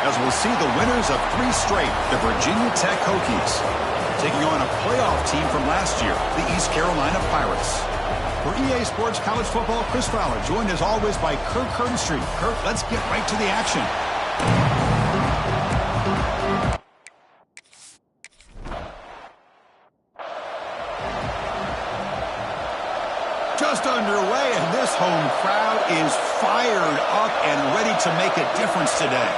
as we'll see the winners of 3 straight, the Virginia Tech Hokies, taking on a playoff team from last year, the East Carolina Pirates. For EA Sports College Football, Chris Fowler, joined as always by Kirk Herbstreit. Kirk, let's get right to the action. Just underway, and this home crowd is fired up and ready to make a difference today.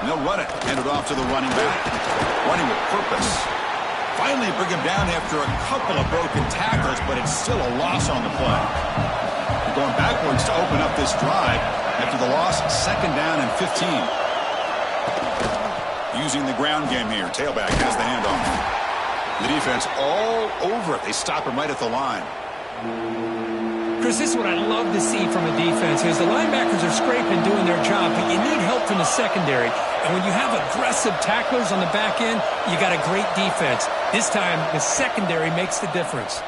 And they'll run it. Hand it off to the running back. Running with purpose. Finally bring him down after a couple of broken tackles, but it's still a loss on the play. They're going backwards to open up this drive after the loss, 2nd down and 15. Using the ground game here. Tailback has the handoff. The defense all over it. They stop him right at the line. Chris, this is what I love to see from a defense is the linebackers are scraping, doing their job, but you need help from the secondary. And when you have aggressive tacklers on the back end, you got a great defense. This time, the secondary makes the difference.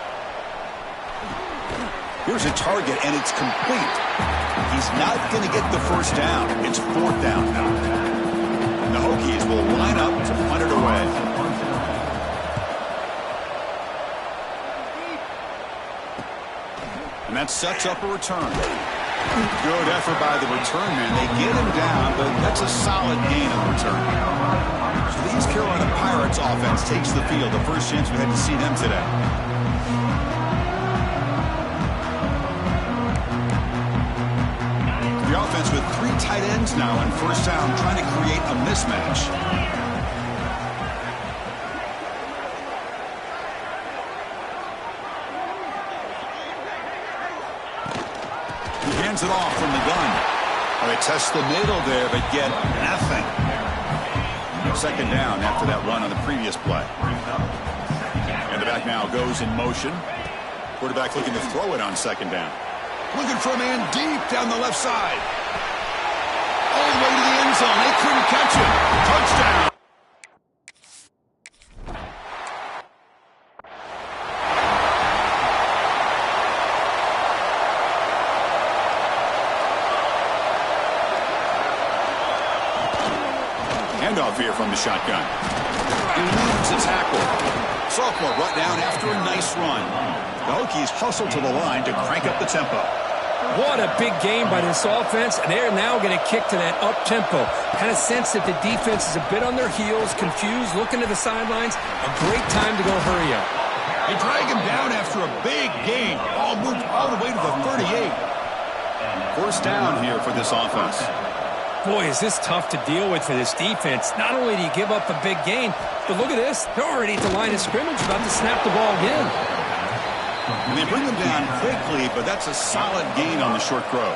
Here's a target, and it's complete. He's not going to get the first down. It's 4th down now. And the Hokies will line up to punt it away. And that sets up a return. Good effort by the return man. They get him down, but that's a solid gain on the return. So the East Carolina Pirates offense takes the field. The first chance we had to see them today. The offense with 3 tight ends now on 1st down, trying to create a mismatch. It off from the gun. Well, they test the middle there, but get nothing. 2nd down after that run on the previous play. And the back now goes in motion. Quarterback looking to throw it on 2nd down. Looking for a man deep down the left side. All the way to the end zone. They couldn't catch him. Touchdown. Handoff here from the shotgun. Eludes a tackle. Sophomore brought down after a nice run. The Hokies hustle to the line to crank up the tempo. What a big game by this offense, and they're now going to kick to that up-tempo. Kind of sense that the defense is a bit on their heels, confused, looking to the sidelines. A great time to go hurry up. They drag him down after a big gain. Ball moved all the way to the 38. 1st down here for this offense. Boy, is this tough to deal with for this defense. Not only do you give up a big gain, but look at this. They're already at the line of scrimmage, about to snap the ball again. And they bring them down quickly, but that's a solid gain on the short throw.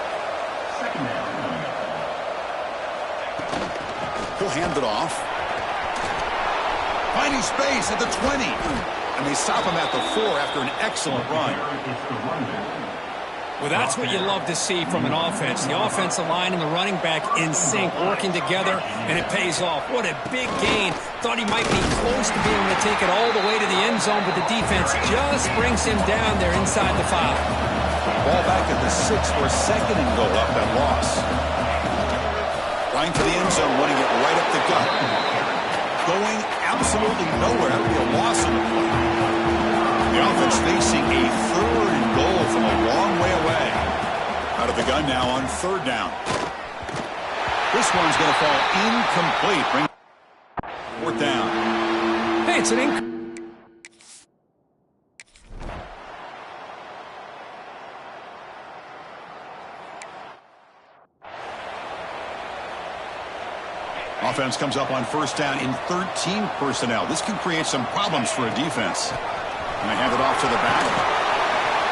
He'll hand it off. Finding space at the 20. And they stop him at the 4 after an excellent run. Well, that's what you love to see from an offense. The offensive line and the running back in sync, working together, and it pays off. What a big gain. Thought he might be close to being able to take it all the way to the end zone, but the defense just brings him down there inside the 5. Ball back at the 6 for 2nd and goal up that loss. Line to the end zone, running it right up the gut. Going absolutely nowhere. That would be a loss on the play. The offense facing a 3rd and goal from a long way away. Out of the gun now on 3rd down. This one's going to fall incomplete. Bring 4th down. Hey, it's an Offense comes up on 1st down in 13 personnel. This can create some problems for a defense. And they hand it off to the back.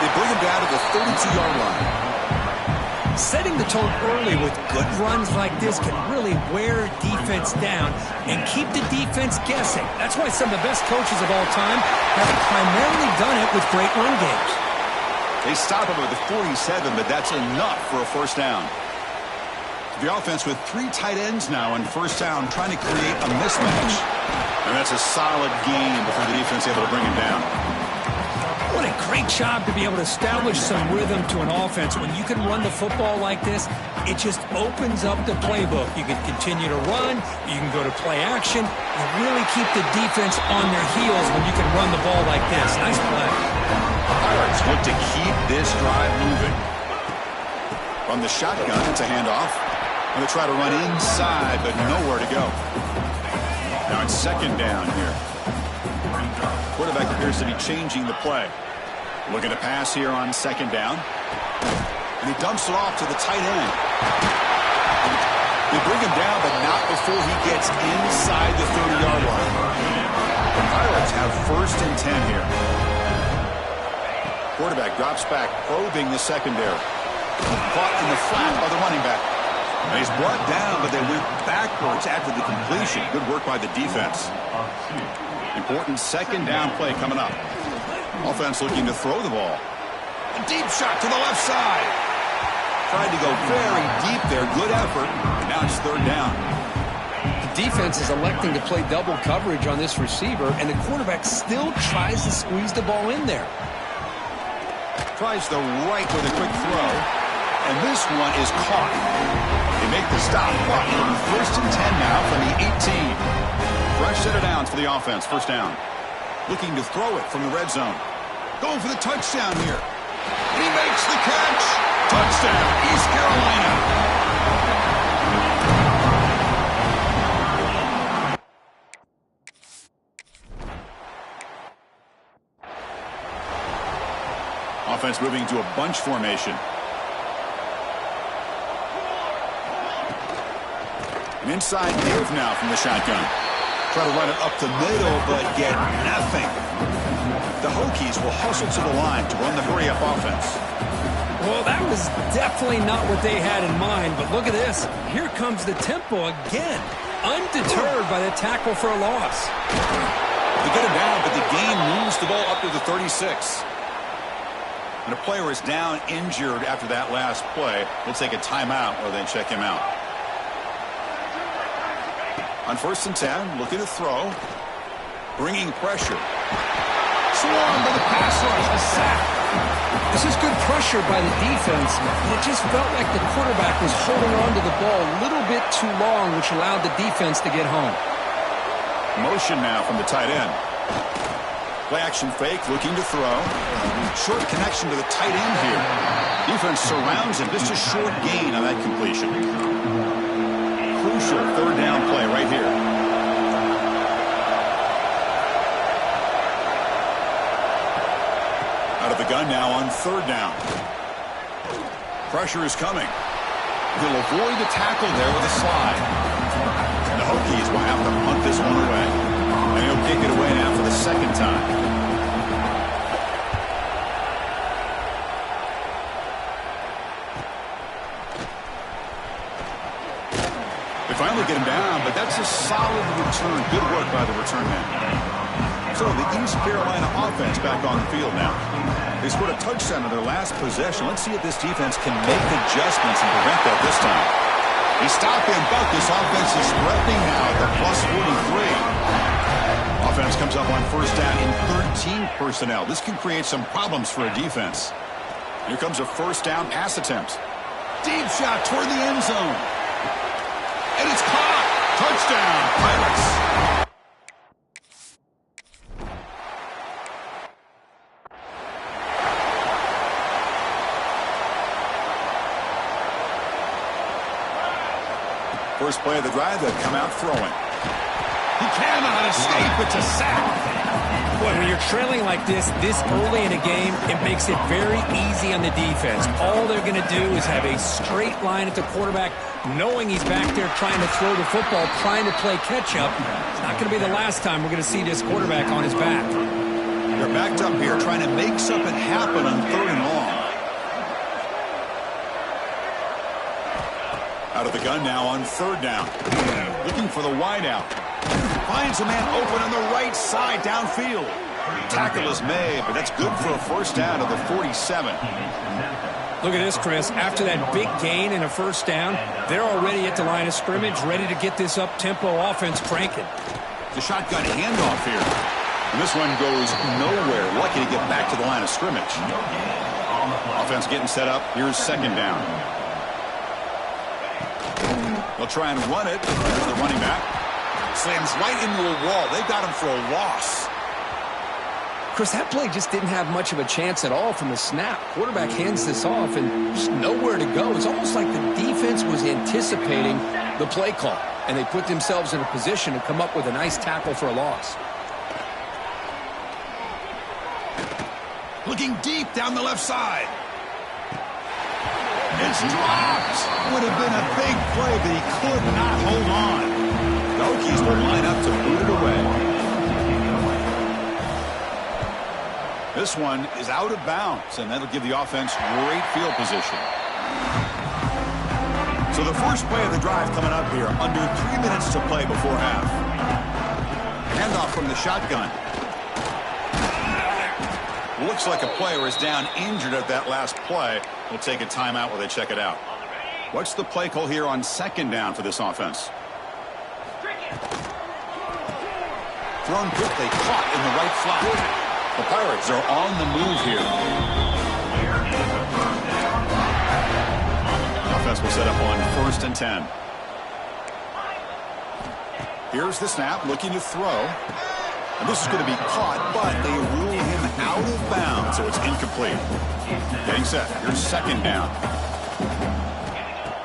They bring him down to the 32-yard line. Setting the tone early with good runs like this can really wear defense down and keep the defense guessing. That's why some of the best coaches of all time have primarily done it with great run games. They stop him at the 47, but that's enough for a 1st down. The offense with 3 tight ends now on 1st down, trying to create a mismatch. And that's a solid gain before the defense able to bring him down. What What a great job to be able to establish some rhythm to an offense. When you can run the football like this, it just opens up the playbook. You can continue to run. You can go to play action. You really keep the defense on their heels when you can run the ball like this. Nice play. Pirates look to keep this drive moving. From the shotgun, it's a handoff. And they try to run inside, but nowhere to go. Now it's second down here. Quarterback appears to be changing the play. Looking to pass here on second down. And he dumps it off to the tight end. They bring him down, but not before he gets inside the 30-yard line. The Pirates have 1st and 10 here. Quarterback drops back, probing the secondary. Caught in the flat by the running back. And he's brought down, but they went backwards after the completion. Good work by the defense. Important second down play coming up. Offense looking to throw the ball. A deep shot to the left side. Tried to go very deep there. Good effort. Now it's 3rd down. The defense is electing to play double coverage on this receiver, and the quarterback still tries to squeeze the ball in there. Tries the right with a quick throw. And this one is caught. They make the stop. But it'll be 1st and 10 now from the 18. Fresh set of downs for the offense. 1st down. Looking to throw it from the red zone. Going for the touchdown here. And he makes the catch. Touchdown, East Carolina. Offense moving to a bunch formation. An inside give now from the shotgun. Try to run it up the middle, but get nothing. The Hokies will hustle to the line to run the hurry-up offense. Well, that was definitely not what they had in mind, but look at this. Here comes the tempo again. Undeterred by the tackle for a loss. They get him down, but the game moves the ball up to the 36. And a player is down injured after that last play. We'll take a timeout or then check him out. On 1st and 10, looking to throw. Bringing pressure. Swarmed by the pass rush. A sack. This is good pressure by the defense. It just felt like the quarterback was holding on to the ball a little bit too long, which allowed the defense to get home. Motion now from the tight end. Play action fake, looking to throw. Short connection to the tight end here. Defense surrounds him. Just a short gain on that completion. Crucial 3rd down play right here. Out of the gun now on 3rd down. Pressure is coming. He'll avoid the tackle there with a slide. And the Hokies will have to punt this one away. And he'll kick it away now for the 2nd time. They finally get him down, but that's a solid return. Good work by the return man. So the East Carolina offense back on the field now. They scored a touchdown in their last possession. Let's see if this defense can make adjustments and prevent that this time. They stop him, but this offense is threatening now at the plus 43. Offense comes up on 1st down in 13 personnel. This can create some problems for a defense. Here comes a 1st down pass attempt. Deep shot toward the end zone. And it's caught. Touchdown, Pirates. First play of the drive, they've come out throwing. He cannot escape. It's a sack. Boy, when you're trailing like this early in a game, it makes it very easy on the defense. All they're going to do is have a straight line at the quarterback, knowing he's back there trying to throw the football, trying to play catch-up. It's not going to be the last time we're going to see this quarterback on his back. They're backed up here trying to make something happen on 3rd and long. Out of the gun now on 3rd down. Looking for the wideout. Finds a man open on the right side downfield. Tackle is made, but that's good for a 1st down to the 47. Look at this, Chris. After that big gain and a 1st down, they're already at the line of scrimmage, ready to get this up-tempo offense cranking. The shotgun handoff here. And this one goes nowhere. Lucky to get back to the line of scrimmage. Offense getting set up. Here's second down. They'll try and run it. There's the running back. Slams right into a wall. They've got him for a loss. Chris, that play just didn't have much of a chance at all from the snap. Quarterback hands this off and just nowhere to go. It's almost like the defense was anticipating the play call, and they put themselves in a position to come up with a nice tackle for a loss. Looking deep down the left side. It's dropped. Would have been a big play, but he could not hold on. The Hokies will line up to boot it away. This one is out of bounds, and that'll give the offense great field position. So the first play of the drive coming up here, under 3 minutes to play before half. Handoff from the shotgun. Looks like a player is down injured at that last play. We'll take a timeout while they check it out. What's the play call here on second down for this offense? Thrown quickly, caught in the right flat. The Pirates are on the move here. Offense will set up on 1st and 10. Here's the snap, looking to throw. And this is going to be caught, but they rule him out of bounds, so it's incomplete. Getting set. Here's second down.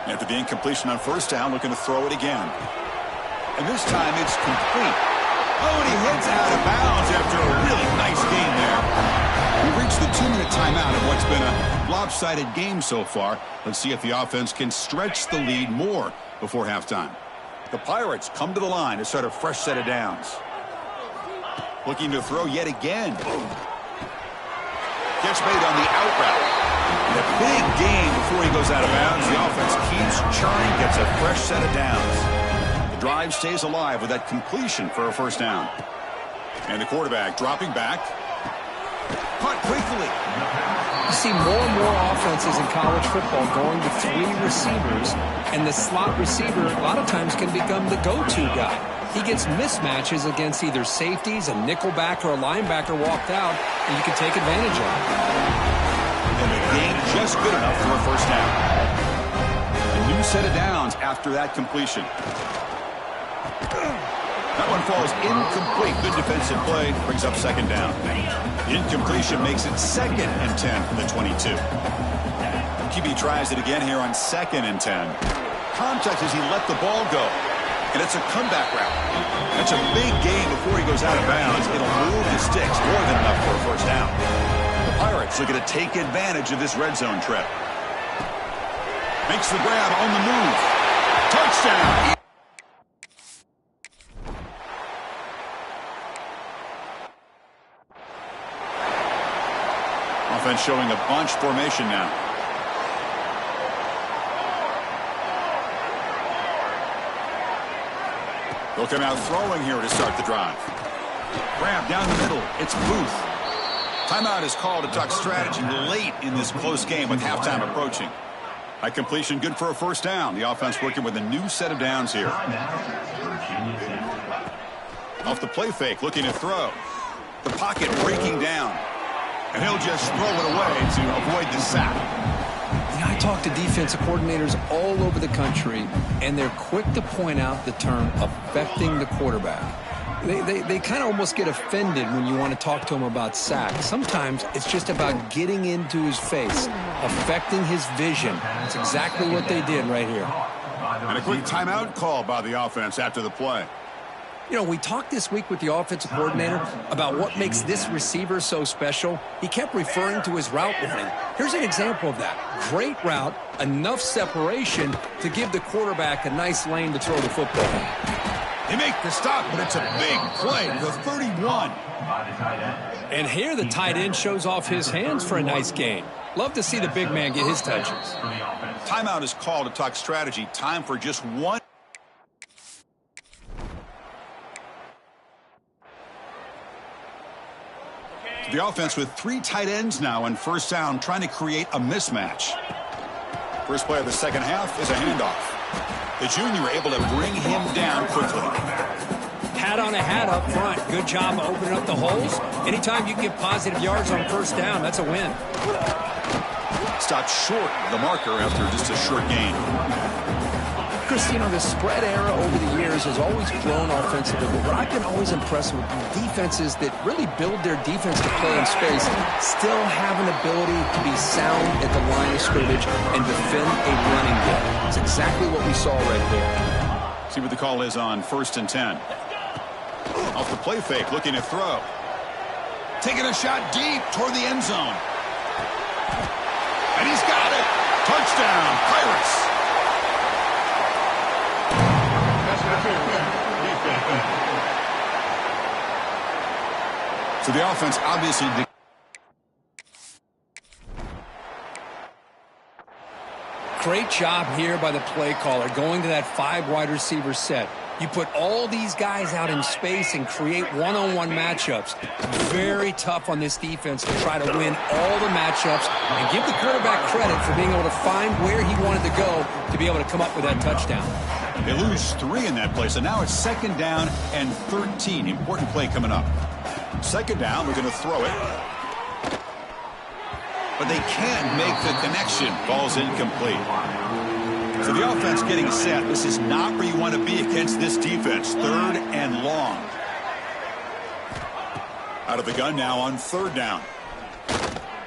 After the incompletion on 1st down, looking to throw it again. And this time it's complete. Oh, and he heads out of bounds after a really nice game there. We've reached the 2-minute timeout of what's been a lopsided game so far. Let's see if the offense can stretch the lead more before halftime. The Pirates come to the line to start a fresh set of downs. Looking to throw yet again. Catch made on the out route. And a big gain before he goes out of bounds. The offense keeps churning, gets a fresh set of downs. Drive stays alive with that completion for a 1st down. And the quarterback dropping back. Caught quickly. You see more and more offenses in college football going to 3 receivers, and the slot receiver a lot of times can become the go-to guy. He gets mismatches against either safeties, a nickelback, or a linebacker walked out, and you can take advantage of it. And the game just good enough for a 1st down. A new set of downs after that completion. That one falls incomplete. Good defensive play. Brings up second down. The incompletion makes it 2nd and 10 from the 22. QB tries it again here on 2nd and 10. Contact as he let the ball go. And it's a comeback route. That's a big gain before he goes out of bounds. It'll move the sticks more than enough for a 1st down. The Pirates looking to take advantage of this red zone trip. Makes the grab on the move. Touchdown. Offense showing a bunch formation now. They'll come out throwing here to start the drive. Grab down the middle. It's Booth. Timeout is called to talk strategy late in this close game with halftime approaching. High completion good for a 1st down. The offense working with a new set of downs here. Off the play fake, looking to throw. The pocket breaking down. And he'll just throw it away to avoid the sack. You know, I talk to defensive coordinators all over the country, and they're quick to point out the term affecting the quarterback. They kind of almost get offended when you want to talk to them about sacks. Sometimes it's just about getting into his face, affecting his vision. That's exactly what they did right here. And a quick timeout call by the offense after the play. You know, we talked this week with the offensive coordinator about what makes this receiver so special. He kept referring to his route running. Here's an example of that. Great route, enough separation to give the quarterback a nice lane to throw the football. They make the stop, but it's a big play to the 31. And here the tight end shows off his hands for a nice gain. Love to see the big man get his touches. Timeout is called to talk strategy. Time for just one. The offense with 3 tight ends now on 1st down, trying to create a mismatch. First play of the 2nd half is a handoff. The junior able to bring him down quickly. hat on a hat up front. Good job of opening up the holes. Anytime you can get positive yards on first down, that's a win. Stopped short of the marker after just a short gain. Chris, the spread era over the years has always grown offensively, but what I've been always impressed with defenses that really build their defense to play in space still have an ability to be sound at the line of scrimmage and defend a running game. It's exactly what we saw right there. See what the call is on 1st and 10. Off the play fake, looking to throw. Taking a shot deep toward the end zone. And he's got it. Touchdown, Pirates. So the offense obviously... Great job here by the play caller, going to that 5 wide receiver set. You put all these guys out in space and create one-on-one matchups. Very tough on this defense to try to win all the matchups and give the quarterback credit for being able to find where he wanted to go to be able to come up with that touchdown. They lose 3 in that play, so now it's 2nd down and 13. Important play coming up. 2nd down, we're going to throw it. But they can't make the connection. Ball's incomplete. So the offense getting set. This is not where you want to be against this defense. 3rd and long. Out of the gun now on 3rd down.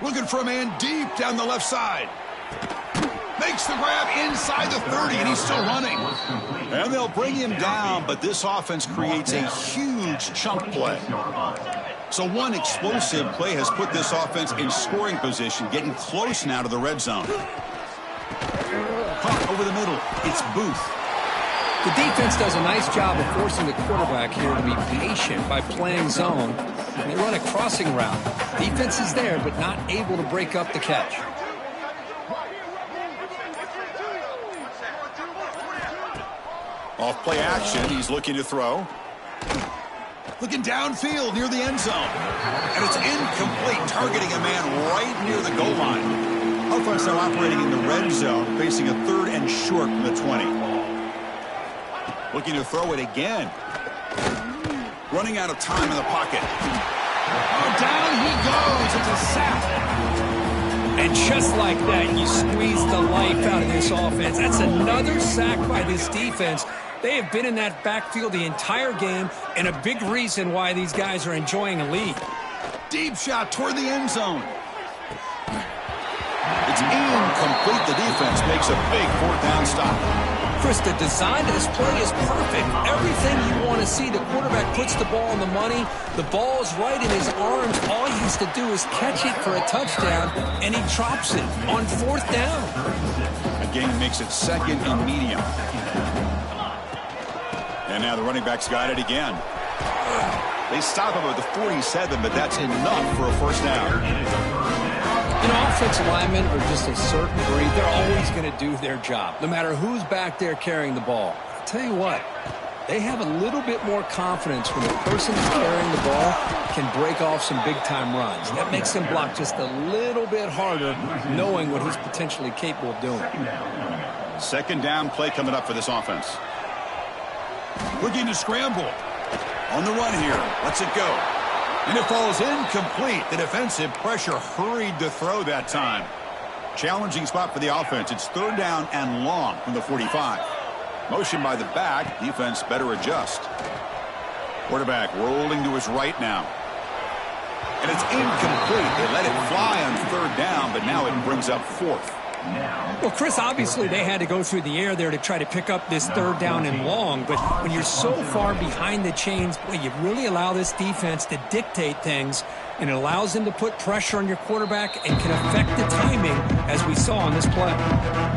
Looking for a man deep down the left side. Makes the grab inside the 30, and he's still running. And they'll bring him down, but this offense creates a huge chunk play. So one explosive play has put this offense in scoring position, getting close now to the red zone. Caught over the middle. It's Booth. The defense does a nice job of forcing the quarterback here to be patient by playing zone. And they run a crossing route. Defense is there, but not able to break up the catch. Off play action, he's looking to throw. Looking downfield near the end zone. And it's incomplete, targeting a man right near the goal line. Offense now operating in the red zone, facing a 3rd and short from the 20. Looking to throw it again. Running out of time in the pocket. Oh, down he goes. It's a sack. And just like that, you squeeze the life out of this offense. That's another sack by this defense. They have been in that backfield the entire game, and a big reason why these guys are enjoying a lead. Deep shot toward the end zone. It's incomplete. The defense makes a big 4th down stop. Chris, the design of this play is perfect. Everything you want to see. The quarterback puts the ball on the money. The ball is right in his arms. All he has to do is catch it for a touchdown, and he drops it on 4th down. The game makes it 2nd and medium. And now the running back's got it again. They stop him at the 47, but that's enough for a 1st down. Offensive linemen are just a certain breed. They're always going to do their job, no matter who's back there carrying the ball. I'll tell you what, they have a little bit more confidence when the person who's carrying the ball can break off some big-time runs. That makes them block just a little bit harder, knowing what he's potentially capable of doing. 2nd down play coming up for this offense. Looking to scramble. On the run here. Lets it go. And it falls incomplete. The defensive pressure hurried to throw that time. Challenging spot for the offense. It's 3rd down and long from the 45. Motion by the back. Defense better adjust. Quarterback rolling to his right now. And it's incomplete. They let it fly on 3rd down, but now it brings up 4th. Well, Chris, obviously they had to go through the air there to try to pick up this 3rd down and long, but when you're so far behind the chains, boy, you really allow this defense to dictate things, and it allows them to put pressure on your quarterback and can affect the timing, as we saw on this play.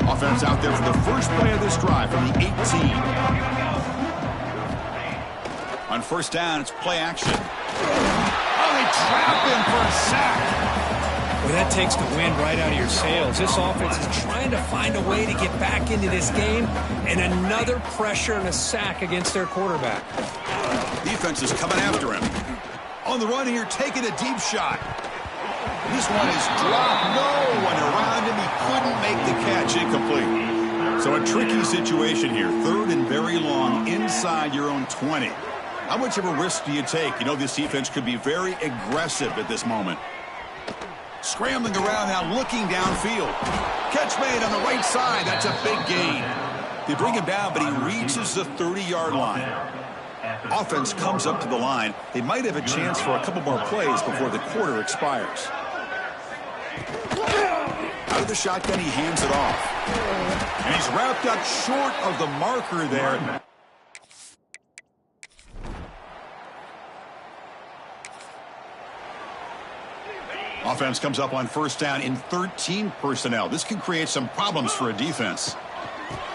Offense out there for the first play of this drive from the 18. On 1st down, it's play action. Oh, they trap him for a sack. Well, that takes the wind right out of your sails. This offense is trying to find a way to get back into this game, and another pressure and a sack against their quarterback. Defense is coming after him. On the run here, taking a deep shot. This one is dropped. No one around him. He couldn't make the catch. Incomplete. So a tricky situation here. 3rd and very long inside your own 20. How much of a risk do you take? You know this defense could be very aggressive at this moment. Scrambling around now, looking downfield. Catch made on the right side. That's a big gain. They bring him down, but he reaches the 30-yard line. Offense comes up to the line. They might have a chance for a couple more plays before the quarter expires. Out of the shotgun, he hands it off. And he's wrapped up short of the marker there. Offense comes up on first down in 13 personnel. This can create some problems for a defense.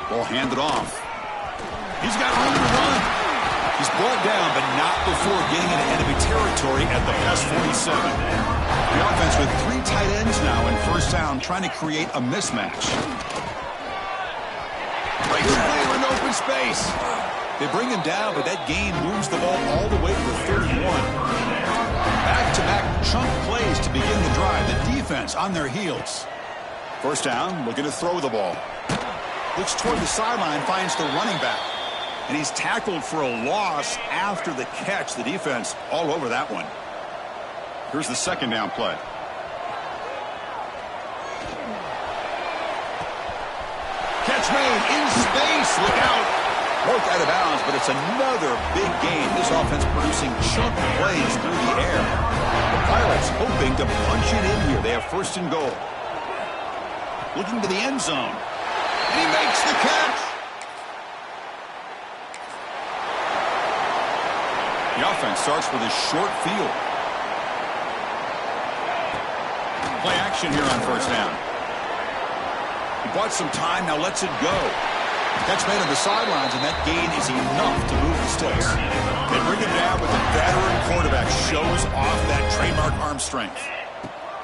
Ball handed off. He's got room to run. He's brought down, but not before getting into enemy territory at the plus 47. The offense with 3 tight ends now in first down, trying to create a mismatch. Breaks clear in open space. They bring him down, but that gain moves the ball all the way to the 31. Back-to-back chunk plays to begin the drive. The defense on their heels. First down, looking to throw the ball. Looks toward the sideline, finds the running back. And he's tackled for a loss after the catch. The defense all over that one. Here's the second down play. Catch made in space. Look out. Worked out of bounds, but it's another big gain. This offense producing chunk plays through the air. The Pirates hoping to punch it in here. They have first and goal. Looking to the end zone. And he makes the catch. The offense starts with a short field. Play action here on first down. He bought some time, now lets it go. Catch made on the sidelines, and that gain is enough to move the sticks. They bring him down, but the veteran quarterback shows off that trademark arm strength.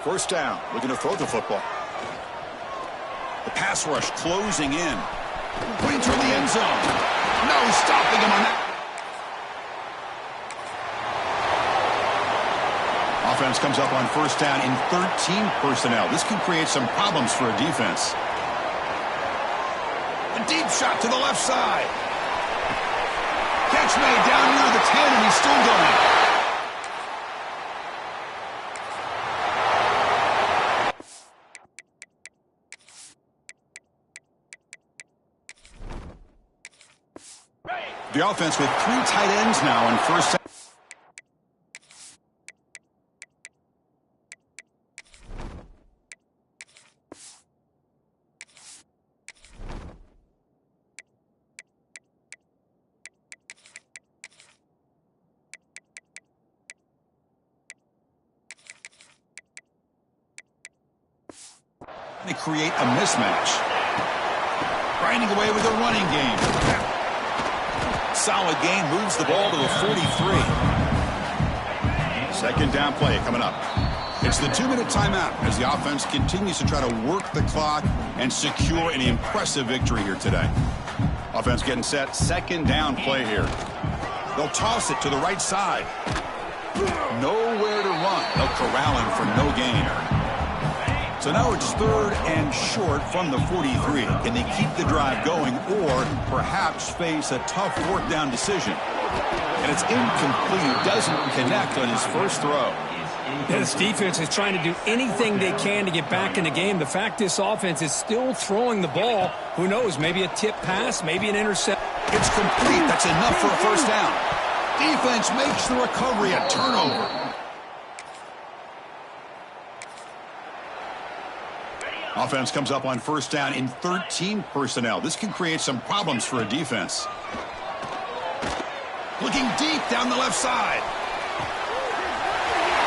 First down, looking to throw the football. The pass rush closing in. Putting toward the end zone. No stopping him on that. Offense comes up on first down in 13 personnel. This can create some problems for a defense. A deep shot to the left side. Catch made down near the 10, and he's still going. The offense with 3 tight ends now on first down. They create a mismatch. Grinding away with a running game. Solid gain, moves the ball to the 43. Second down play coming up. It's the 2-minute timeout as the offense continues to try to work the clock and secure an impressive victory here today. Offense getting set. Second down play here. They'll toss it to the right side. Nowhere to run. They'll corral him for no gain. So now it's third and short from the 43. Can they keep the drive going or perhaps face a tough fourth down decision? And it's incomplete. Doesn't connect on his first throw. This defense is trying to do anything they can to get back in the game. The fact this offense is still throwing the ball, who knows, maybe a tip pass, maybe an intercept. It's complete. That's enough for a first down. Defense makes the recovery a turnover. Offense comes up on first down in 13 personnel. This can create some problems for a defense. Looking deep down the left side.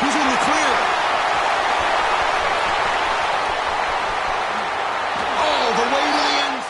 Who's in the clear? All the way to the end.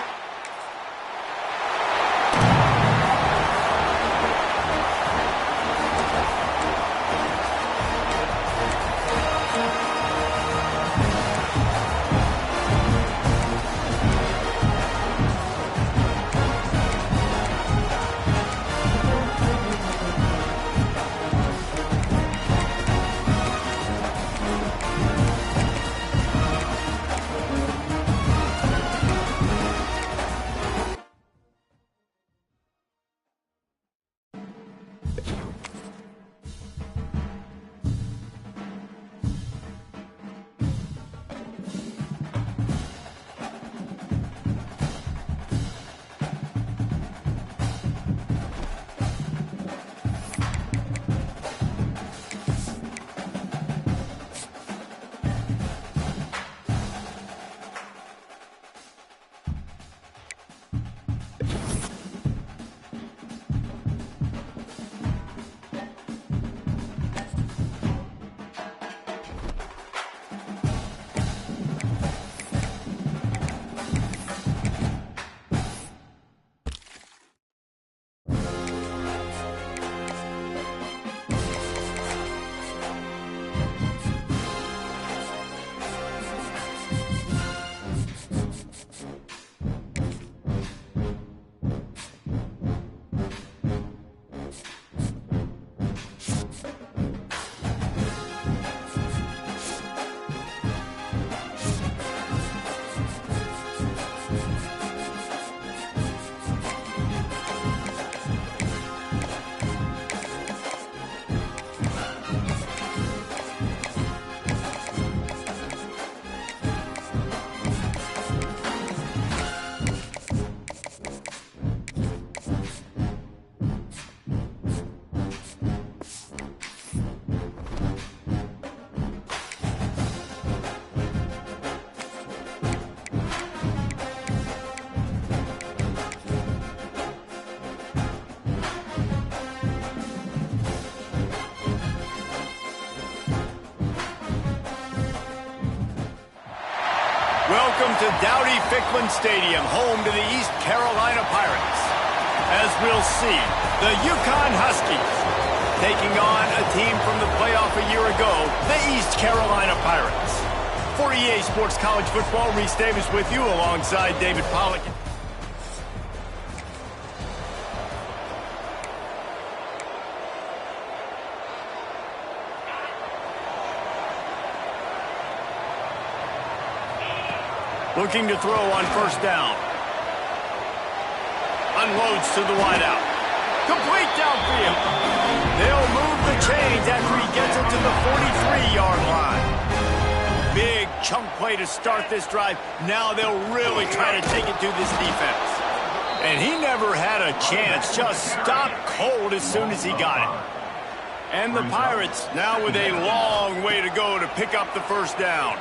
Welcome to Dowdy-Ficklen Stadium, home to the East Carolina Pirates. As we'll see, the Yukon Huskies taking on a team from the playoff a year ago, the East Carolina Pirates. For EA Sports College Football, Reese Davis with you alongside David Pollack. Looking to throw on first down. Unloads to the wideout. Complete downfield. They'll move the chains after he gets it to the 43-yard line. Big chunk play to start this drive. Now they'll really try to take it to this defense. And he never had a chance. Just stopped cold as soon as he got it. And the Pirates now with a long way to go to pick up the first down.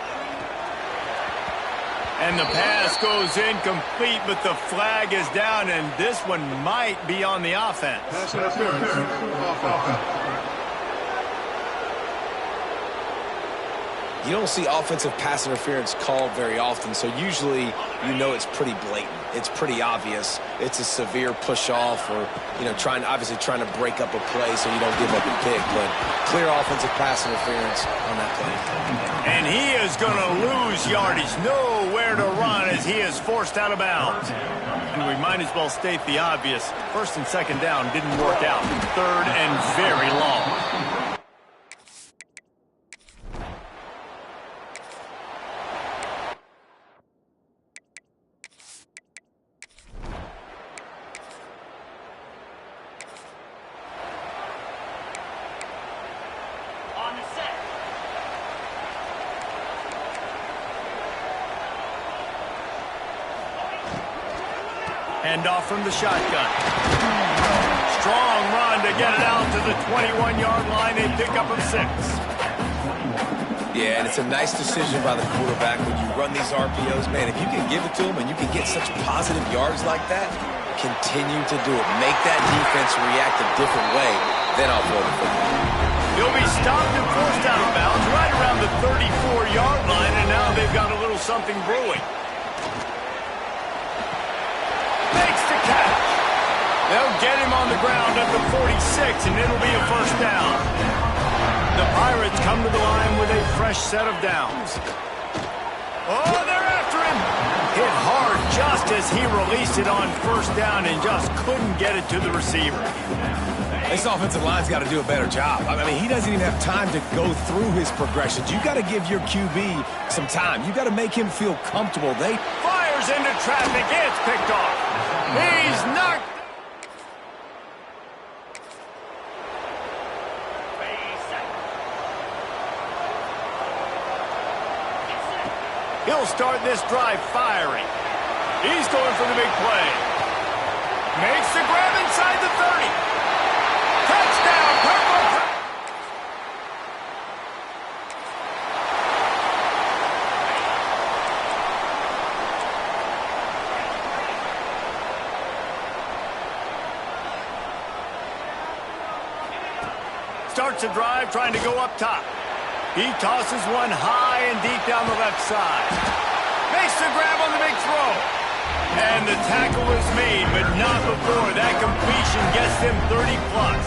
And the pass goes incomplete, but the flag is down, and this one might be on the offense. Pass interference. You don't see offensive pass interference called very often, so usually you know it's pretty blatant. It's pretty obvious. It's a severe push-off or, obviously trying to break up a play so you don't give up a pick, but clear offensive pass interference on that play. And he is going to lose yardage. Nowhere to run as he is forced out of bounds. And we might as well state the obvious. First and second down didn't work out. Third and very long. Hand off from the shotgun. Strong run to get it out to the 21-yard line. They pick up a 6. Yeah, and it's a nice decision by the quarterback when you run these RPOs. Man, if you can give it to him and you can get such positive yards like that, continue to do it. Make that defense react a different way, then I'll throw the football. He'll be stopped and forced out of bounds right around the 34-yard line, and now they've got a little something brewing. Makes the catch. They'll get him on the ground at the 46, and it'll be a first down. The Pirates come to the line with a fresh set of downs. Oh, they're after him. Hit hard just as he released it on first down and just couldn't get it to the receiver. This offensive line's got to do a better job. I mean, he doesn't even have time to go through his progressions. You got to give your QB some time. You got to make him feel comfortable. They fires into traffic. It's picked off. He's knocked. He'll start this drive firing. He's going for the big play. Makes the grab inside the 30. Touchdown, Purple. Starts a drive trying to go up top. He tosses one high and deep down the left side. Makes the grab on the big throw. And the tackle is made, but not before that completion gets them 30-plus.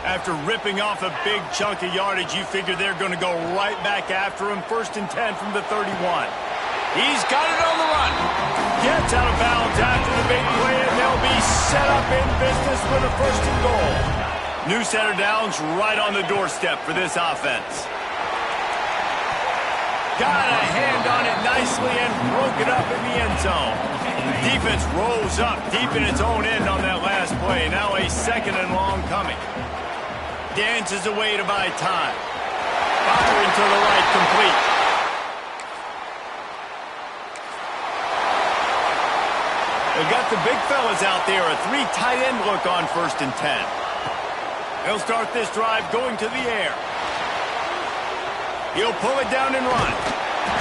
After ripping off a big chunk of yardage, you figure they're going to go right back after him. First and 10 from the 31. He's got it on the run. Gets out of bounds after the big play, and they'll be set up in business with a first and goal. New center downs right on the doorstep for this offense. Got a hand on it nicely and broke it up in the end zone. Defense rolls up deep in its own end on that last play. Now a second and long coming. Dances away to buy time. Firing to the right, complete. They've got the big fellas out there. A 3 tight end look on first and 10. He'll start this drive going to the air. He'll pull it down and run.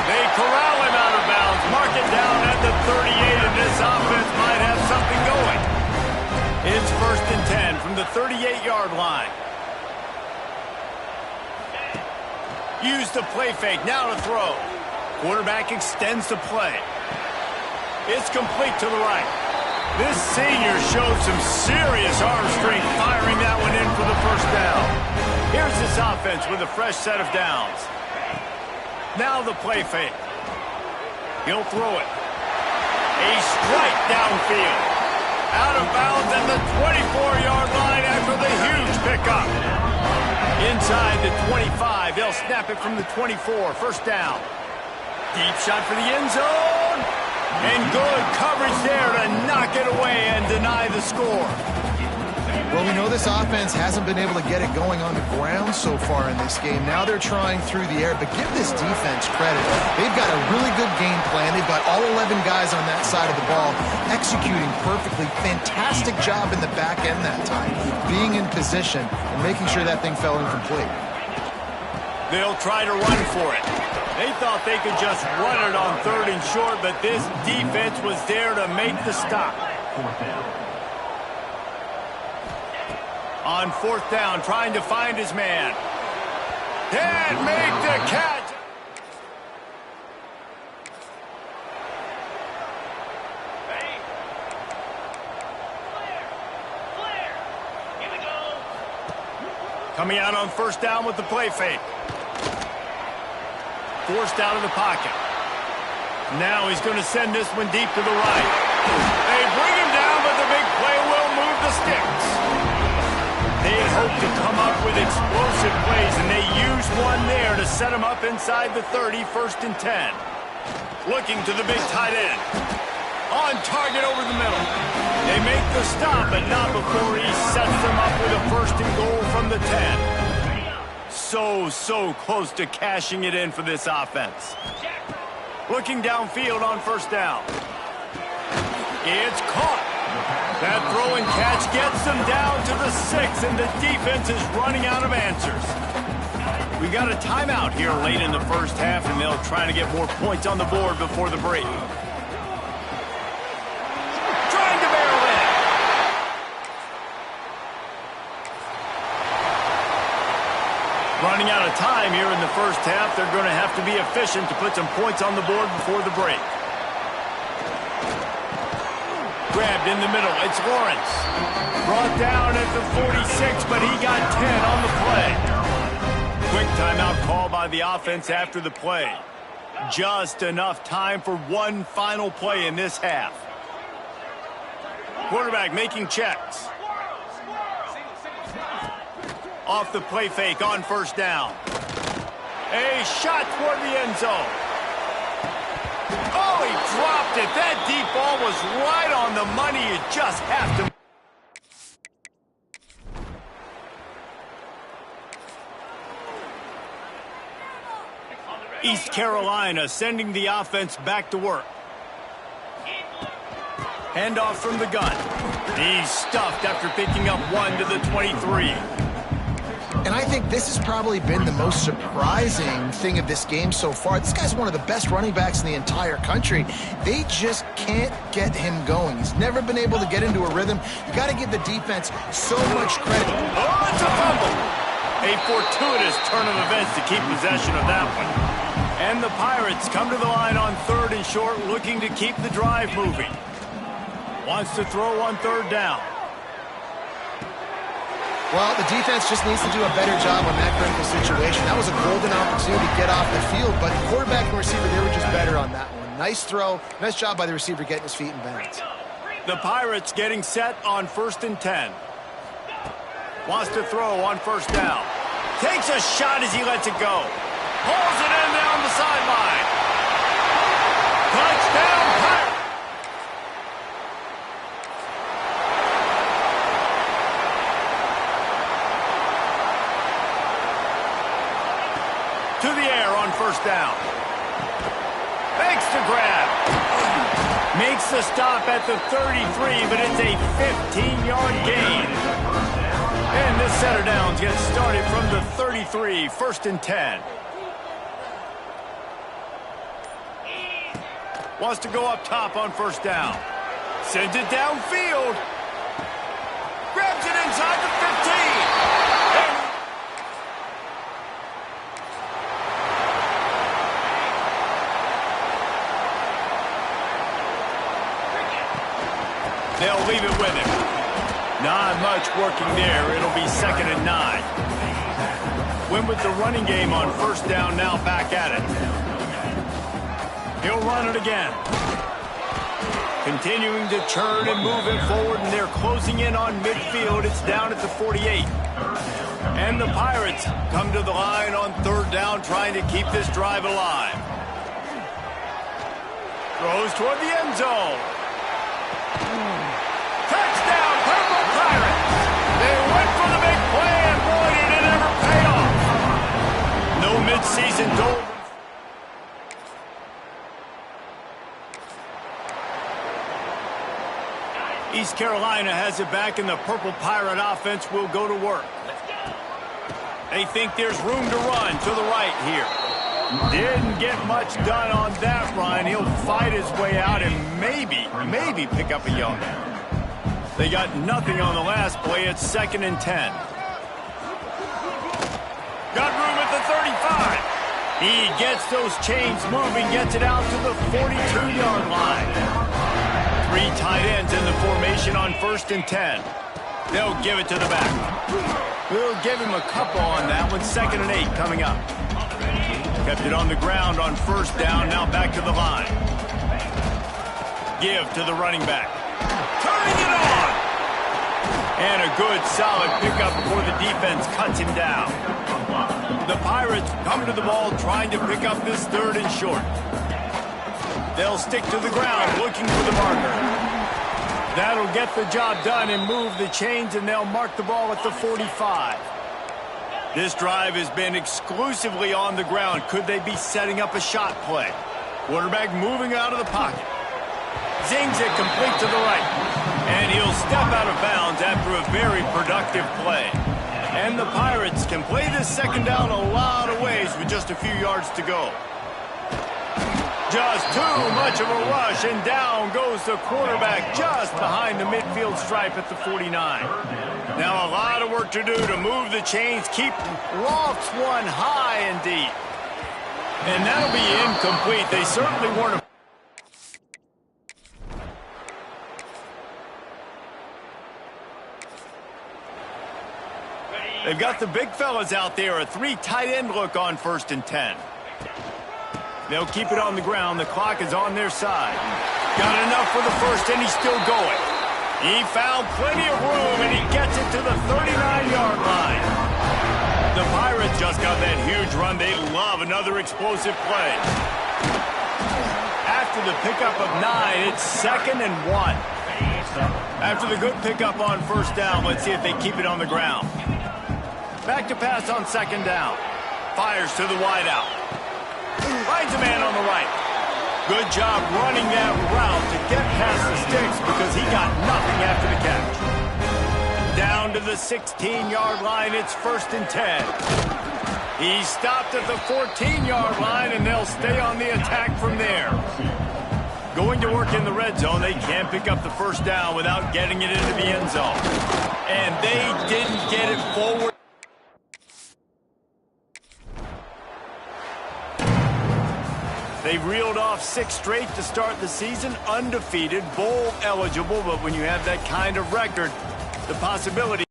They corral him out of bounds, mark it down at the 38, and this offense might have something going. It's first and 10 from the 38-yard line. Use the play fake, now to throw. Quarterback extends the play. It's complete to the right. This senior showed some serious arm strength firing that one in for the first down. Here's this offense with a fresh set of downs. Now the play fake. He'll throw it. A strike downfield. Out of bounds at the 24-yard line after the huge pickup. Inside the 25, they'll snap it from the 24. First down. Deep shot for the end zone. And good coverage there to knock it away and deny the score. Well, we know this offense hasn't been able to get it going on the ground so far in this game. Now they're trying through the air, but give this defense credit. They've got a really good game plan. They've got all 11 guys on that side of the ball executing perfectly. Fantastic job in the back end that time, being in position and making sure that thing fell incomplete. They'll try to run for it. They thought they could just run it on 3rd and short, but this defense was there to make the stop. On 4th down, trying to find his man. And make the catch. Coming out on 1st down with the play fake. Forced out of the pocket. Now he's going to send this one deep to the right. They bring him down, but the big play will move the sticks. They had hoped to come up with explosive plays, and they used one there to set him up inside the 30, 1st and 10. Looking to the big tight end. On target over the middle. They make the stop, but not before he sets them up with a 1st and goal from the 10. So close to cashing it in for this offense. Looking downfield on 1st down. It's caught. That throw and catch gets them down to the 6, and the defense is running out of answers. We got a timeout here late in the 1st half, and they'll try to get more points on the board before the break. Trying to barrel in. Running out of time here in the 1st half. They're going to have to be efficient to put some points on the board before the break. Grabbed in the middle. It's Lawrence. Brought down at the 46, but he got 10 on the play. Quick timeout call by the offense after the play. Just enough time for one final play in this half. Quarterback making checks. Off the play fake on 1st down. A shot toward the end zone. Oh, he dropped it. That deep ball was right on the money. You just have to. East Carolina sending the offense back to work. Handoff from the gun. He's stuffed after picking up 1 to the 23. And I think this has probably been the most surprising thing of this game so far. This guy's one of the best running backs in the entire country. They just can't get him going. He's never been able to get into a rhythm. You got to give the defense so much credit. Oh, it's a fumble. A fortuitous turn of events to keep possession of that one. And the Pirates come to the line on 3rd and short, looking to keep the drive moving. Wants to throw on 3rd down. Well, the defense just needs to do a better job on that critical situation. That was a golden opportunity to get off the field, but the quarterback and receiver, they were just better on that one. Nice throw. Nice job by the receiver getting his feet in bounds. The Pirates getting set on 1st and 10. Wants to throw on 1st down. Takes a shot as he lets it go. Pulls it in down the sideline. Touchdown, Pirates! To the air on 1st down. Makes the grab. Makes the stop at the 33, but it's a 15-yard gain. And this set of downs gets started from the 33, 1st and 10. Wants to go up top on 1st down. Sends it downfield. Grabs it inside the 15. They'll leave it with him. Not much working there. It'll be 2nd and 9. Win with the running game on 1st down, now back at it. He'll run it again. Continuing to turn and move it forward, and they're closing in on midfield. It's down at the 48. And the Pirates come to the line on 3rd down, trying to keep this drive alive. Throws toward the end zone. Touchdown, Purple Pirates! They went for the big play, and boy, did it ever pay off. No midseason doldrums. East Carolina has it back, and the Purple Pirate offense will go to work. They think there's room to run to the right here. Didn't get much done on that run. He'll fight his way out and maybe pick up a yard. They got nothing on the last play. It's 2nd and 10. Got room at the 35. He gets those chains moving, gets it out to the 42-yard line. 3 tight ends in the formation on 1st and 10. They'll give it to the back. We'll give him a couple on that one. 2nd and 8 coming up. Kept it on the ground on 1st down. Now back to the line. Give to the running back. Turning it on! And a good, solid pickup before the defense cuts him down. The Pirates come to the ball trying to pick up this 3rd and short. They'll stick to the ground looking for the marker. That'll get the job done and move the chains, and they'll mark the ball at the 45. This drive has been exclusively on the ground. Could they be setting up a shot play? Quarterback moving out of the pocket. Zings it complete to the right. And he'll step out of bounds after a very productive play. And the Pirates can play this 2nd down a lot of ways with just a few yards to go. Just too much of a rush, and down goes the quarterback just behind the midfield stripe at the 49. Now a lot of work to do to move the chains, keep lofts one high and deep. And that'll be incomplete. They certainly weren't. They've got the big fellas out there, a 3 tight end look on 1st and 10. They'll keep it on the ground. The clock is on their side. Got enough for the 1st, and he's still going. He found plenty of room, and he gets it to the 39-yard line. The Pirates just got that huge run. They love another explosive play. After the pickup of 9, it's 2nd and 1. After the good pickup on 1st down, let's see if they keep it on the ground. Back to pass on 2nd down. Fires to the wideout. Finds a man on the right. Good job running that route to get past the sticks because he got nothing after the catch. Down to the 16-yard line, it's 1st and 10. He stopped at the 14-yard line, and they'll stay on the attack from there. Going to work in the red zone, they can't pick up the 1st down without getting it into the end zone. And they didn't get it forward. They've reeled off 6 straight to start the season, undefeated, bowl eligible, but when you have that kind of record, the possibility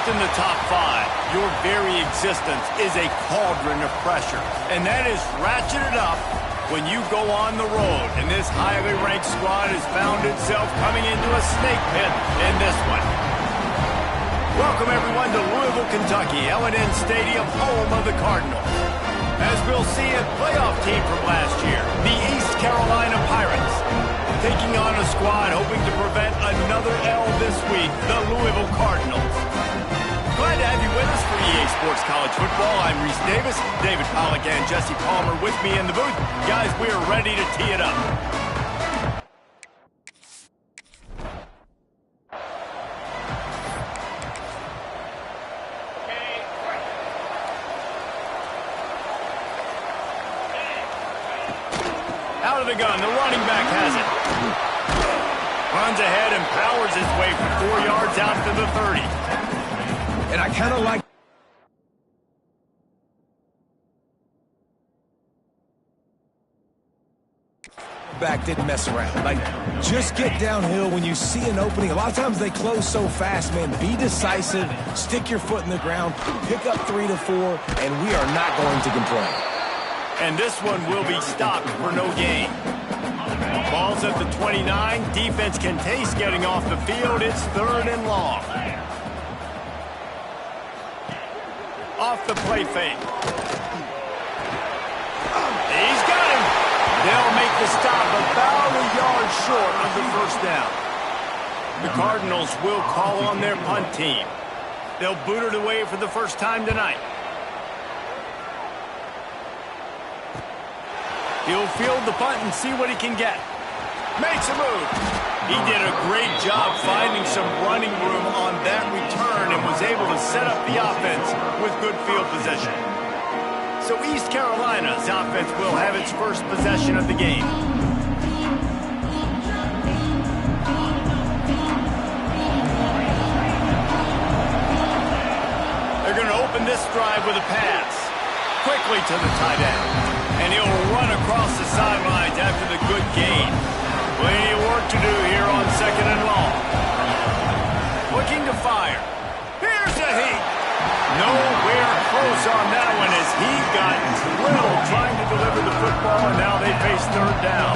in the top 5, your very existence is a cauldron of pressure. And that is ratcheted up when you go on the road. And this highly ranked squad has found itself coming into a snake pit in this one. Welcome, everyone, to Louisville, Kentucky, L&N Stadium, home of the Cardinals. As we'll see, a playoff team from last year, the East Carolina Pirates, taking on a squad hoping to prevent another L this week, the Louisville Cardinals. Glad to have you with us for EA Sports College Football. I'm Reese Davis, David Pollack and Jesse Palmer with me in the booth. Guys, we are ready to tee it up. Out of the gun, the running back has it. Runs ahead and powers his way for 4 yards out to the 30. And I kind of like... back didn't mess around. Like, just get downhill when you see an opening. A lot of times they close so fast, man. Be decisive, stick your foot in the ground, pick up 3 to 4, and we are not going to complain. And this one will be stopped for no gain. Ball's at the 29. Defense can taste getting off the field. It's 3rd and long. Off the play fake. He's got him. They'll make the stop about a yard short of the first down. The Cardinals will call on their punt team. They'll boot it away for the first time tonight. He'll field the punt and see what he can get. Makes a move. He did a great job finding some running room on that return and was able to set up the offense with good field position. So East Carolina's offense will have its first possession of the game. They're going to open this drive with a pass. Quickly to the tight end. And he'll run across the sidelines after the good gain. Plenty of work to do here on 2nd and long. Looking to fire. Here's a heat. Nowhere close on that one as he got drilled trying to deliver the football, and now they face 3rd down.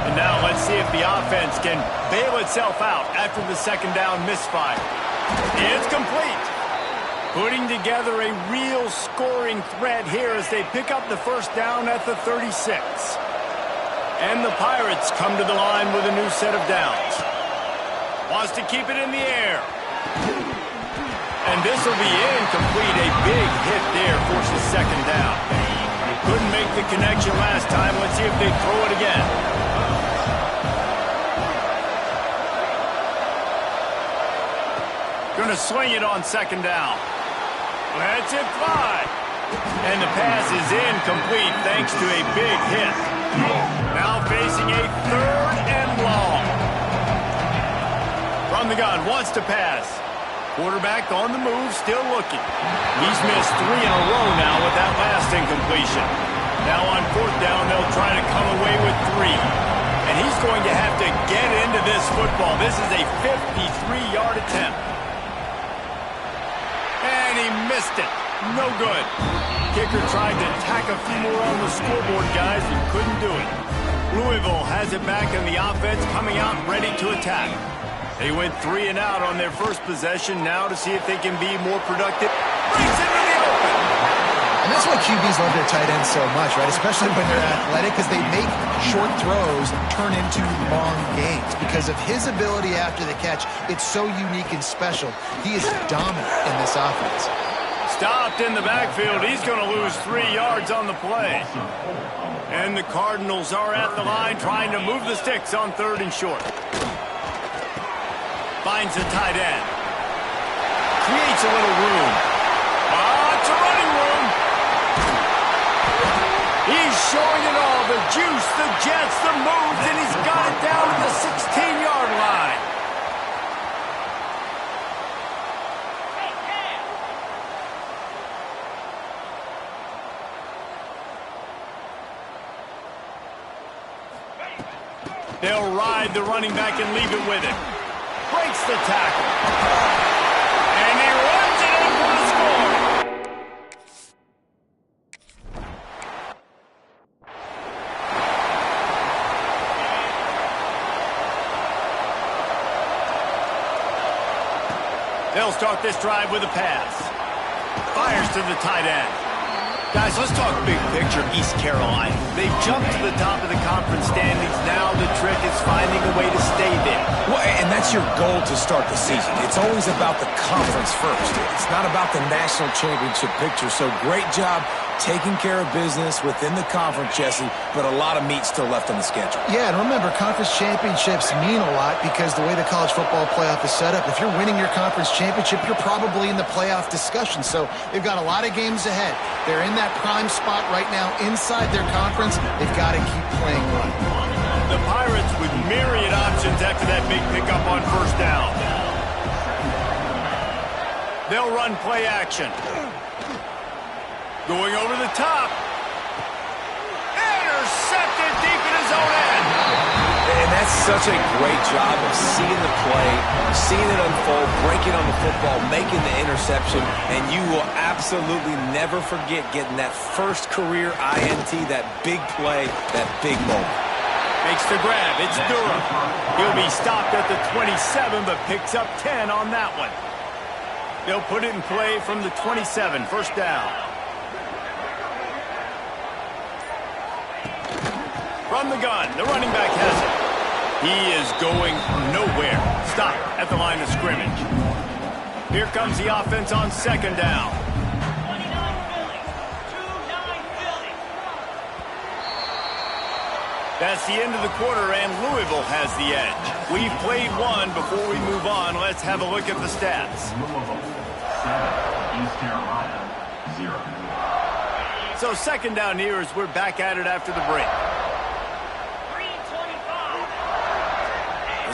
And now let's see if the offense can bail itself out after the 2nd down misfire. It's complete. Putting together a real scoring threat here as they pick up the first down at the 36. And the Pirates come to the line with a new set of downs. Wants to keep it in the air. And this will be incomplete. A big hit there forces 2nd down. Couldn't make the connection last time. Let's see if they throw it again. Going to swing it on 2nd down. Let's it fly. And the pass is incomplete thanks to a big hit. Now facing a 3rd and long. From the gun, wants to pass. Quarterback on the move, still looking. He's missed 3 in a row now with that last incompletion. Now on 4th down, they'll try to come away with 3. And he's going to have to get into this football. This is a 53-yard attempt. And he missed it. No good. Kicker tried to tack a few more on the scoreboard, guys, and couldn't do it. Louisville has it back in the offense, coming out ready to attack. They went 3 and out on their first possession. Now to see if they can be more productive. Brings into the open. And that's why QBs love their tight ends so much, right? Especially when they're athletic, because they make short throws turn into long gains. Because of his ability after the catch, it's so unique and special. He is dominant in this offense. Stopped in the backfield. He's going to lose 3 yards on the play. And the Cardinals are at the line trying to move the sticks on 3rd and short. Finds the tight end. Creates a little room. It's a running room. He's showing it all. The juice, the jets, the moves, and he's got it down to the 16-yard line. They'll ride the running back and leave it with it. Breaks the tackle. And he They'll start this drive with a pass. Fires to the tight end. Guys, let's talk big picture East Carolina. They've jumped to the top of the conference standings. Now the trick is finding a way to stay there. Well, and that's your goal to start the season. It's always about the conference first. It's not about the national championship picture. So great job taking care of business within the conference, Jesse, but a lot of meat still left on the schedule. Yeah, and remember, conference championships mean a lot because the way the college football playoff is set up, if you're winning your conference championship, you're probably in the playoff discussion. So they've got a lot of games ahead. They're in that prime spot right now inside their conference. They've got to keep playing right. The Pirates with myriad options after that big pickup on first down. They'll run play action. Going over the top. Intercepted deep in his own end. And that's such a great job of seeing the play, seeing it unfold, breaking on the football, making the interception, and you will absolutely never forget getting that first career INT, that big play, that big moment. Makes the grab. It's Durham. He'll be stopped at the 27, but picks up 10 on that one. They'll put it in play from the 27, first down. From the gun, the running back has it. He is going nowhere. Stop at the line of scrimmage. Here comes the offense on second down. That's the end of the quarter, and Louisville has the edge. We've played one. Before we move on, let's have a look at the stats. Louisville 7, East Carolina 0. So second down here as we're back at it after the break.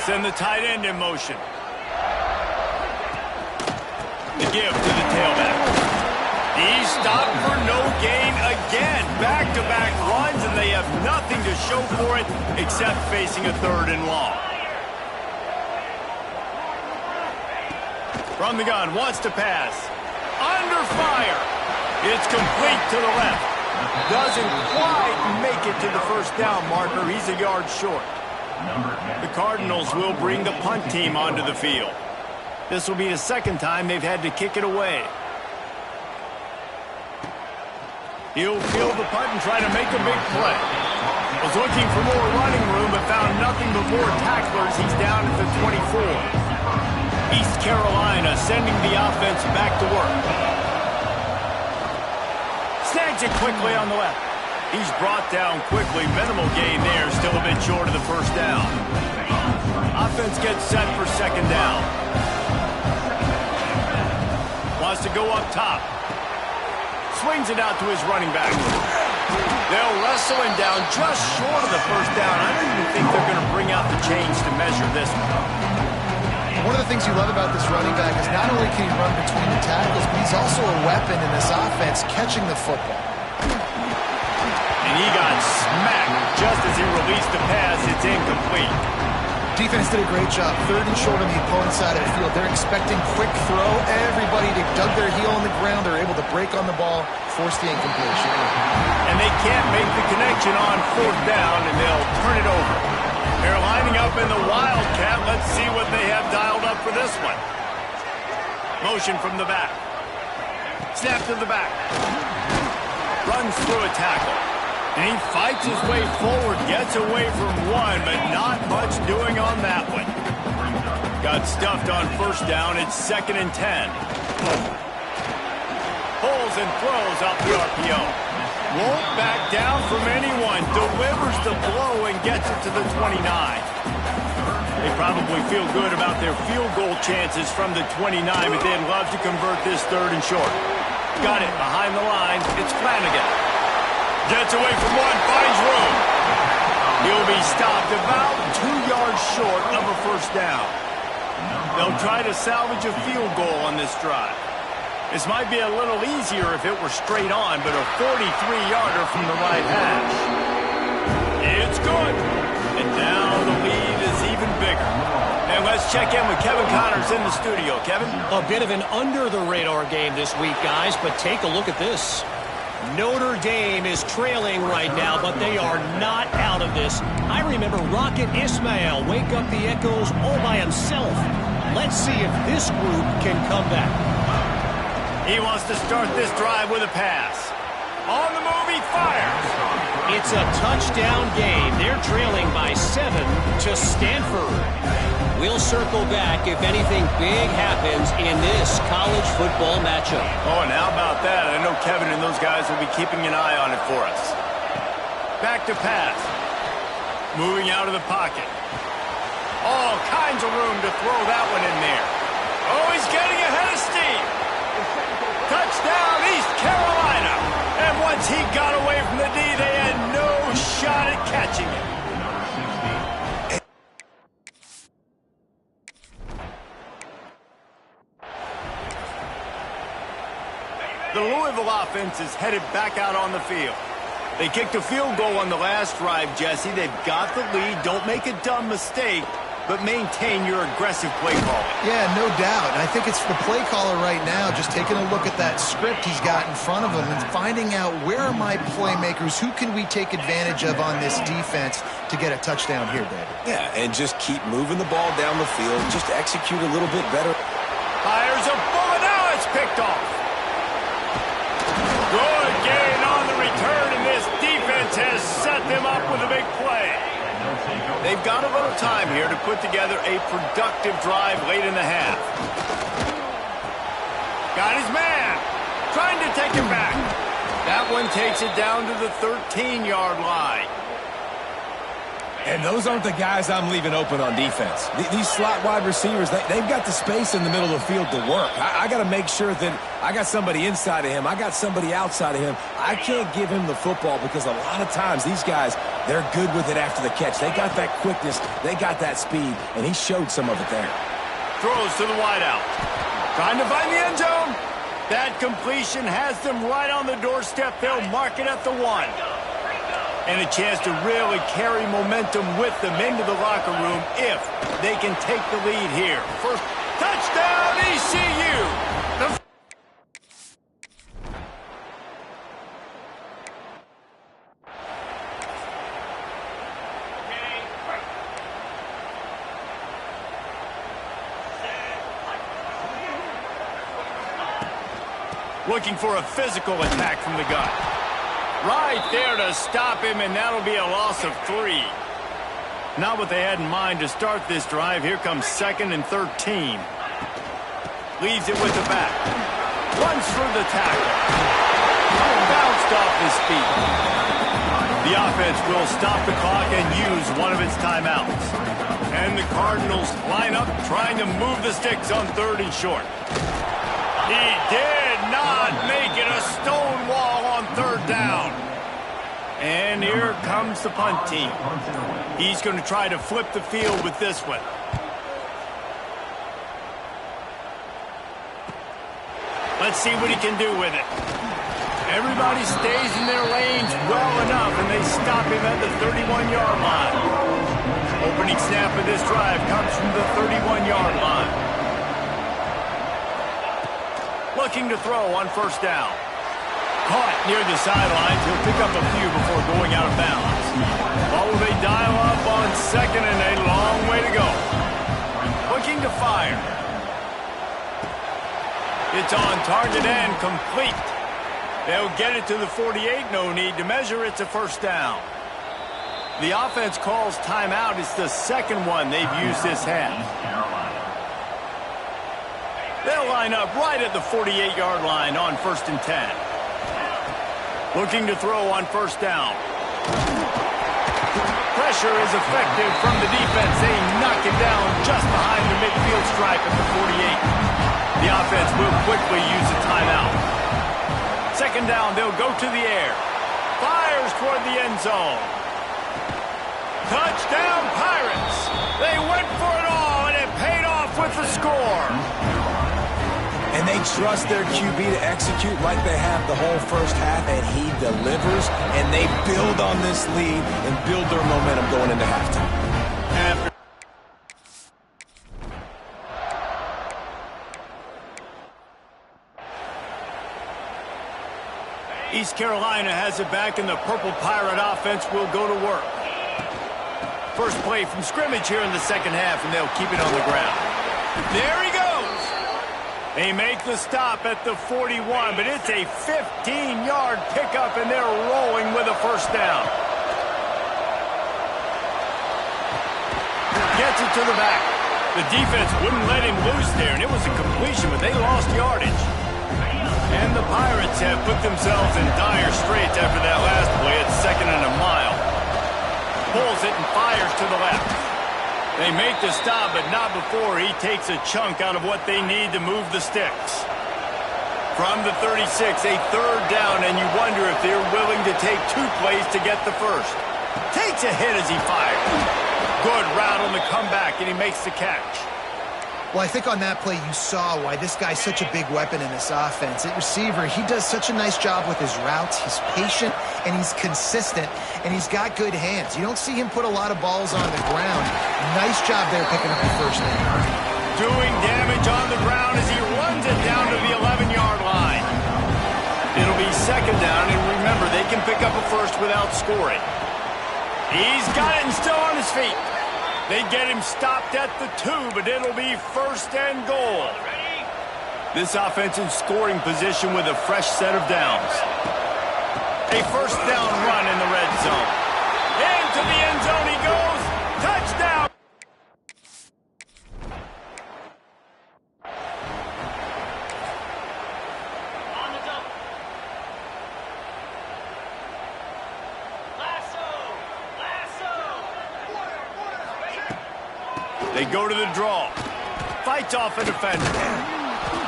Send the tight end in motion. The give to the tailback. He's stopped for no gain again. Back-to-back runs, and they have nothing to show for it except facing a third and long. From the gun, wants to pass. Under fire. It's complete to the left. Doesn't quite make it to the first down marker. He's a yard short. The Cardinals will bring the punt team onto the field. This will be the second time they've had to kick it away. He'll field the punt and try to make a big play. Was looking for more running room, but found nothing but more tacklers. He's down at the 24. East Carolina sending the offense back to work. Snags it quickly on the left. He's brought down quickly. Minimal gain there. Still a bit short of the first down. Offense gets set for second down. Wants to go up top. Swings it out to his running back. They'll wrestle him down just short of the first down. I don't even think they're going to bring out the chains to measure this one. One of the things you love about this running back is not only can he run between the tackles, but he's also a weapon in this offense, catching the football. And he got smacked just as he released the pass. It's incomplete. Defense did a great job. Third and short on the opponent's side of the field. They're expecting quick throw. Everybody dug their heel on the ground. They're able to break on the ball, force the incompletion. And they can't make the connection on fourth down, and they'll turn it over. They're lining up in the Wildcat. Let's see what they have dialed up for this one. Motion from the back. Snap to the back. Runs through a tackle. And he fights his way forward, gets away from one, but not much doing on that one. Got stuffed on first down. It's 2nd and 10. Pulls and throws off the RPO. Won't back down from anyone. Delivers the blow and gets it to the 29. They probably feel good about their field goal chances from the 29, but they'd love to convert this third and short. Got it behind the line. It's Flanagan. Gets away from one, finds room. He'll be stopped about 2 yards short of a first down. They'll try to salvage a field goal on this drive. This might be a little easier if it were straight on, but a 43-yarder from the right hash. It's good. And now the lead is even bigger. And let's check in with Kevin Connors in the studio. Kevin? A bit of an under-the-radar game this week, guys, but take a look at this. Notre Dame is trailing right now, but they are not out of this. I remember Rocket Ismail wake up the echoes all by himself. Let's see if this group can come back. He wants to start this drive with a pass. On the move, he fires. It's a touchdown game. They're trailing by 7 to Stanford. We'll circle back if anything big happens in this college football matchup. Oh, and how about that? I know Kevin and those guys will be keeping an eye on it for us. Back to pass. Moving out of the pocket. All kinds of room to throw that one in there. Oh, he's getting ahead of steam. Touchdown, East Carolina. And once he got away from the D, they had no shot at catching him. The Louisville offense is headed back out on the field. They kicked a field goal on the last drive, Jesse. They've got the lead. Don't make a dumb mistake, but maintain your aggressive play calling. Yeah, no doubt. And I think it's the play caller right now just taking a look at that script he's got in front of him and finding out where are my playmakers, who can we take advantage of on this defense to get a touchdown here, David. Yeah, and just keep moving the ball down the field. Just execute a little bit better. Fires a bullet. Now it's picked off. Good gain on the return, and this defense has set them up with a big play. They've got a little time here to put together a productive drive late in the half. Got his man. Trying to take it back. That one takes it down to the 13-yard line. And those aren't the guys I'm leaving open on defense. These slot wide receivers, they've got the space in the middle of the field to work. I got to make sure that I got somebody inside of him. I got somebody outside of him. I can't give him the football because a lot of times these guys, they're good with it after the catch. They got that quickness. They got that speed, and he showed some of it there. Throws to the wideout. Trying to find the end zone. That completion has them right on the doorstep. They'll mark it at the 1. And a chance to really carry momentum with them into the locker room if they can take the lead here. First touchdown, ECU! Looking for a physical attack from the gun. Right there to stop him, and that'll be a loss of 3. Not what they had in mind to start this drive. Here comes 2nd and 13. Leaves it with the back. Runs through the tackle. Bounced off his feet. The offense will stop the clock and use one of its timeouts. And the Cardinals line up trying to move the sticks on 3rd and short. He did not make it a stone wall on 3rd down. And here comes the punt team. He's going to try to flip the field with this one. Let's see what he can do with it. Everybody stays in their lanes well enough, and they stop him at the 31-yard line. Opening snap of this drive comes from the 31-yard line. Looking to throw on 1st down. Caught near the sidelines. He'll pick up a few before going out of bounds. What will they dial up on 2nd and a long way to go? Looking to fire. It's on target and complete. They'll get it to the 48. No need to measure. It's a 1st down. The offense calls timeout. It's the 2nd one they've used this half. They'll line up right at the 48-yard line on 1st and 10. Looking to throw on 1st down. Pressure is effective from the defense. They knock it down just behind the midfield stripe at the 48. The offense will quickly use a timeout. 2nd down, they'll go to the air. Fires toward the end zone. Touchdown, Pirates! They went for it all, and it paid off with the score. And they trust their QB to execute like they have the whole first half, and he delivers, and they build on this lead and build their momentum going into halftime. East Carolina has it back, and the Purple Pirate offense will go to work. First play from scrimmage here in the 2nd half, and they'll keep it on the ground. There he goes. They make the stop at the 41, but it's a 15-yard pickup, and they're rolling with a first down. Gets it to the back. The defense wouldn't let him loose there, and it was a completion, but they lost yardage. And the Pirates have put themselves in dire straits after that last play at 2nd and a mile. Pulls it and fires to the left. They make the stop, but not before he takes a chunk out of what they need to move the sticks. From the 36, a third down, and you wonder if they're willing to take 2 plays to get the first. Takes a hit as he fires. Good route on the comeback, and he makes the catch. Well, I think on that play you saw why this guy's such a big weapon in this offense. At receiver, he does such a nice job with his routes. He's patient, and he's consistent, and he's got good hands. You don't see him put a lot of balls on the ground. Nice job there picking up the first down. Doing damage on the ground as he runs it down to the 11-yard line. It'll be 2nd down, and remember, they can pick up a first without scoring. He's got it and still on his feet. They get him stopped at the 2, but it'll be 1st and goal. This offense in scoring position with a fresh set of downs. A first down run in the red zone. Into the end zone he goes. Touchdown! They go to the draw. Fights off a defender.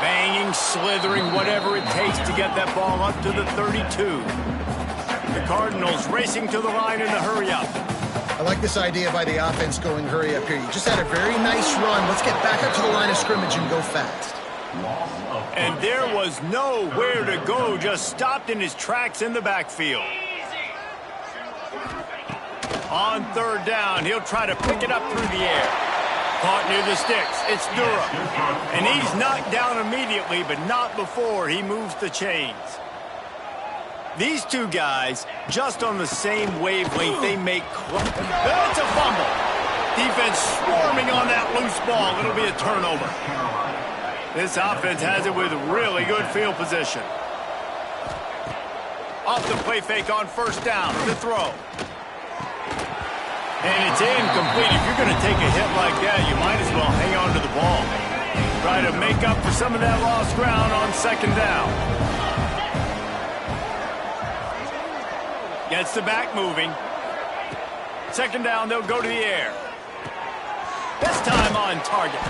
Banging, slithering, whatever it takes to get that ball up to the 32. The Cardinals racing to the line in the hurry-up. I like this idea by the offense going hurry up here. You just had a very nice run. Let's get back up to the line of scrimmage and go fast. And there was nowhere to go, just stopped in his tracks in the backfield. On 3rd down, he'll try to pick it up through the air. Caught near the sticks. It's Durham. And he's knocked down immediately, but not before he moves the chains. These two guys, just on the same wavelength, they make... That's a fumble. Defense swarming on that loose ball. It'll be a turnover. This offense has it with really good field position. Off the play fake on 1st down. The throw. And it's incomplete. If you're going to take a hit like that, you might as well hang on to the ball. Try to make up for some of that lost ground on 2nd down. Gets the back moving. 2nd down, they'll go to the air. This time on target.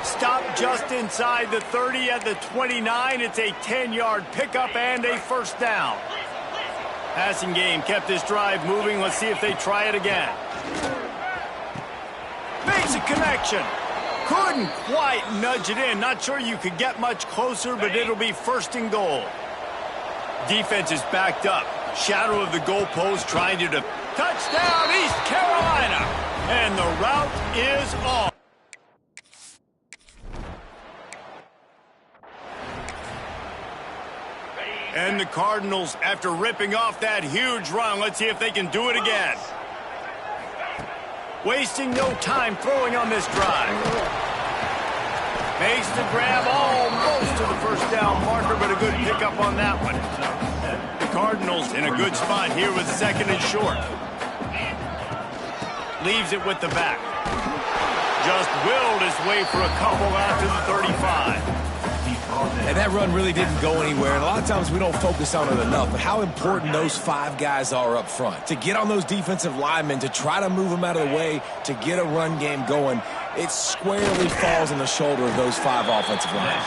Stop just inside the 30 at the 29. It's a 10-yard pickup and a 1st down. Passing game kept this drive moving. Let's see if they try it again. Makes a connection. Couldn't quite nudge it in. Not sure you could get much closer, but it'll be 1st and goal. Defense is backed up. Shadow of the goalpost trying to... Touchdown, East Carolina! And the route is off. And the Cardinals, after ripping off that huge run, let's see if they can do it again. Wasting no time throwing on this drive. Makes the grab almost to the 1st down marker, but a good pickup on that one. The Cardinals in a good spot here with 2nd and short. Leaves it with the back. Just willed his way for a couple out to the 35. And that run really didn't go anywhere. And a lot of times we don't focus on it enough, but how important those 5 guys are up front. To get on those defensive linemen, to try to move them out of the way, to get a run game going, it squarely falls on the shoulder of those 5 offensive linemen.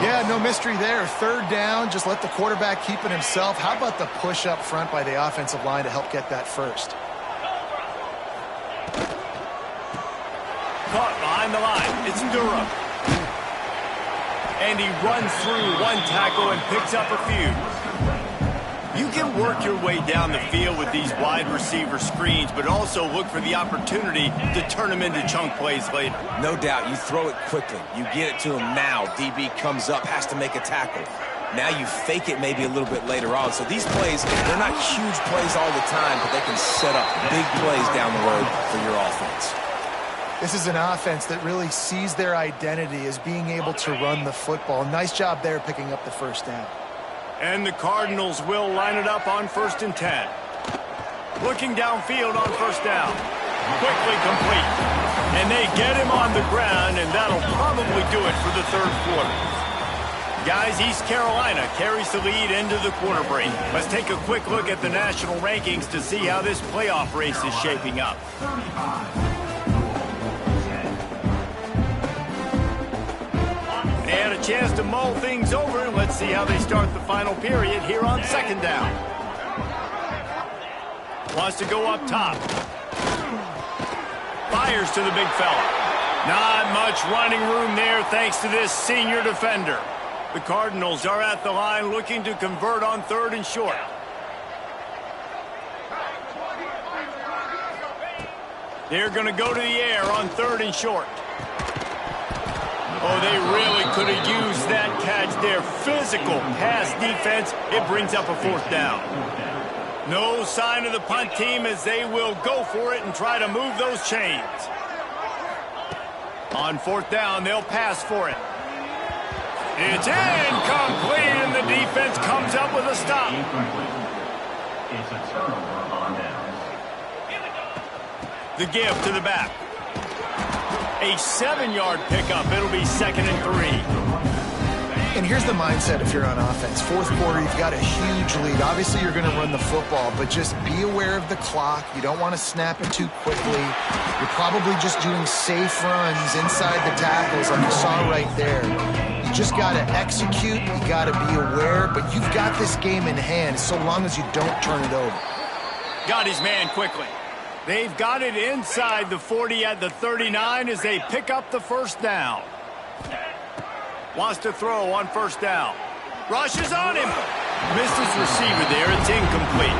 Yeah, no mystery there. 3rd down, just let the quarterback keep it himself. How about the push up front by the offensive line to help get that first? Caught behind the line. It's Durham. And he runs through 1 tackle and picks up a few. You can work your way down the field with these wide receiver screens, but also look for the opportunity to turn them into chunk plays later. No doubt. You throw it quickly. You get it to him now. DB comes up, has to make a tackle. Now you fake it maybe a little bit later on. So these plays, they're not huge plays all the time, but they can set up big plays down the road for your offense. This is an offense that really sees their identity as being able to run the football. Nice job there picking up the first down. And the Cardinals will line it up on 1st and 10. Looking downfield on 1st down. Quickly complete. And they get him on the ground, and that'll probably do it for the 3rd quarter. Guys, East Carolina carries the lead into the quarter break. Let's take a quick look at the national rankings to see how this playoff race is shaping up. They had a chance to mull things over. Let's see how they start the final period here on 2nd down. Wants to go up top. Fires to the big fella. Not much running room there thanks to this senior defender. The Cardinals are at the line looking to convert on 3rd and short. They're going to go to the air on 3rd and short. Oh, they really could have used that catch there. Physical pass defense. It brings up a 4th down. No sign of the punt team as they will go for it and try to move those chains. On 4th down, they'll pass for it. It's incomplete, and the defense comes up with a stop. It's a turnover on downs. The give to the back. A 7-yard pickup. It'll be 2nd and 3. And here's the mindset if you're on offense. 4th quarter, you've got a huge lead. Obviously, you're going to run the football, but just be aware of the clock. You don't want to snap it too quickly. You're probably just doing safe runs inside the tackles like you saw right there. You just got to execute. You got to be aware, but you've got this game in hand so long as you don't turn it over. Got his man quickly. They've got it inside the 40 at the 39 as they pick up the 1st down. Wants to throw on 1st down. Rushes on him. Missed his receiver there. It's incomplete.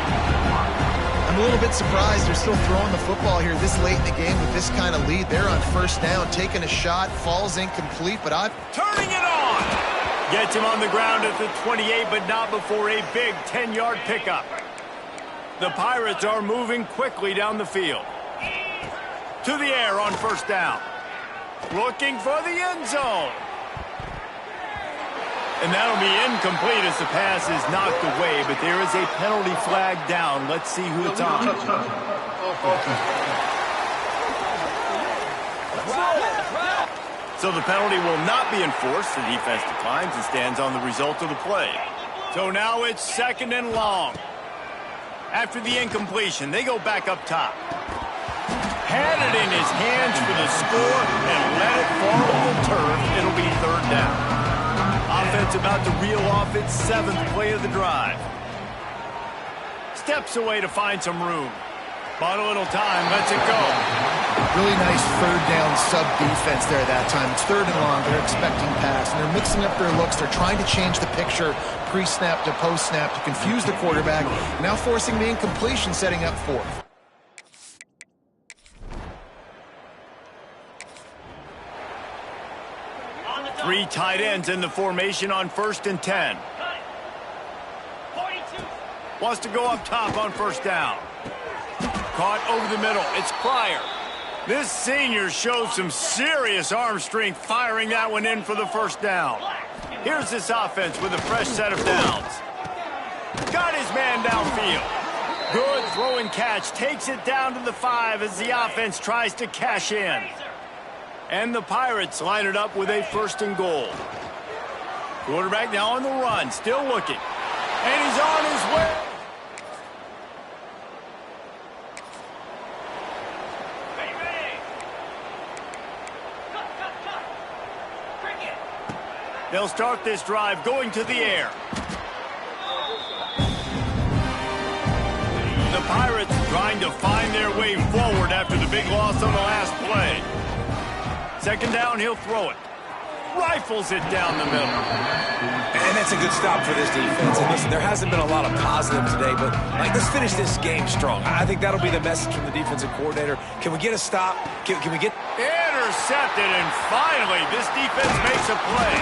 I'm a little bit surprised they're still throwing the football here this late in the game with this kind of lead. They're on 1st down, taking a shot, falls incomplete, but turning it on. Gets him on the ground at the 28, but not before a big 10-yard pickup. The Pirates are moving quickly down the field. To the air on 1st down. Looking for the end zone. And that'll be incomplete as the pass is knocked away, but there is a penalty flag down. Let's see who it's on. So the penalty will not be enforced. The defense declines and stands on the result of the play. So now it's 2nd and long. After the incompletion, they go back up top. Had it in his hands for the score and let it fall on the turf. It'll be 3rd down. Offense about to reel off its 7th play of the drive. Steps away to find some room. Bought a little time, lets it go. Really nice 3rd down sub-defense there that time. It's 3rd and long. They're expecting pass, and they're mixing up their looks. They're trying to change the picture pre-snap to post-snap to confuse the quarterback, now forcing the incompletion, setting up 4th. Three tight ends in the formation on 1st and 10. Wants to go up top on 1st down. Caught over the middle. It's Pryor. This senior shows some serious arm strength firing that one in for the 1st down. Here's this offense with a fresh set of downs. Got his man downfield. Good throw and catch. Takes it down to the 5 as the offense tries to cash in. And the Pirates line it up with a 1st and goal. Quarterback now on the run, still looking. And he's on his way. They'll start this drive going to the air. The Pirates trying to find their way forward after the big loss on the last play. 2nd down, he'll throw it. Rifles it down the middle. And that's a good stop for this defense. And listen, there hasn't been a lot of positive today, but let's finish this game strong. I think that'll be the message from the defensive coordinator. Can we get a stop? Can we get... Intercepted, and finally, this defense makes a play.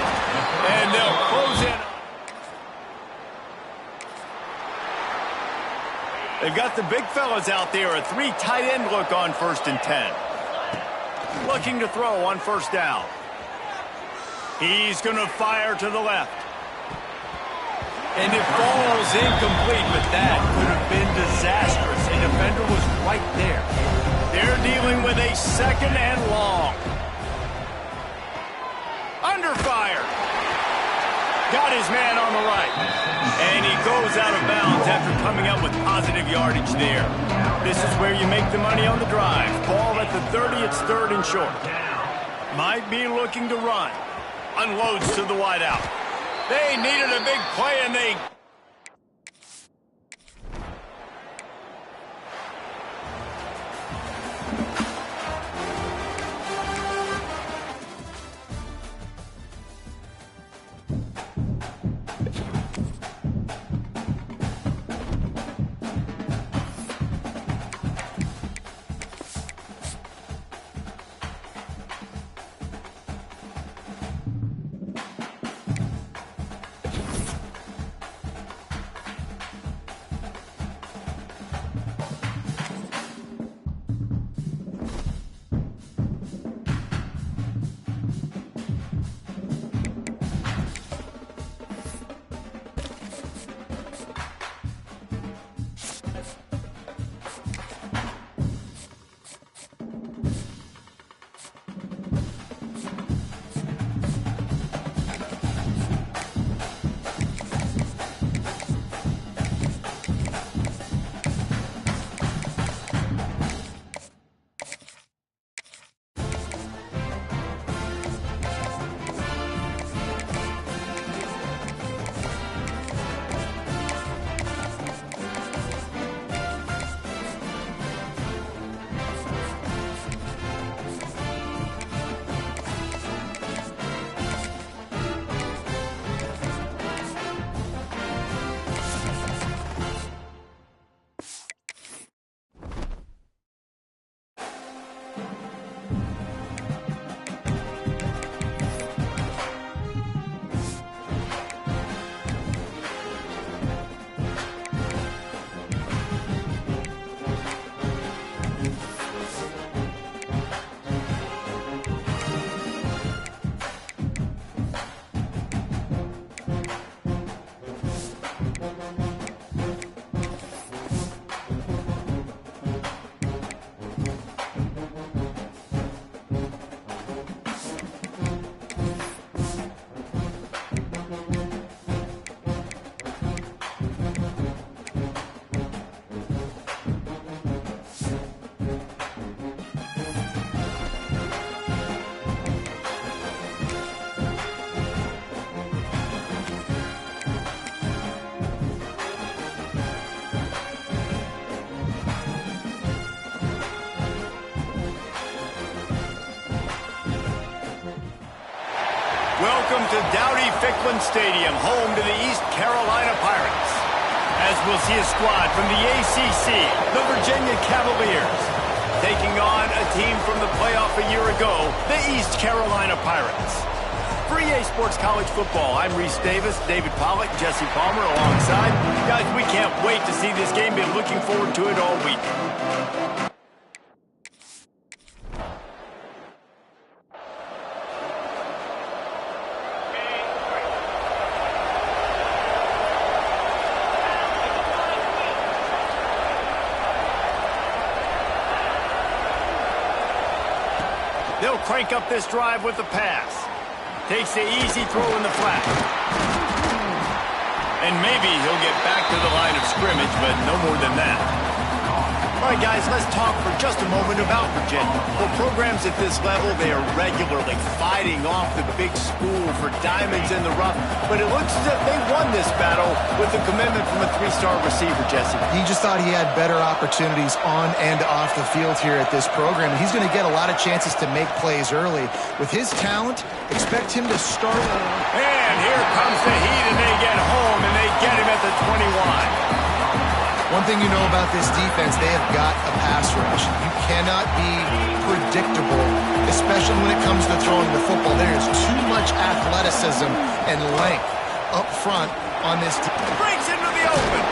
And they'll close in. They've got the big fellas out there, a 3 tight end look on 1st and 10. looking to throw on first down. He's going to fire to the left. And it falls incomplete, but that could have been disastrous. A defender was right there. They're dealing with a second and long. Under fire. Got his man on the right. And he goes out of bounds after coming up with positive yardage there. This is where you make the money on the drive. Ball at the 30, it's third and short. Might be looking to run. Unloads to the wideout. They needed a big play, and they... Welcome to Dowdy-Ficklin Stadium, home to the East Carolina Pirates. As we'll see a squad from the ACC, the Virginia Cavaliers, taking on a team from the playoff a year ago, the East Carolina Pirates. For EA Sports College Football, I'm Reese Davis, David Pollack, Jesse Palmer alongside. Guys, we can't wait to see this game. Been looking forward to it all week. They'll crank up this drive with the pass. Takes the easy throw in the flat. And maybe he'll get back to the line of scrimmage, but no more than that. All right, guys, let's talk for just a moment about Virginia. For programs at this level, they are regularly fighting off the big school for diamonds in the rough. But it looks as if they won this battle with a commitment from a three-star receiver, Jesse. He just thought he had better opportunities on and off the field here at this program. He's going to get a lot of chances to make plays early. With his talent, expect him to start. And here comes the heat, and they get home, and they get him at the 21. One thing you know about this defense, they have got a pass rush. You cannot be predictable, especially when it comes to throwing the football. There is too much athleticism and length up front on this team. Breaks into the open.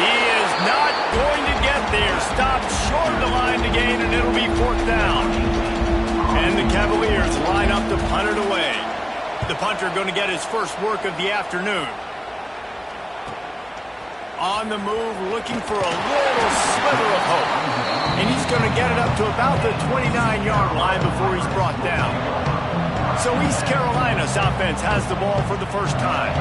He is not going to get there. Stopped short of the line to gain, and it'll be fourth down. And the Cavaliers line up to punt it away. The punter going to get his first work of the afternoon. On the move, looking for a little sliver of hope. And he's going to get it up to about the 29-yard line before he's brought down. So East Carolina's offense has the ball for the first time.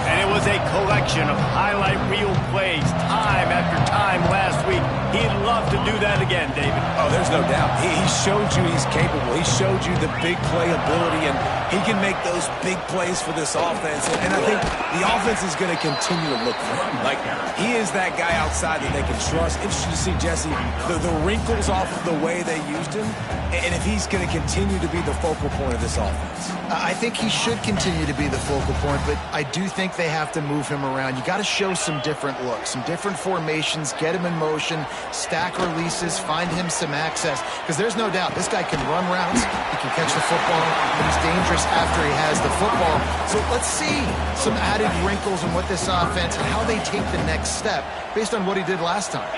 And it was a collection of highlight reel plays time after time last week. He'd love to do that again, David. Oh, there's no doubt. He showed you he's capable. He showed you the big play ability, and he can make those big plays for this offense. And I think the offense is going to continue to look for him. Like, he is that guy outside that they can trust. Interesting to see, Jesse, the wrinkles off of the way they used him, and if he's going to continue to be the focal point of this offense. I think he should continue to be the focal point, but I do think they have to move him around. You got to show some different looks, some different formations, get him in motion, stack releases, find him some access, because there's no doubt this guy can run routes, he can catch the football, and he's dangerous after he has the football. So let's see some added wrinkles in what this offense and how they take the next step based on what he did last time.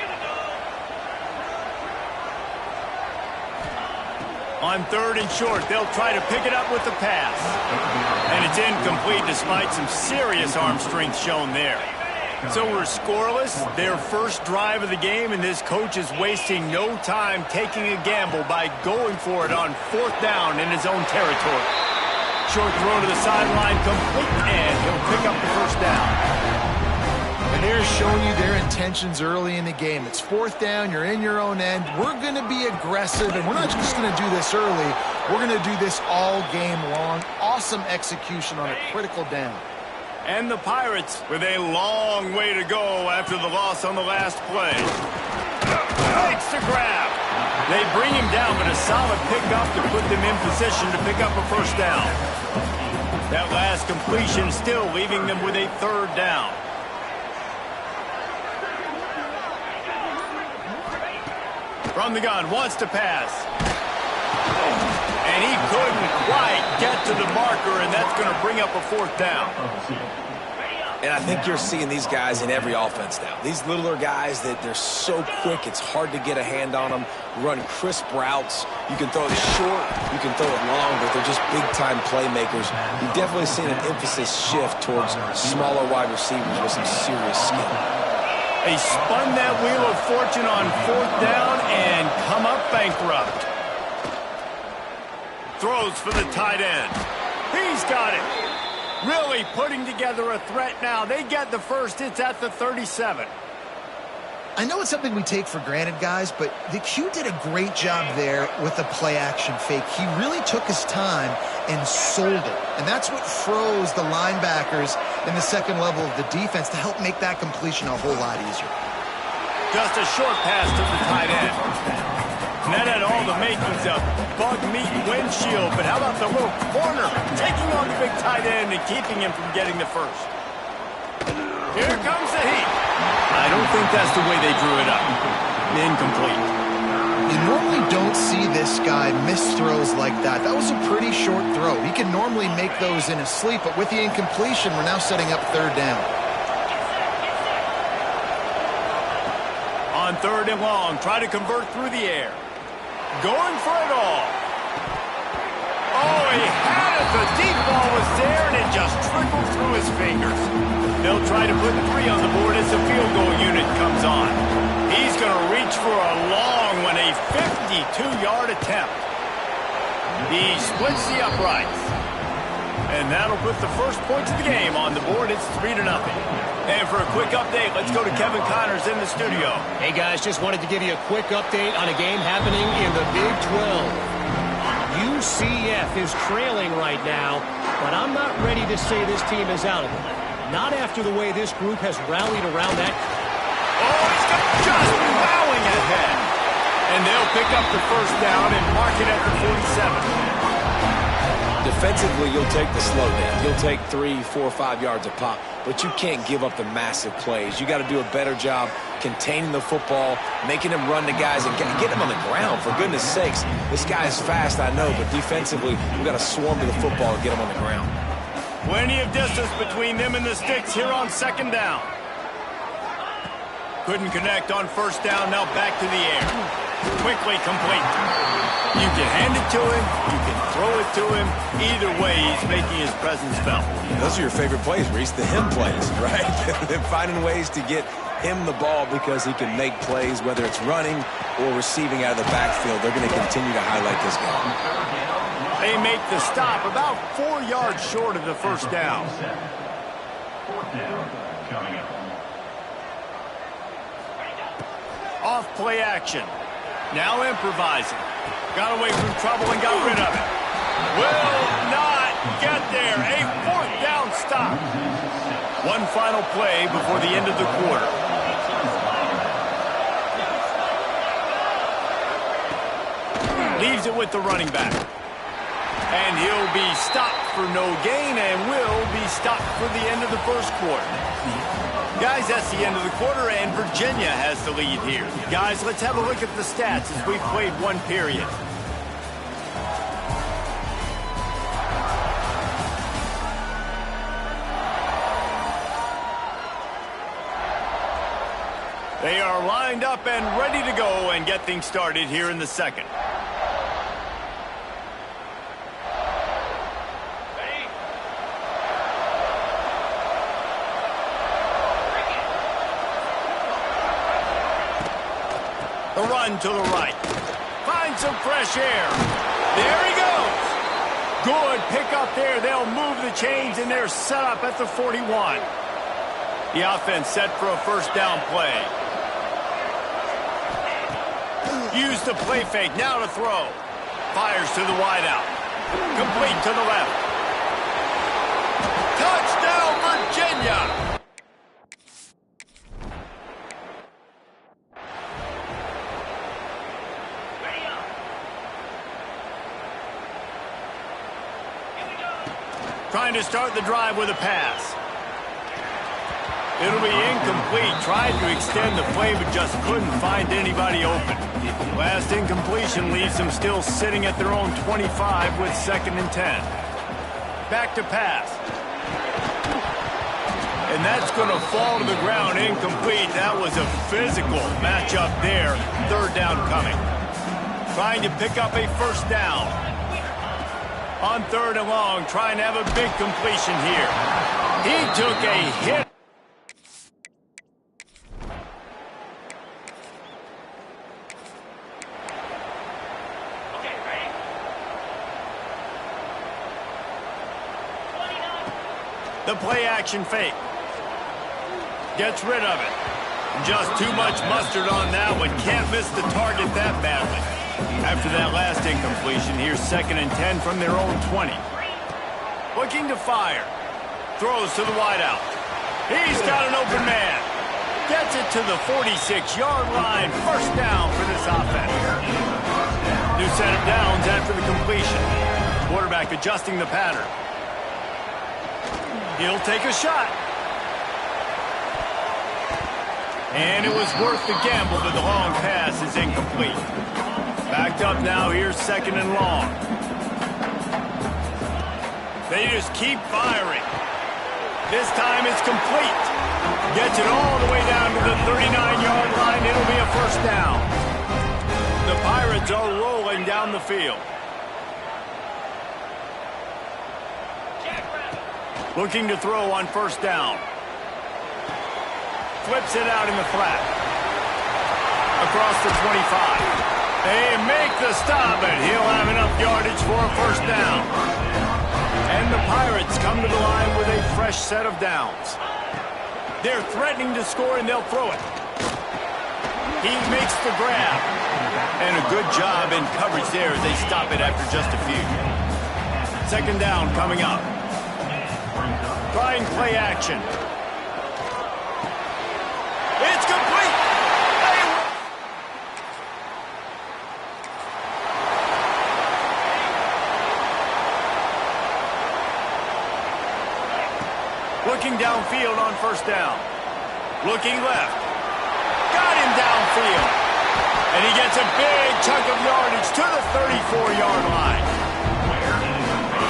On 3rd and short, they'll try to pick it up with the pass. And it's incomplete despite some serious arm strength shown there. So we're scoreless, their first drive of the game, and this coach is wasting no time taking a gamble by going for it on 4th down in his own territory. Short throw to the sideline, complete, and he'll pick up the first down. And they're showing you their intentions early in the game. It's 4th down, you're in your own end. We're going to be aggressive, and we're not just going to do this early. We're going to do this all game long. Awesome execution on a critical down. And the Pirates with a long way to go after the loss on the last play. Makes the grab. They bring him down, but a solid pickup to put them in position to pick up a first down. That last completion still leaving them with a 3rd down. From the gun, wants to pass. And he couldn't quite get to the marker, and that's going to bring up a 4th down. And I think you're seeing these guys in every offense now. These littler guys that they're so quick, it's hard to get a hand on them. Run crisp routes. You can throw it short, you can throw it long, but they're just big-time playmakers. You've definitely seen an emphasis shift towards smaller wide receivers with some serious skill. They spun that wheel of fortune on 4th down and come up bankrupt. Throws for the tight end. He's got it. Really putting together a threat now. They get the first. It's at the 37. I know it's something we take for granted, guys, but the Q did a great job there with the play-action fake. He really took his time and sold it. And that's what froze the linebackers in the second level of the defense to help make that completion a whole lot easier. Just a short pass to the tight end. And that had all the makings of bug meat windshield, but how about the little corner taking on the big tight end and keeping him from getting the first? Here comes the heat. I don't think that's the way they drew it up. Incomplete. You normally don't see this guy miss throws like that. That was a pretty short throw. He can normally make those in his sleep, but with the incompletion, we're now setting up 3rd down. On 3rd and long, try to convert through the air. Going for it all. Oh, he had it. The deep ball was there, and it just trickled through his fingers. They'll try to put 3 on the board as the field goal unit comes on. He's going to reach for a long one, a 52-yard attempt. He splits the uprights. And that'll put the first points of the game on the board. It's 3-0. And for a quick update, let's go to Kevin Connors in the studio. Hey, guys, just wanted to give you a quick update on a game happening in the Big 12. UCF is trailing right now, but I'm not ready to say this team is out of it. Not after the way this group has rallied around that. Oh, he's got just plowing ahead. And they'll pick up the first down and mark it at the 47. Defensively, you'll take the slow down. You'll take 3, 4, 5 yards a pop, but you can't give up the massive plays. You got to do a better job containing the football, making them run the guys, and get them on the ground, for goodness sakes. This guy is fast, I know, but defensively, we've got to swarm to the football and get him on the ground. Plenty of distance between them and the sticks here on 2nd down. Couldn't connect on 1st down, now back to the air. Quickly complete. You can hand it to him. You can throw it to him. Either way, he's making his presence felt. Those are your favorite plays, Reese, the him plays, right? They're finding ways to get him the ball because he can make plays, whether it's running or receiving out of the backfield. They're going to continue to highlight this guy. They make the stop about 4 yards short of the first down. Fourth down coming up. Off play action. Now improvising. Got away from trouble and got rid of it. Will not get there. A fourth down stop. One final play before the end of the quarter. Leaves it with the running back. And he'll be stopped for no gain and will be stopped for the end of the first quarter. Guys, that's the end of the quarter, and Virginia has the lead here. Guys, let's have a look at the stats as we've played one period. They are lined up and ready to go and get things started here in the second. The run to the right. Find some fresh air. There he goes. Good pickup there. They'll move the chains, and they're set up at the 41. The offense set for a first down play. Use the play fake. Now to throw. Fires to the wideout. Complete to the left. Touchdown, Virginia! Trying to start the drive with a pass. It'll be incomplete. Tried to extend the play, but just couldn't find anybody open. Last incompletion leaves them still sitting at their own 25 with 2nd and 10. Back to pass. And that's going to fall to the ground incomplete. That was a physical matchup there. 3rd down coming. Trying to pick up a first down. On 3rd and long, trying to have a big completion here. He took a hit. Okay, ready? 29. The play action fake. Gets rid of it. Just too much mustard on that one. Can't miss the target that badly. After that last incompletion, here's 2nd and 10 from their own 20. Looking to fire. Throws to the wideout. He's got an open man. Gets it to the 46-yard line. First down for this offense. New set of downs after the completion. Quarterback adjusting the pattern. He'll take a shot. And it was worth the gamble, but the long pass is incomplete. Backed up now, here's 2nd and long. They just keep firing. This time it's complete. Gets it all the way down to the 39-yard line. It'll be a first down. The Pirates are rolling down the field. Looking to throw on first down. Flips it out in the flat. Across the 25. They make the stop, and he'll have enough yardage for a first down. And the Pirates come to the line with a fresh set of downs. They're threatening to score, and they'll throw it. He makes the grab. And a good job in coverage there as they stop it after just a few. 2nd down coming up. Trying play action. It's complete. Looking downfield on first down. Looking left. Got him downfield. And he gets a big chunk of yardage to the 34-yard line.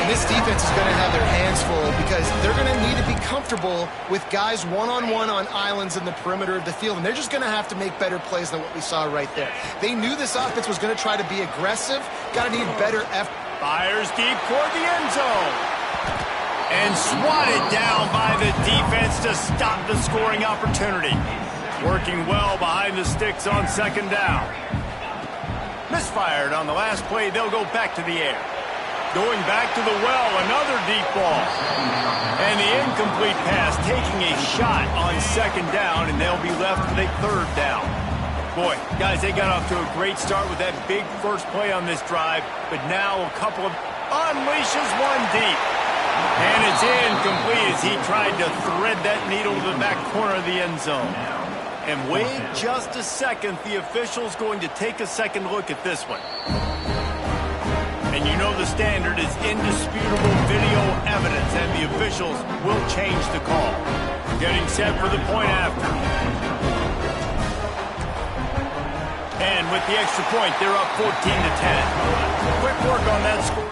And this defense is going to have their hands full because they're going to need to be comfortable with guys one-on-one on islands in the perimeter of the field, and they're just going to have to make better plays than what we saw right there. They knew this offense was going to try to be aggressive, got to need better effort. Fires deep toward the end zone. And swatted down by the defense to stop the scoring opportunity. Working well behind the sticks on second down. Misfired on the last play. They'll go back to the air. Going back to the well, another deep ball. And the incomplete pass taking a shot on second down, and they'll be left with a third down. Boy, guys, they got off to a great start with that big first play on this drive, but now a couple of unleashes one deep. And it's incomplete as he tried to thread that needle to the back corner of the end zone. And wait just a second, the official's going to take a second look at this one. And you know the standard is indisputable video evidence, and the officials will change the call. Getting set for the point after. And with the extra point, they're up 14-10. Quick work on that scoring.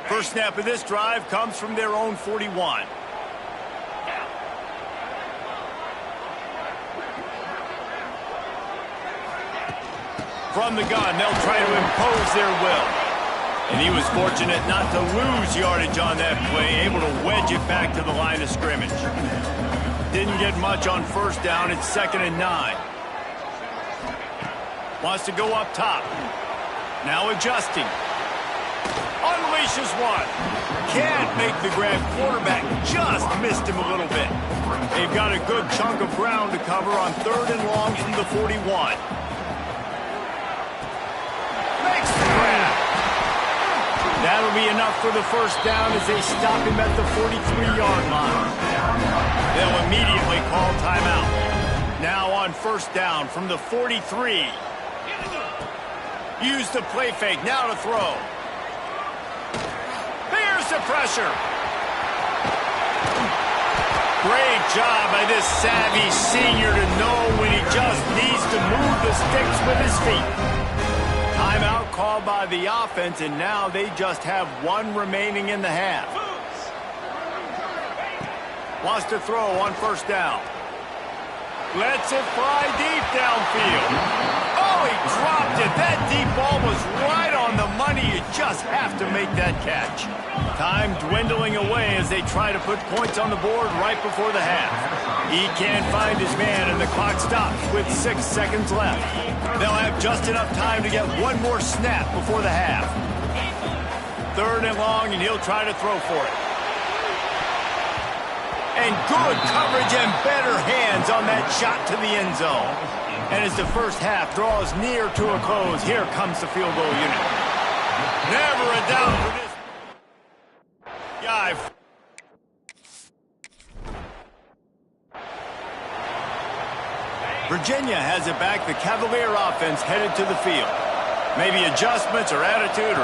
First snap of this drive comes from their own 41. From the gun, they'll try to impose their will. And he was fortunate not to lose yardage on that play, able to wedge it back to the line of scrimmage. Didn't get much on first down. It's 2nd and 9. Wants to go up top. Now adjusting. Unleashes one. Can't make the grab. Quarterback just missed him a little bit. They've got a good chunk of ground to cover on 3rd and long from the 41. Makes the grab. That'll be enough for the first down as they stop him at the 43-yard line. They'll immediately call timeout. Now on first down from the 43. Use the play fake. Now to throw. There's the pressure. Great job by this savvy senior to know when he just needs to move the sticks with his feet. Timeout called by the offense, and now they just have one remaining in the half. Wants to throw on first down. Lets it fly deep downfield. Oh, he dropped it. That deep ball was right on the money. You just have to make that catch. Time dwindling away as they try to put points on the board right before the half. He can't find his man, and the clock stops with 6 seconds left. They'll have just enough time to get one more snap before the half. 3rd and long, and he'll try to throw for it. And good coverage and better hands on that shot to the end zone. And as the first half draws near to a close, here comes the field goal unit. Never a doubt for this guy. Virginia has it back. The Cavalier offense headed to the field. Maybe adjustments or attitude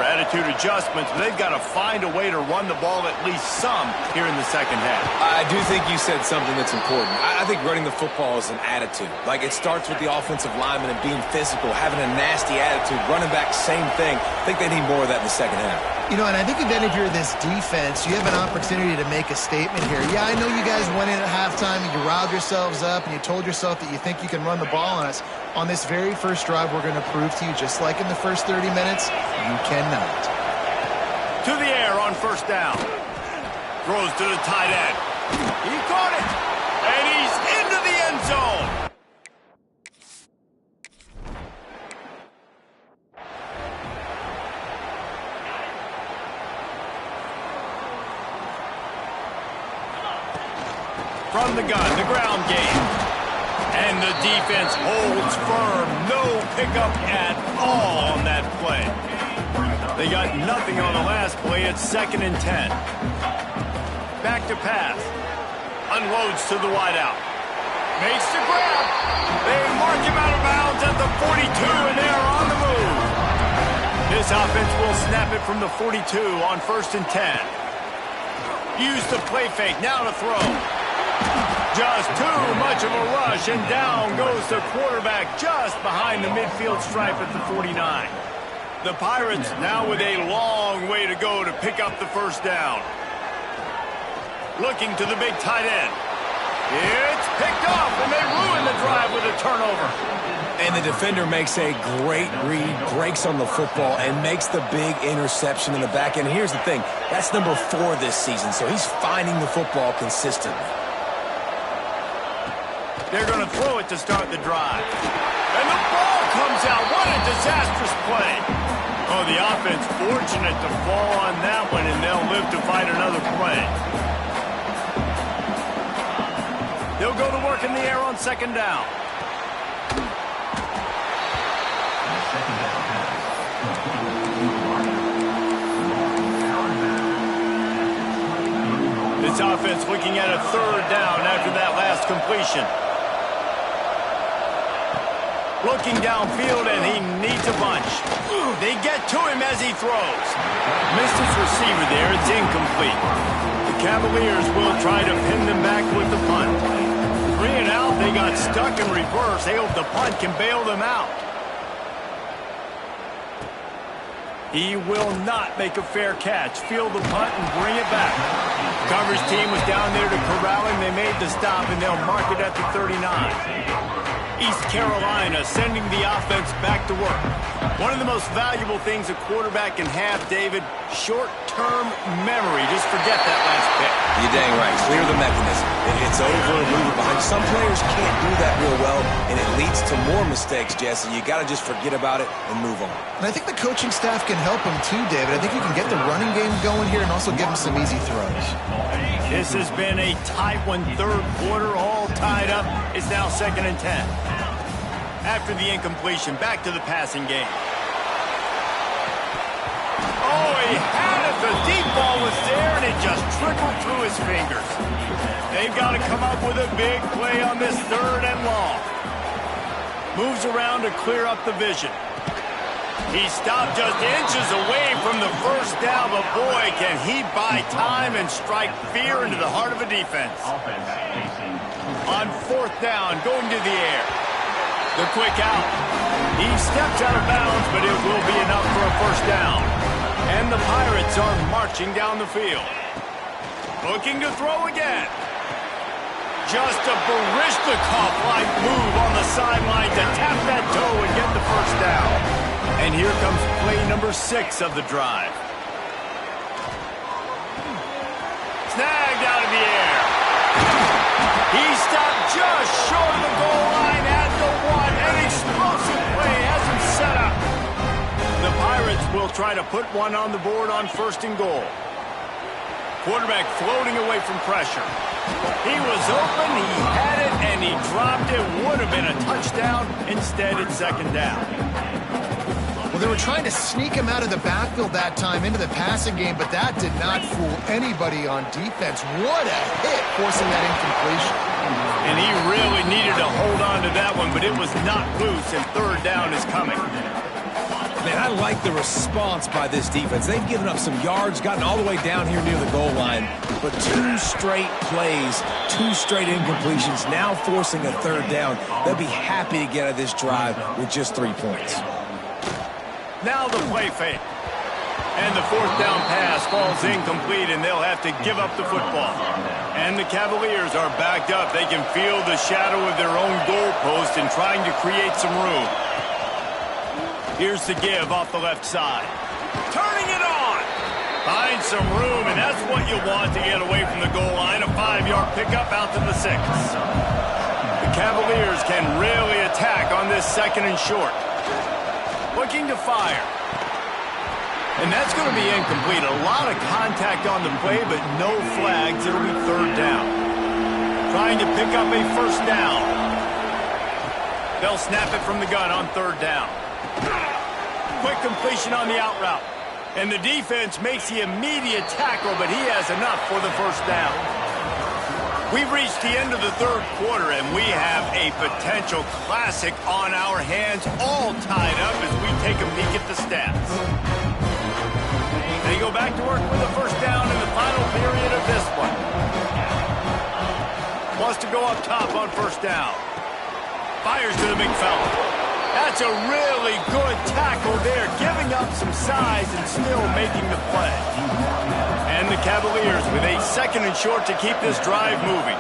adjustments, but they've got to find a way to run the ball at least some here in the second half. I do think you said something that's important. I think running the football is an attitude. Like, it starts with the offensive lineman and being physical, having a nasty attitude. Running back, same thing. I think they need more of that in the second half. You know, and I think if any of you're this defense, you have an opportunity to make a statement here. Yeah, I know you guys went in at halftime and you riled yourselves up and you told yourself that you think you can run the ball on us. On this very first drive, we're going to prove to you, just like in the first 30 minutes, you cannot. To the air on first down. Throws to the tight end. He caught it. And he's into the end zone. From the gun, the ground game. And the defense holds firm. No pickup at all on that play. They got nothing on the last play. It's 2nd and 10. Back to pass. Unloads to the wideout. Makes the grab. They mark him out of bounds at the 42, and they're on the move. This offense will snap it from the 42 on 1st and 10. Use the play fake. Now to throw. Just too much of a rush, and down goes the quarterback just behind the midfield stripe at the 49. The Pirates now with a long way to go to pick up the first down. Looking to the big tight end. It's picked off, and they ruin the drive with a turnover. And the defender makes a great read, breaks on the football, and makes the big interception in the back end. Here's the thing. That's number 4 this season, so he's finding the football consistently. They're going to throw it to start the drive. And the ball comes out. What a disastrous play. Oh, the offense fortunate to fall on that one, and they'll live to fight another play. They'll go to work in the air on second down. This offense looking at a third down after that last completion. Looking downfield, and he needs a bunch. They get to him as he throws. Missed his receiver there. It's incomplete. The Cavaliers will try to pin them back with the punt. 3 and out. They got stuck in reverse. They hope the punt can bail them out. He will not make a fair catch. Field the punt and bring it back. Coverage team was down there to corral him. They made the stop, and they'll mark it at the 39. East Carolina sending the offense back to work. One of the most valuable things a quarterback can have, David, short-term memory. Just forget that last pick. You're dang right. Clear the mechanism. It's over, move it behind. Some players can't do that real well, and it leads to more mistakes, Jesse. You got to just forget about it and move on. And I think the coaching staff can help him too, David. I think you can get the running game going here and also give him some easy throws. This has been a tight one, third quarter, all tied up. It's now 2nd and 10. After the incompletion, back to the passing game. Oh, he had it. The deep ball was there, and it just trickled through his fingers. They've got to come up with a big play on this 3rd and long. Moves around to clear up the vision. He stopped just inches away from the first down, but boy, can he buy time and strike fear into the heart of a defense. On 4th down, going to the air. The quick out. He steps out of bounds, but it will be enough for a first down. And the Pirates are marching down the field. Looking to throw again. Just a Baryshnikov-like move on the sideline to tap that toe and get the first down. And here comes play number 6 of the drive. Snagged out of the air. He stopped just short of the goal line at the 1. An explosive play has him set up. The Pirates will try to put one on the board on 1st and goal. Quarterback floating away from pressure. He was open, he had it, and he dropped it. Would have been a touchdown. Instead, it's 2nd down. Well, they were trying to sneak him out of the backfield that time into the passing game, but that did not fool anybody on defense. What a hit, forcing that incompletion. And he really needed to hold on to that one, but it was not loose, and 3rd down is coming. Man, I like the response by this defense. They've given up some yards, gotten all the way down here near the goal line, but 2 straight plays, 2 straight incompletions, now forcing a 3rd down. They'll be happy to get out of this drive with just 3 points. Now the play fake. And the 4th down pass falls incomplete, and they'll have to give up the football. And the Cavaliers are backed up. They can feel the shadow of their own goalpost and trying to create some room. Here's the give off the left side. Turning it on. Find some room, and that's what you want to get away from the goal line. A 5-yard pickup out to the 6. The Cavaliers can really attack on this 2nd and short. Looking to fire. And that's going to be incomplete. A lot of contact on the play, but no flags. It'll be 3rd down. Trying to pick up a 1st down. They'll snap it from the gun on 3rd down. Quick completion on the out route. And the defense makes the immediate tackle, but he has enough for the 1st down. We've reached the end of the 3rd quarter, and we have a potential classic on our hands, all tied up as we take a peek at the stats. They go back to work with the 1st down in the final period of this one. wants to go up top on first down. Fires to the big fella. That's a really good tackle there, giving up some size and still making the play. And the Cavaliers with a 2nd and short to keep this drive moving.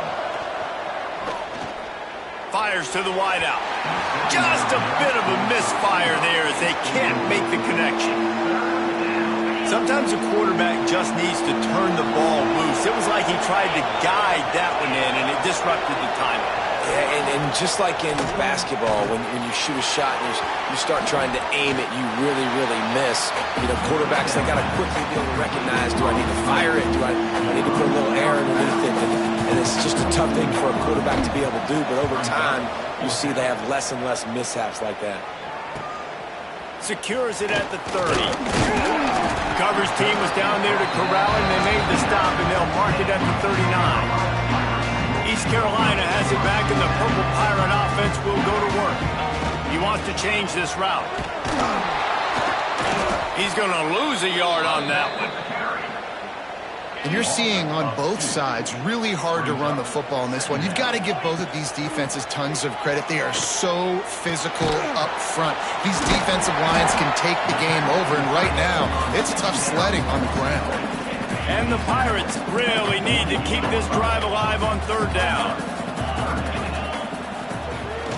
Fires to the wideout. Just a bit of a misfire there as they can't make the connection. Sometimes a quarterback just needs to turn the ball loose. It was like he tried to guide that one in, and it disrupted the timing. Yeah, and just like in basketball, when you shoot a shot and you start trying to aim it, you really, really miss. You know, quarterbacks, they got to quickly be able to recognize, do I need to fire it? Do I need to put a little air underneath it? And it's just a tough thing for a quarterback to be able to do, but over time, you see they have less and less mishaps like that. Secures it at the 30. Coverage team was down there to corral him. They made the stop, and they'll mark it at the 39. East Carolina has it back, and the Purple Pirate offense will go to work. He wants to change this route. He's going to lose a yard on that one. And you're seeing on both sides really hard to run the football in this one. You've got to give both of these defenses tons of credit. They are so physical up front. These defensive lines can take the game over, and right now, it's tough sledding on the ground. And the Pirates really need to keep this drive alive on 3rd down.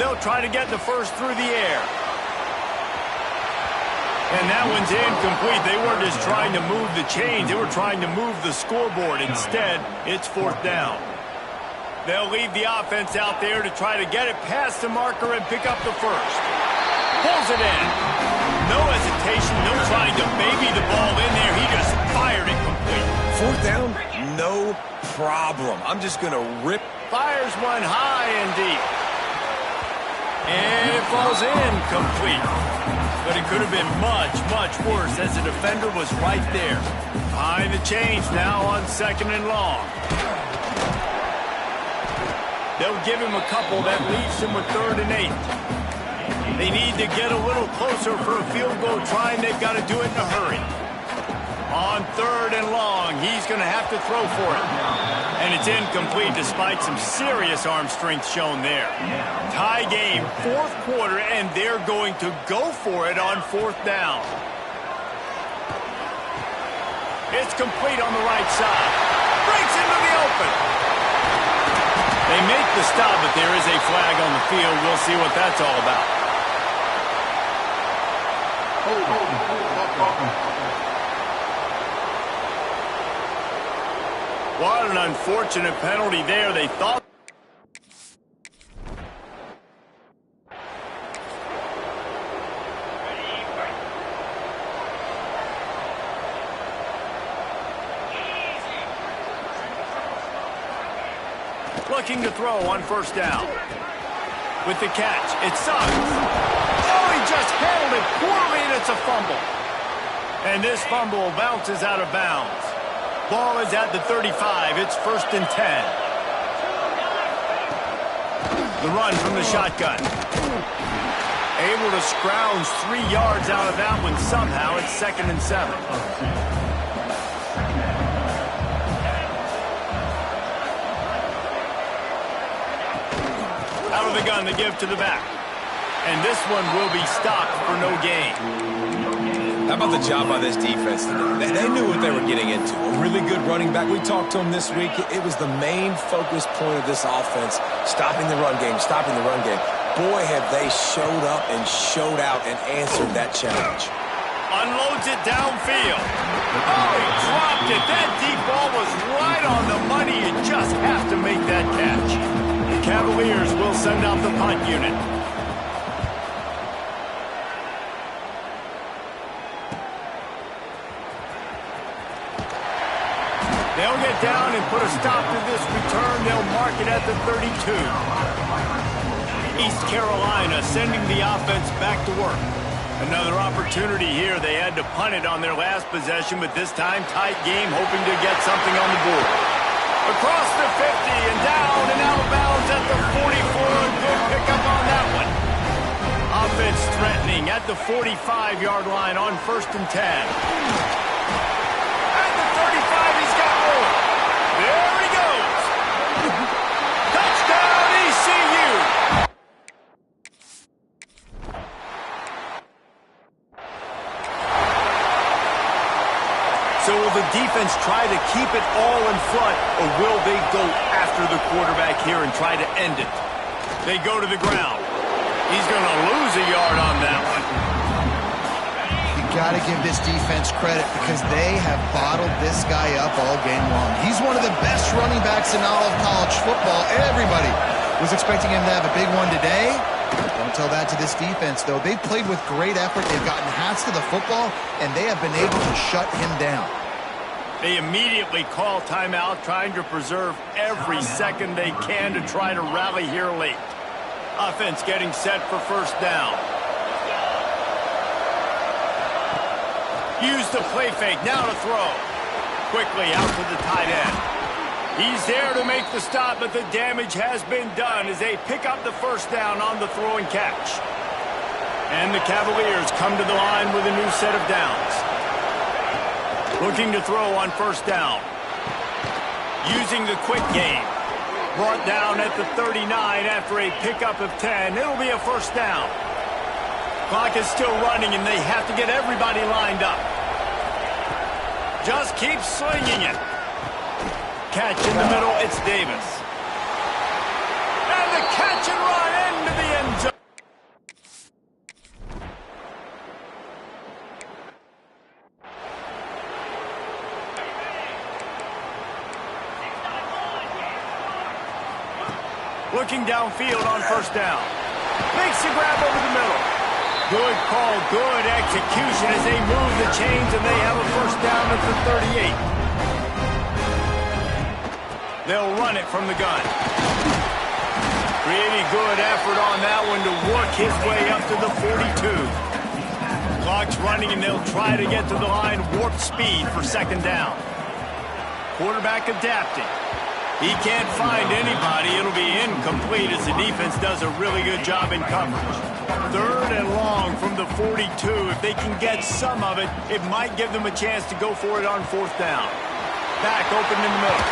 They'll try to get the first through the air. And that one's incomplete. They weren't just trying to move the chains. They were trying to move the scoreboard. Instead, it's 4th down. They'll leave the offense out there to try to get it past the marker and pick up the first. Pulls it in. No hesitation, no trying to baby the ball in there. He just fired it complete. 4th down, no problem. I'm just going to rip. Fires one high and deep. And it falls in complete. But it could have been much, much worse as the defender was right there. Behind the chains now on 2nd and long. They'll give him a couple that leaves him with 3rd and 8. They need to get a little closer for a field goal try, and they've got to do it in a hurry. On 3rd and long, he's going to have to throw for it. And it's incomplete despite some serious arm strength shown there. Tie game, 4th quarter, and they're going to go for it on 4th down. It's complete on the right side. Breaks into the open. They make the stop, but there is a flag on the field. We'll see what that's all about. What an unfortunate penalty there. They thought. Looking to throw on 1st down. With the catch, it's Suggs. Oh, he just handled it poorly, and it's a fumble. And this fumble bounces out of bounds. Ball is at the 35. It's 1st and 10. The run from the shotgun. Able to scrounge 3 yards out of that one somehow. It's 2nd and 7. Out of the gun to give to the back. And this one will be stopped for no gain. How about the job by this defense today? They knew what they were getting into. A really good running back. We talked to him this week. It was the main focus point of this offense, stopping the run game, stopping the run game. Boy, have they showed up and showed out and answered that challenge. Unloads it downfield. Oh, he dropped it. That deep ball was right on the money. You just have to make that catch. The Cavaliers will send out the punt unit. They'll get down and put a stop to this return. They'll mark it at the 32. East Carolina sending the offense back to work. Another opportunity here. They had to punt it on their last possession, but this time tight game, hoping to get something on the board. Across the 50 and down and out of bounds at the 44. Good pickup on that one. Offense threatening at the 45-yard line on 1st and 10. At the 35, he's got more. There he goes. Touchdown! So will the defense try to keep it all in front, or will they go after the quarterback here and try to end it? They go to the ground. He's going to lose a yard on that one. You got to give this defense credit because they have bottled this guy up all game long. He's one of the best running backs in all of college football. Everybody was expecting him to have a big one today. Don't tell that to this defense, though. They've played with great effort. They've gotten hats to the football, and they have been able to shut him down. They immediately call timeout, trying to preserve every second they can to try to rally here late. Offense getting set for first down. Use the play fake, now to throw. Quickly out to the tight end. He's there to make the stop, but the damage has been done as they pick up the first down on the throw and catch. And the Cavaliers come to the line with a new set of downs. Looking to throw on first down. Using the quick game. Brought down at the 39 after a pickup of 10. It'll be a first down. Clock is still running, and they have to get everybody lined up. Just keep slinging it. Catch in the middle, it's Davis. And the catch and run into the end zone. Looking downfield on first down. Makes the grab over the middle. Good call, good execution as they move the chains, and they have a first down at the 38. They'll run it from the gun. Pretty good effort on that one to work his way up to the 42. Clock's running, and they'll try to get to the line warp speed for second down. Quarterback adapting. He can't find anybody. It'll be incomplete as the defense does a really good job in coverage. Third and long from the 42. If they can get some of it, it might give them a chance to go for it on fourth down. Back open in the middle.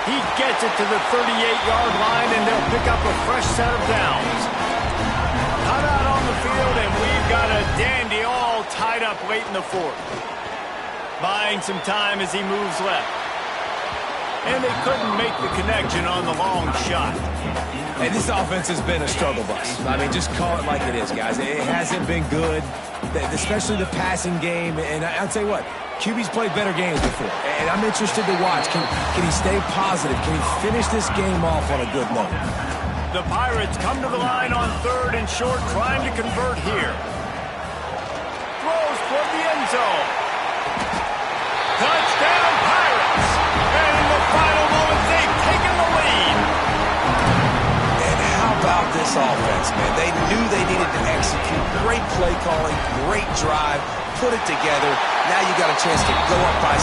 He gets it to the 38-yard line, and they'll pick up a fresh set of downs. Cut out on the field, and we've got a dandy all tied up late in the fourth. Buying some time as he moves left. And they couldn't make the connection on the long shot. Hey, this offense has been a struggle bus. I mean, just call it like it is, guys. It hasn't been good, especially the passing game. And I'll tell you what, QB's played better games before. And I'm interested to watch. Can he stay positive? Can he finish this game off on a good note? The Pirates come to the line on third and short, trying to convert here. Throws toward the end zone. Touchdown, Pirates! And in the final moments, they've taken the lead. And how about this offense, man? They knew they needed to execute. Great play calling, great drive, put it together. Now you got a chance to go up by...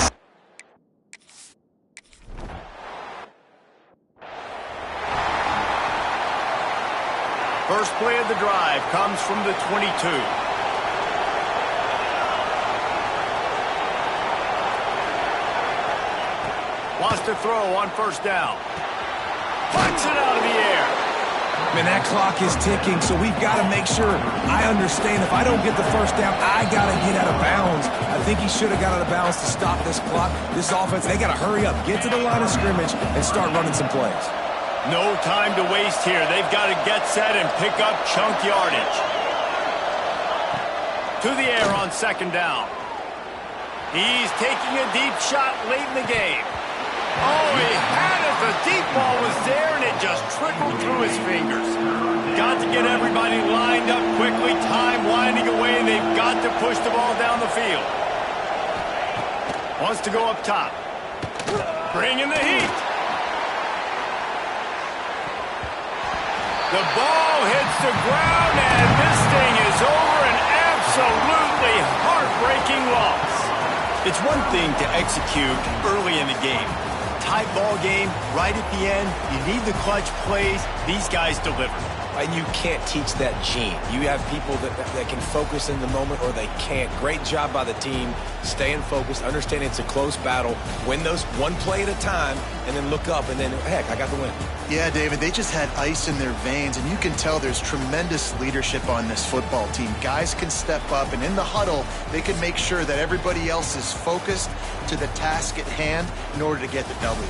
First play of the drive comes from the 22. Wants to throw on first down. Punts it out of the air. Man, that clock is ticking, so we've got to make sure. I understand if I don't get the first down, I got to get out of bounds. I think he should have got out of bounds to stop this clock. This offense, they got to hurry up, get to the line of scrimmage, and start running some plays. No time to waste here. They've got to get set and pick up chunk yardage. To the air on second down. He's taking a deep shot late in the game. Oh, he had it. The deep ball was there, and it just trickled through his fingers. Got to get everybody lined up quickly. Time winding away. They've got to push the ball down the field. Wants to go up top. Bring in the heat. The ball hits the ground, and this thing is over. An absolutely heartbreaking loss. It's one thing to execute early in the game. Tight ball game, right at the end, you need the clutch plays. These guys deliver. and you can't teach that gene. You have people that can focus in the moment or they can't. Great job by the team, staying focused, understanding it's a close battle, win those one play at a time, and then look up, and then, heck, I got the win. Yeah, David, they just had ice in their veins, and you can tell there's tremendous leadership on this football team. Guys can step up, and in the huddle, they can make sure that everybody else is focused to the task at hand in order to get the W.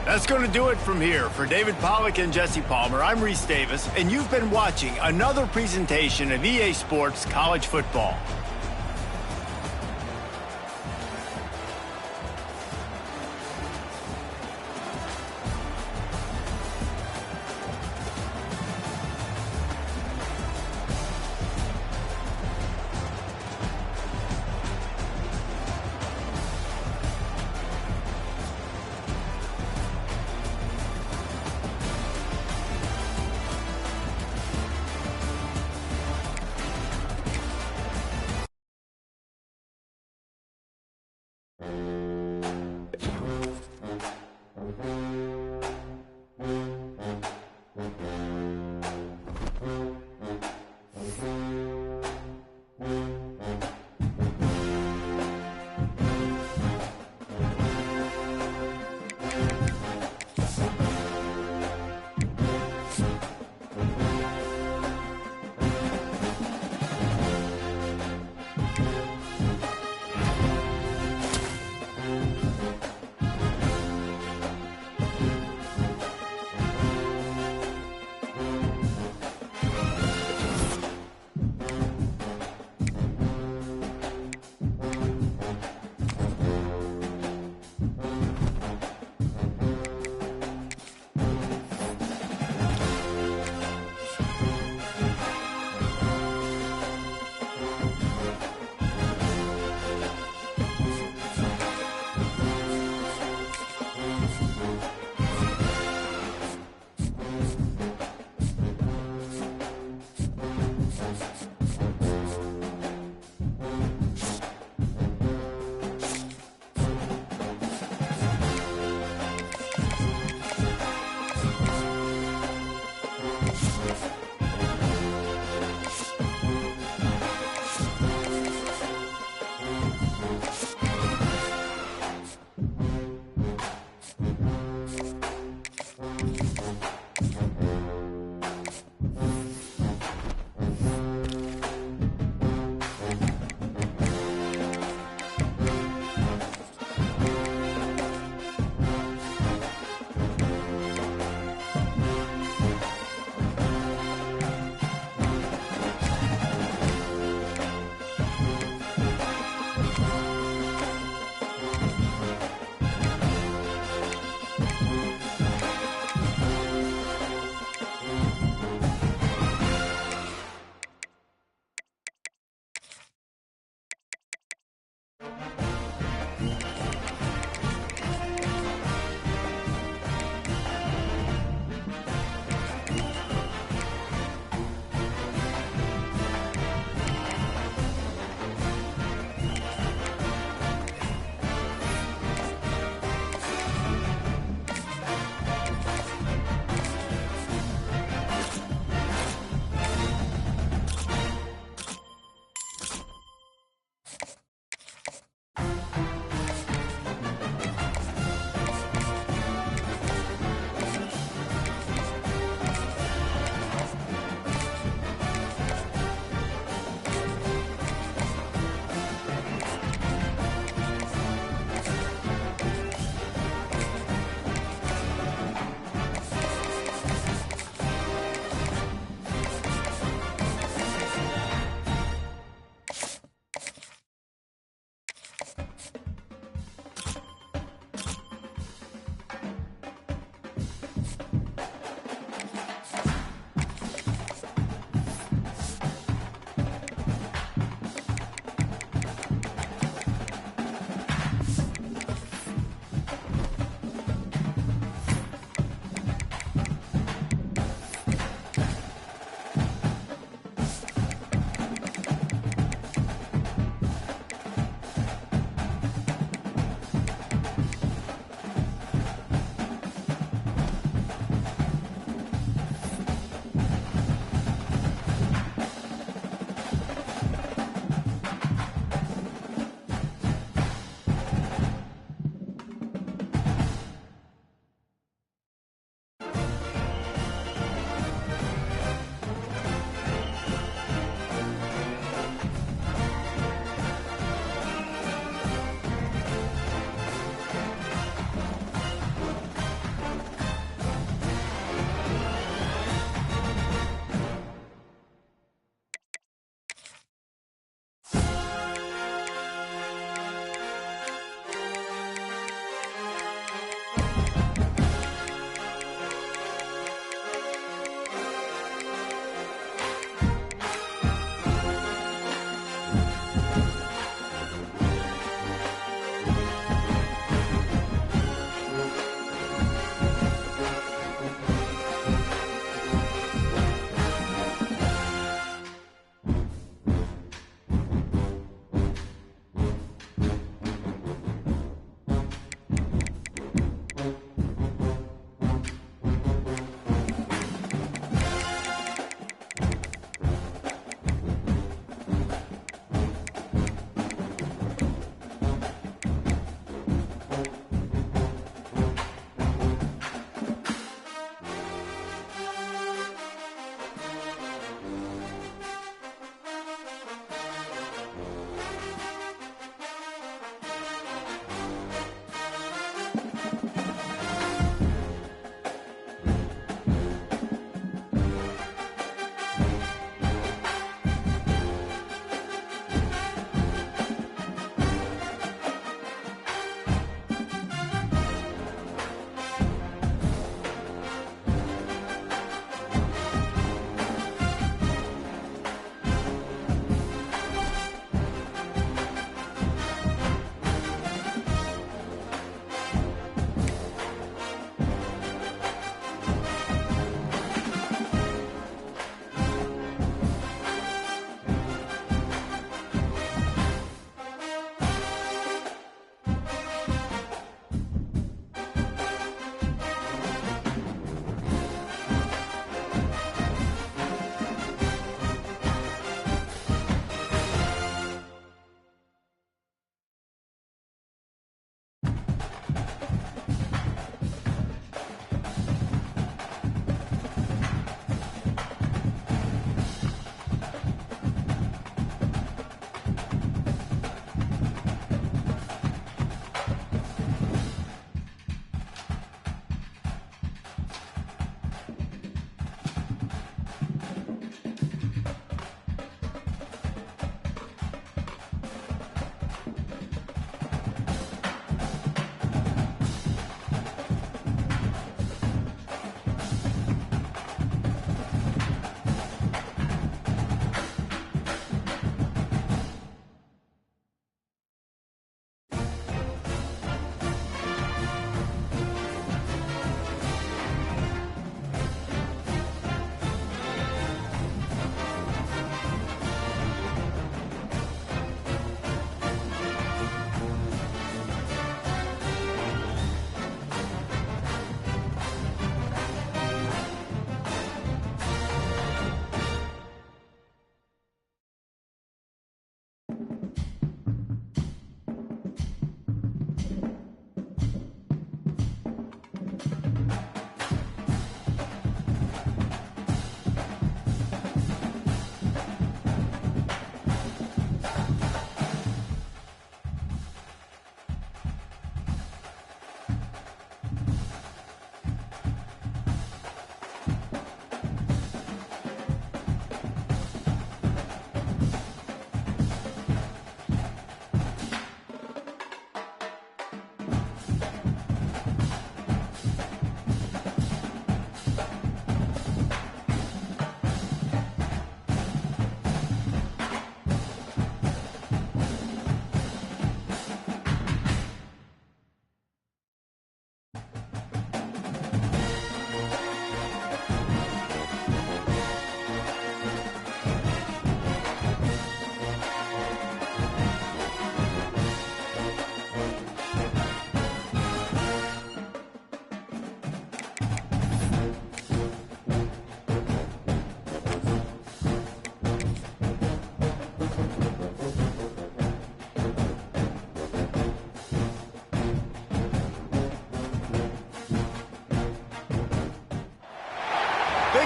That's going to do it from here. For David Pollack and Jesse Palmer, I'm Reese Davis, and you've been watching another presentation of EA Sports College Football.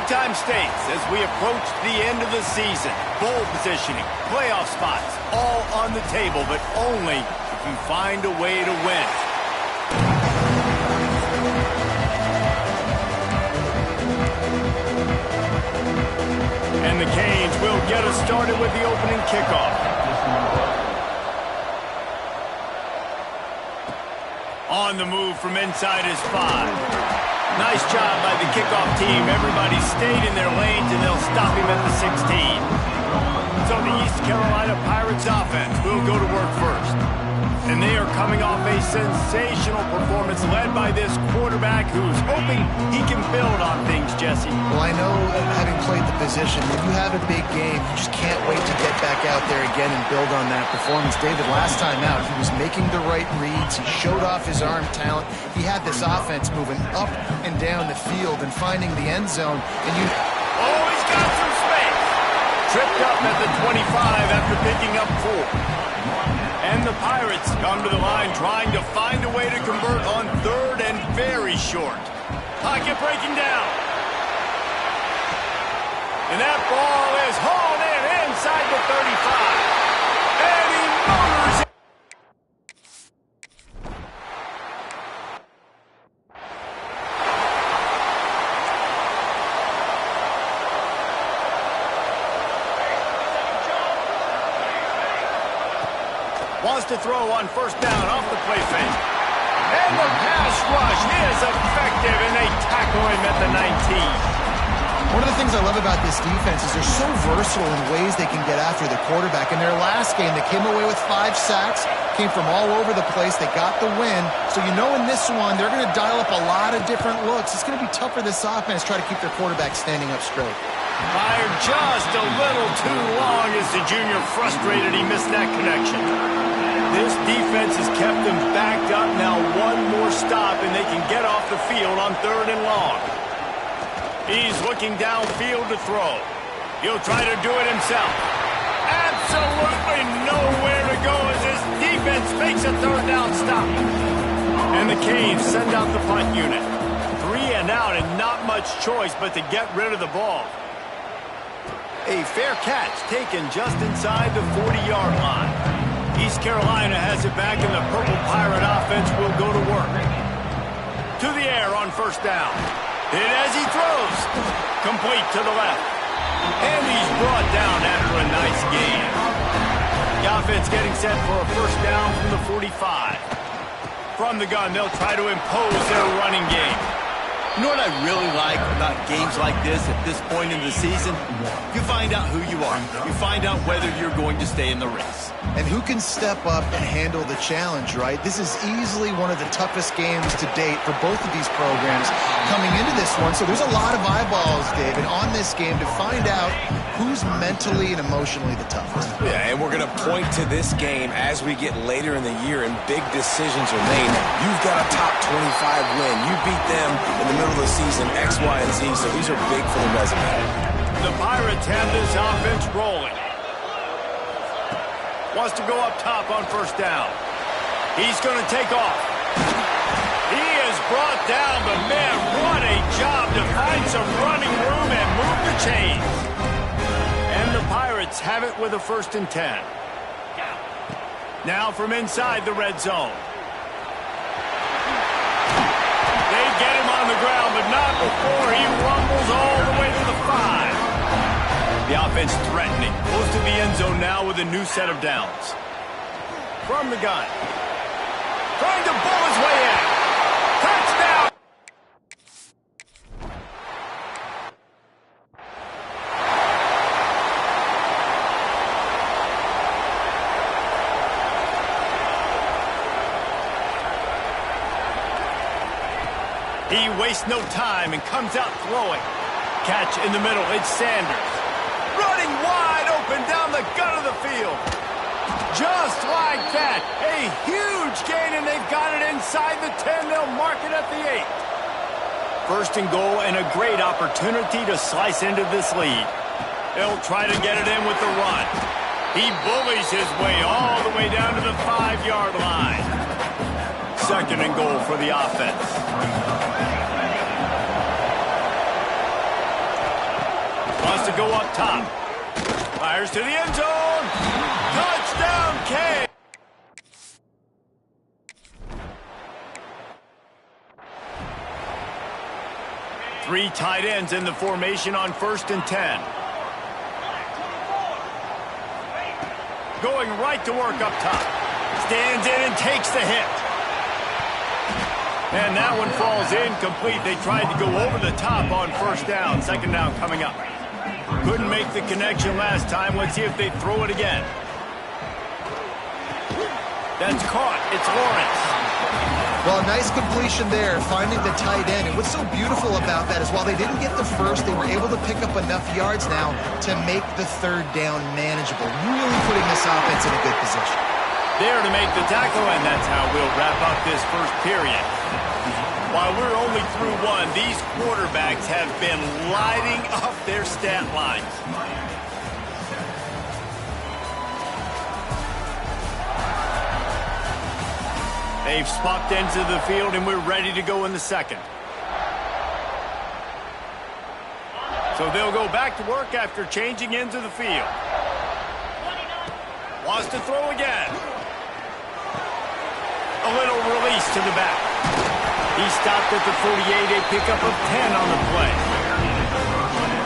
time states as we approach the end of the season. Bowl positioning, playoff spots, all on the table, but only if you find a way to win. And the Canes will get us started with the opening kickoff. On the move from inside his 5. Nice job by the kickoff team. Everybody stayed in their lanes, and they'll stop him at the 16. So the East Carolina Pirates offense will go to work first. And they are coming off a sensational performance led by this quarterback who's hoping he can build on things, Jesse. Well, I know, having played the position, when you have a big game, you just can't wait to get back out there again and build on that performance. David, last time out, he was making the right reads. He showed off his arm talent. He had this offense moving up and down the field and finding the end zone. And you... Oh, he's got some space. Tripped up at the 25 after picking up 4. And the Pirates come to the line trying to find a way to convert on 3rd and very short. Pocket breaking down. And that ball is hauled in inside the 35. And he motors it. Wants to throw on 1st down off the play fake. And the pass rush is effective, and they tackle him at the 19. One of the things I love about this defense is they're so versatile in ways they can get after the quarterback. In their last game, they came away with 5 sacks, came from all over the place. They got the win. So you know in this one, they're going to dial up a lot of different looks. It's going to be tough for this offense to try to keep their quarterback standing up straight. Fired just a little too long as the junior frustrated. He missed that connection. This defense has kept them backed up. Now one more stop, and they can get off the field on 3rd and long. He's looking downfield to throw. He'll try to do it himself. Absolutely nowhere to go as this defense makes a 3rd down stop. And the Canes send out the punt unit. 3 and out, and not much choice but to get rid of the ball. A fair catch taken just inside the 40-yard line. East Carolina has it back, and the Purple Pirate offense will go to work. To the air on 1st down. Hit as he throws. Complete to the left. And he's brought down after a nice gain. The offense getting set for a 1st down from the 45. From the gun, they'll try to impose their running game. You know what I really like about games like this at this point in the season? You find out who you are. You find out whether you're going to stay in the race. And who can step up and handle the challenge, right? This is easily one of the toughest games to date for both of these programs coming into this one. So there's a lot of eyeballs, David, on this game to find out who's mentally and emotionally the toughest. Yeah, and we're going to point to this game as we get later in the year and big decisions are made. You've got a top 25 win. You beat them in the middle of the season, X, Y, and Z, so these are big for the resume. The Pirates have this offense rolling. Wants to go up top on 1st down. He's going to take off. He is brought down, but man, what a job to find some running room and move the chains. And the Pirates have it with a 1st and 10. Now from inside the red zone. They get him on the ground, but not before he rumbles all the way to the 5. The offense threatening. Close to the end zone now with a new set of downs. From the gun. Trying to bull his way in. Touchdown! He wastes no time and comes out throwing. Catch in the middle. It's Sanders. Running wide open down the gut of the field. Just like that. A huge gain, and they've got it inside the 10. They'll mark it at the 8. 1st and goal, and a great opportunity to slice into this lead. They'll try to get it in with the run. He bullies his way all the way down to the 5-yard line. 2nd and goal for the offense. Wants to go up top. Fires to the end zone. Touchdown, K. Three tight ends in the formation on 1st and 10. Going right to work up top. Stands in and takes the hit. And that one falls incomplete. They tried to go over the top on 1st down. 2nd down coming up. Couldn't make the connection last time. Let's see if they throw it again. That's caught. It's Lawrence. Well, nice completion there, finding the tight end. And what's so beautiful about that is while they didn't get the first, they were able to pick up enough yards now to make the 3rd down manageable. Really putting this offense in a good position. There to make the tackle, and that's how we'll wrap up this first period. While we're only through one, these quarterbacks have been lighting up their stat lines. They've swapped ends of the field, and we're ready to go in the 2nd. So they'll go back to work after changing ends of the field. Wants to throw again. A little release to the back. He stopped at the 48, a pickup of 10 on the play.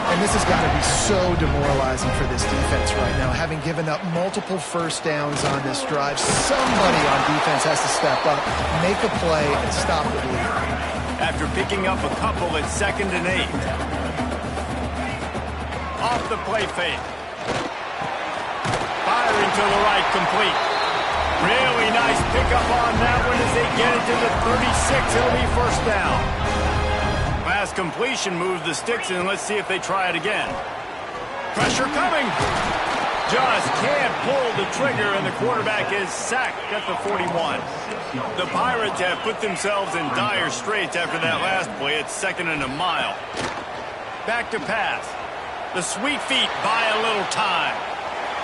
And this has got to be so demoralizing for this defense right now, having given up multiple 1st downs on this drive. Somebody on defense has to step up, make a play, and stop the lead. After picking up a couple at 2nd and 8. Off the play fake. Firing to the right, complete. Really nice pickup on that one as they get it to the 36. It'll be 1st down. Last completion moved the sticks, and let's see if they try it again. Pressure coming. Just can't pull the trigger, and the quarterback is sacked at the 41. The Pirates have put themselves in dire straits after that last play. It's 2nd and a mile. Back to pass. The sweet feet buy a little time.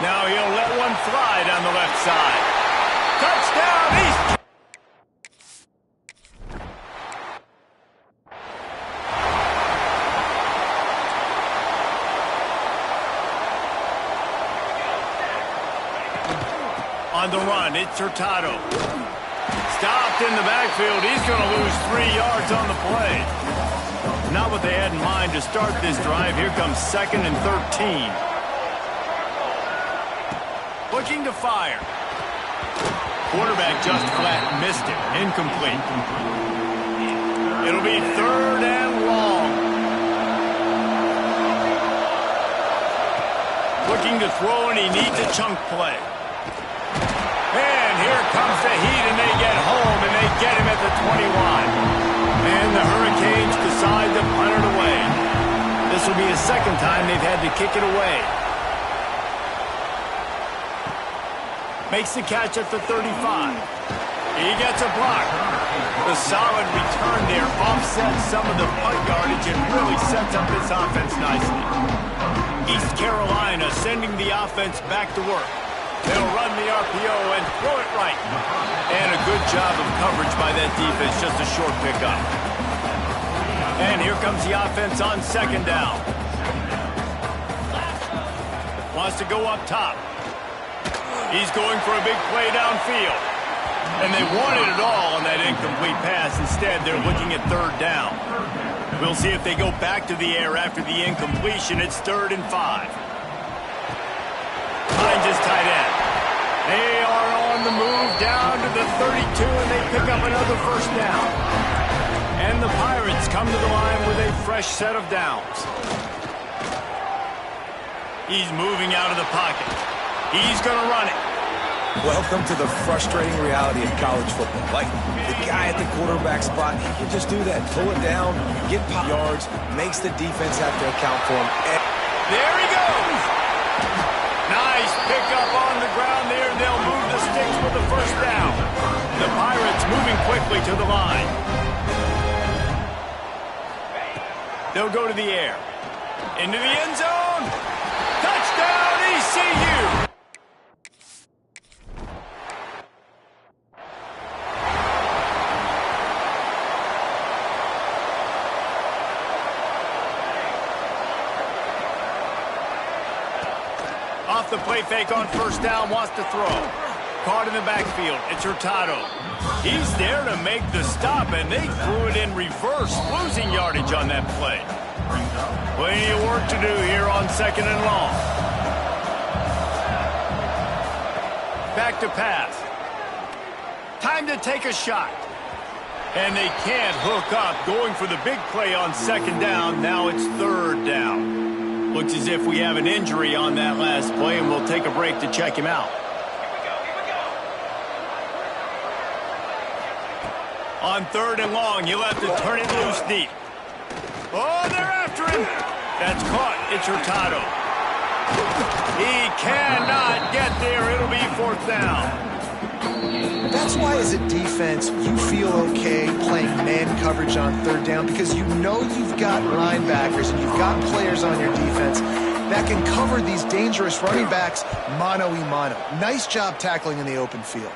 Now he'll let one fly down the left side. Touchdown, East. On the run, it's Hurtado. Stopped in the backfield. He's going to lose 3 yards on the play. Not what they had in mind to start this drive. Here comes 2nd and 13. Looking to fire. Quarterback just flat missed it. Incomplete. It'll be 3rd and long. Looking to throw, and he needs a chunk play. And here comes the heat, and they get home, and they get him at the 21. And the Hurricanes decide to punt it away. This will be the 2nd time they've had to kick it away. Makes the catch at the 35. He gets a block. The solid return there offsets some of the punt yardage and really sets up this offense nicely. East Carolina sending the offense back to work. They'll run the RPO and throw it right. And a good job of coverage by that defense, just a short pickup. And here comes the offense on 2nd down. Wants to go up top. He's going for a big play downfield. And they wanted it all on that incomplete pass. Instead, they're looking at 3rd down. We'll see if they go back to the air after the incompletion. It's 3rd and 5. Finds his tight end. They are on the move down to the 32, and they pick up another 1st down. And the Pirates come to the line with a fresh set of downs. He's moving out of the pocket. He's going to run it. Welcome to the frustrating reality of college football. Like, the guy at the quarterback spot, he can just do that. Pull it down, get pop yards, makes the defense have to account for him. There he goes! Nice pickup on the ground there. They'll move the sticks for the 1st down. The Pirates moving quickly to the line. They'll go to the air. Into the end zone. Touchdown, ECU! Off the play fake on first down, wants to throw. Caught in the backfield, it's Hurtado. He's there to make the stop, and they threw it in reverse, losing yardage on that play. Plenty of work to do here on 2nd and long. Back to pass. Time to take a shot. And they can't hook up, going for the big play on 2nd down. Now it's 3rd down. Looks as if we have an injury on that last play, and we'll take a break to check him out. On 3rd and long, you'll have to turn it loose deep. Oh, they're after him. That's caught. It's Hurtado. He cannot get there. It'll be 4th down. That's why, as a defense, you feel okay playing man coverage on 3rd down, because you know you've got linebackers and you've got players on your defense that can cover these dangerous running backs mano-a-mano. Nice job tackling in the open field.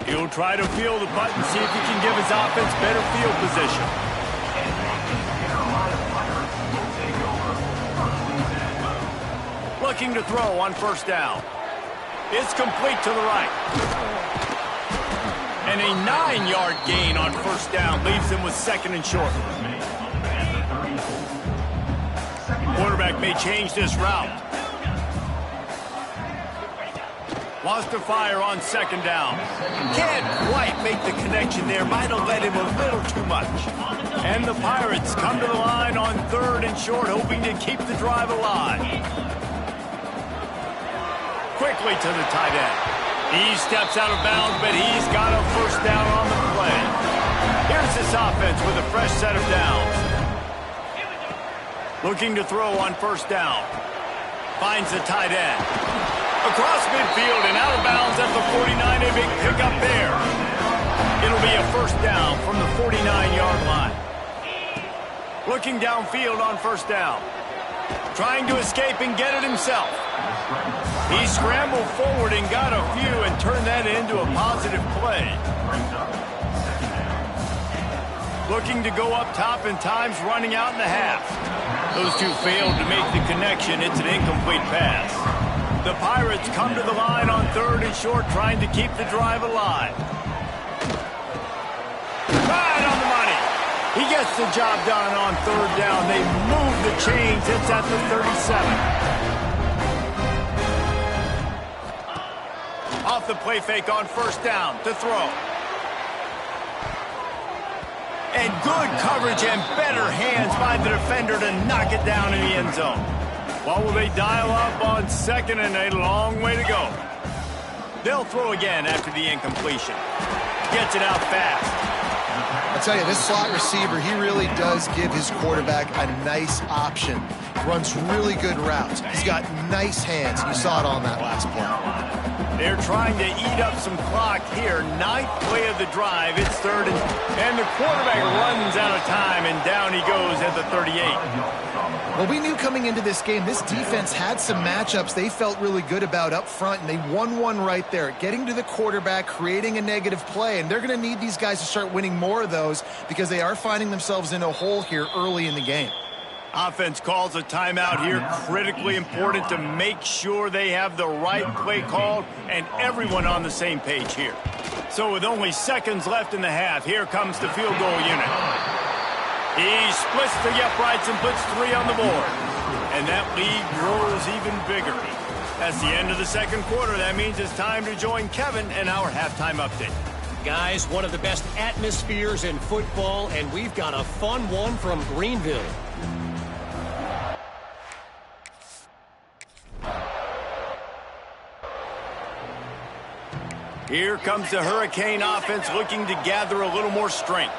He'll try to feel the button, see if he can give his offense better field position. Looking to throw on 1st down. It's complete to the right. And a 9-yard gain on 1st down leaves him with 2nd and short. Quarterback may change this route. Wants to fire on 2nd down. Can't quite make the connection there. Might have led him a little too much. And the Pirates come to the line on 3rd and short, hoping to keep the drive alive. Quickly to the tight end. He steps out of bounds, but he's got a 1st down on the play. Here's this offense with a fresh set of downs. Looking to throw on 1st down. Finds the tight end. Across midfield and out of bounds at the 49. A big pickup there. It'll be a 1st down from the 49-yard line. Looking downfield on 1st down. Trying to escape and get it himself. He scrambled forward and got a few and turned that into a positive play. Looking to go up top, and time's running out in the half. Those two failed to make the connection. It's an incomplete pass. The Pirates come to the line on 3rd and short, trying to keep the drive alive. Right on the money. He gets the job done on 3rd down. They move the chains. It's at the 37. Off the play fake on 1st down to throw. And good coverage and better hands by the defender to knock it down in the end zone. Well, will they dial up on 2nd and a long way to go? They'll throw again after the incompletion. Gets it out fast. I'll tell you, this slot receiver, he really does give his quarterback a nice option. Runs really good routes. He's got nice hands. You saw it on that last play. They're trying to eat up some clock here. 9th play of the drive. It's 3rd and the quarterback runs out of time, and down he goes at the 38. Well, we knew coming into this game, this defense had some matchups they felt really good about up front, and they won one right there. Getting to the quarterback, creating a negative play, and they're going to need these guys to start winning more of those because they are finding themselves in a hole here early in the game. Offense calls a timeout here. Critically important to make sure they have the right play called and everyone on the same page here. So with only seconds left in the half, here comes the field goal unit. He splits the uprights and puts 3 on the board. And that lead grows even bigger. That's the end of the 2nd quarter. That means it's time to join Kevin and our halftime update. Guys, one of the best atmospheres in football, and we've got a fun one from Greenville. Here comes the Hurricane offense looking to gather a little more strength.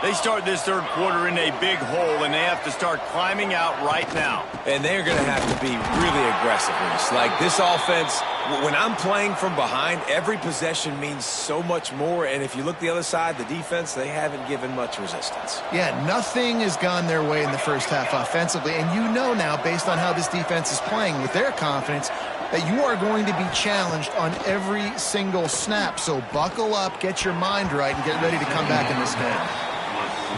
They start this 3rd quarter in a big hole, and they have to start climbing out right now. And they're going to have to be really aggressive with this. Like this offense, when I'm playing from behind, every possession means so much more. And if you look the other side, the defense, they haven't given much resistance. Yeah, nothing has gone their way in the first half offensively. And you know now, based on how this defense is playing with their confidence, that you are going to be challenged on every single snap. So buckle up, get your mind right, and get ready to come back in this game.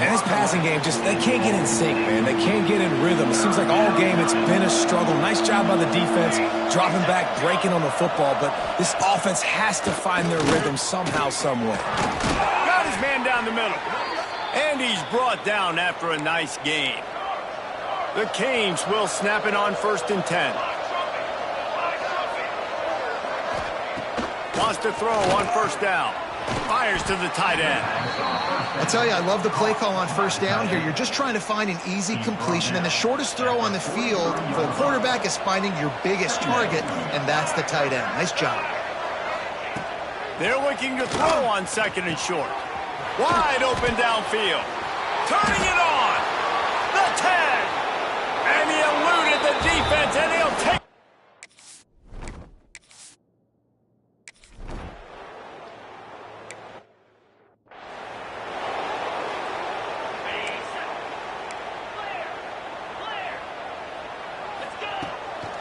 And his passing game, they can't get in sync, man. They can't get in rhythm. It seems like all game it's been a struggle. Nice job by the defense, dropping back, breaking on the football, but this offense has to find their rhythm somehow, some way. Got his man down the middle. And he's brought down after a nice gain. The Canes will snap it on 1st and 10. Wants to throw on 1st down. Fires to the tight end. I'll tell you, I love the play call on 1st down here. You're just trying to find an easy completion, and the shortest throw on the field for the quarterback is finding your biggest target, and that's the tight end. Nice job. They're looking to throw on 2nd and short. Wide open downfield. Turning it on. The 10. And he eluded the defense, and he'll take.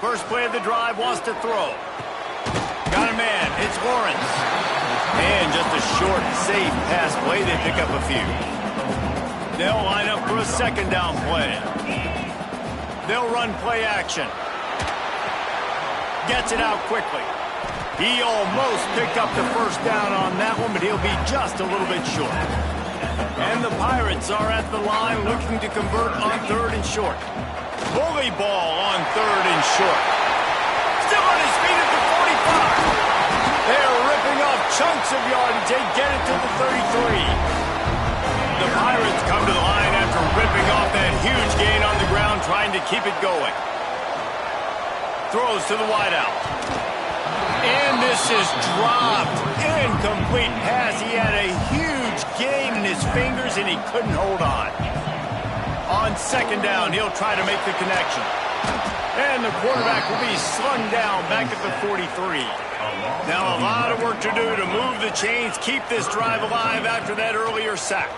First play of the drive, wants to throw. Got a man, it's Lawrence. And just a short, safe pass play, they pick up a few. They'll line up for a 2nd down play. They'll run play action. Gets it out quickly. He almost picked up the 1st down on that one, but he'll be just a little bit short. And the Pirates are at the line looking to convert on 3rd and short. Bully ball on 3rd and short. Still on his feet at the 45. They're ripping off chunks of yardage. They get it to the 33. The Pirates come to the line after ripping off that huge gain on the ground, trying to keep it going. Throws to the wideout. And this is dropped. Incomplete pass. He had a huge gain in his fingers, and he couldn't hold on. On 2nd down, he'll try to make the connection. And the quarterback will be slung down back at the 43. Now a lot of work to do to move the chains, keep this drive alive after that earlier sack.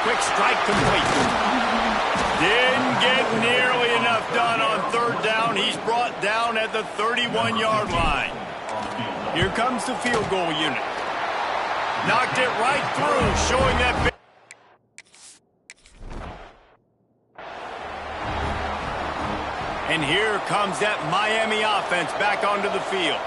Quick strike complete. Didn't get nearly enough done on 3rd down. He's brought down at the 31-yard line. Here comes the field goal unit. Knocked it right through, showing that big. And here comes that Miami offense back onto the field.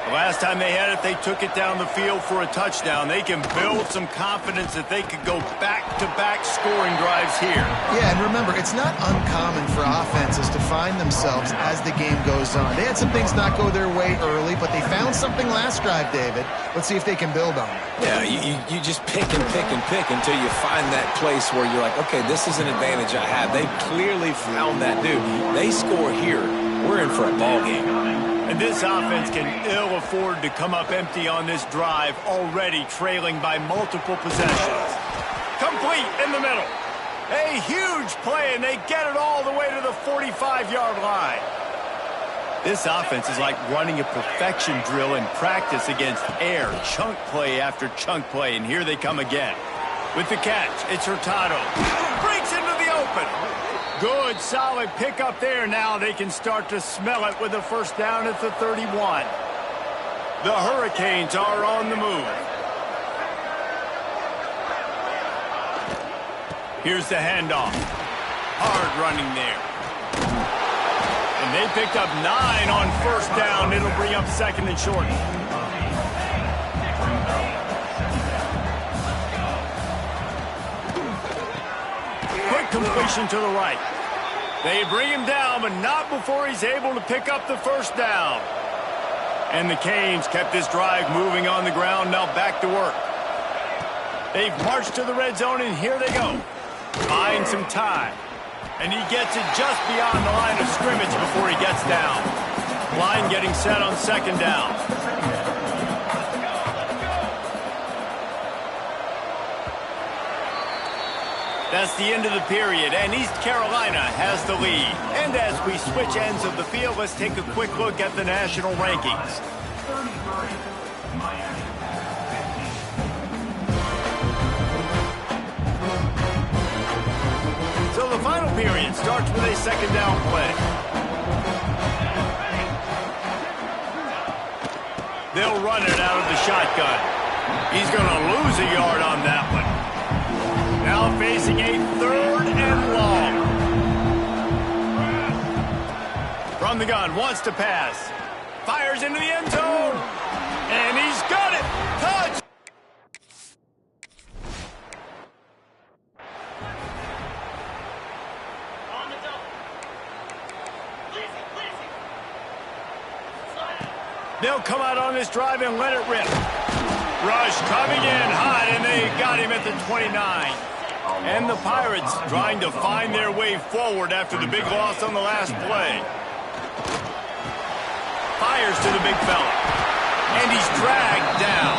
The last time they had it, they took it down the field for a touchdown. They can build some confidence that they could go back-to-back scoring drives here. Yeah, and remember, it's not uncommon for offenses to find themselves as the game goes on. They had some things not go their way early, but they found something last drive, David. Let's see if they can build on it. Yeah, you just pick and pick and pick until you find that place where you're like, okay, this is an advantage I have. They clearly found that dude. They score here. We're in for a ball game. And this offense can ill afford to come up empty on this drive, already trailing by multiple possessions. Complete in the middle. A huge play, and they get it all the way to the 45-yard line. This offense is like running a perfection drill in practice against air, chunk play after chunk play, and here they come again. With the catch, it's Hurtado. Breaks into the open. Good, solid pickup there. Now they can start to smell it with a 1st down at the 31. The Hurricanes are on the move. Here's the handoff. Hard running there. And they picked up 9 on 1st down. It'll bring up 2nd and short. Quick completion to the right. They bring him down, but not before he's able to pick up the 1st down. And the Canes kept this drive moving on the ground, now back to work. They've marched to the red zone, and here they go. Buying some time. And he gets it just beyond the line of scrimmage before he gets down. Line getting set on 2nd down. That's the end of the period, and East Carolina has the lead. And as we switch ends of the field, let's take a quick look at the national rankings. So the final period starts with a 2nd down play. They'll run it out of the shotgun. He's going to lose a yard on that one. Now facing a 3rd and long. From the gun, wants to pass. Fires into the end zone. And he's got it. Touch. They'll come out on this drive and let it rip. Rush coming in hot, and they got him at the 29. And the Pirates trying to find their way forward after the big loss on the last play. Fires to the big fella. And he's dragged down.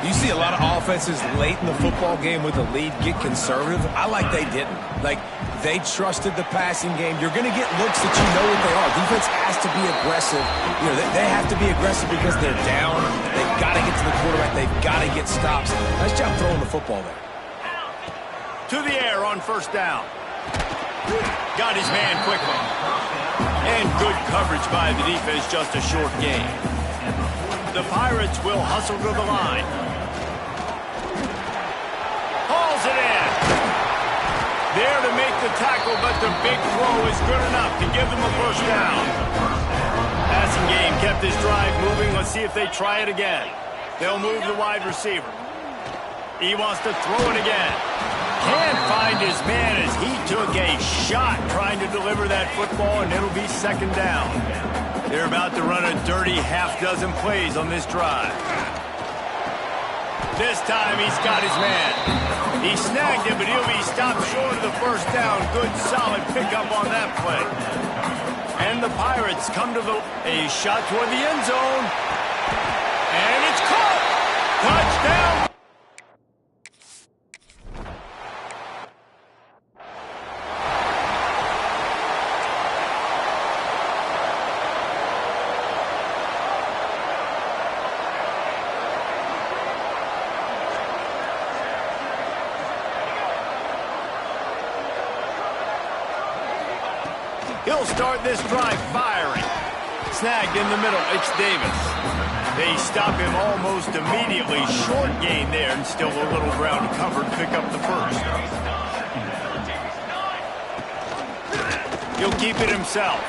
You see a lot of offenses late in the football game with the lead get conservative. I like they didn't. Like, they trusted the passing game. You're going to get looks that you know what they are. Defense has to be aggressive. You know, they have to be aggressive because they're down. They've got to get to the quarterback. They've got to get stops. Nice job throwing the football there. To the air on 1st down. Got his man quickly. And good coverage by the defense, just a short gain. The Pirates will hustle to the line. Hauls it in. There to make the tackle, but the big throw is good enough to give them a 1st down. Passing game kept this drive moving. Let's see if they try it again. They'll move the wide receiver. He wants to throw it again. Can't find his man as he took a shot trying to deliver that football, and it'll be 2nd down. They're about to run a dirty half-dozen plays on this drive. This time he's got his man. He snagged him, but he'll be stopped short of the 1st down. Good, solid pickup on that play. And the Pirates come to a shot toward the end zone. And it's caught. Touchdown. He'll start this drive firing. Snagged in the middle, it's Davis. They stop him almost immediately. Short gain there, and still a little ground covered. Pick up the 1st. He'll keep it himself.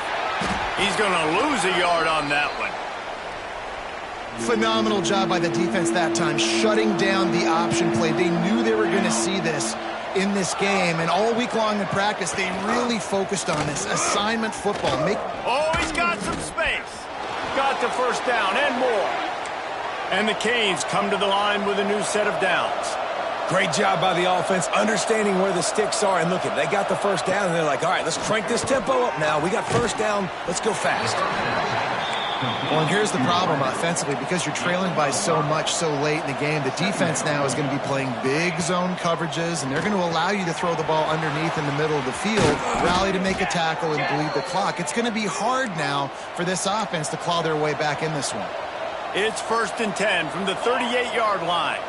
He's going to lose a yard on that one. Phenomenal job by the defense that time, shutting down the option play. They knew they were going to see this in this game, and all week long in practice, they really focused on this assignment football. Oh, he's got some space. Got the 1st down and more. And the Canes come to the line with a new set of downs. Great job by the offense, understanding where the sticks are. And look, they got the 1st down, and they're like, all right, let's crank this tempo up now. We got 1st down. Let's go fast. Well, and here's the problem offensively. Because you're trailing by so much so late in the game, the defense now is going to be playing big zone coverages, and they're going to allow you to throw the ball underneath in the middle of the field, rally to make a tackle, and bleed the clock. It's going to be hard now for this offense to claw their way back in this one. It's 1st and 10 from the 38-yard line.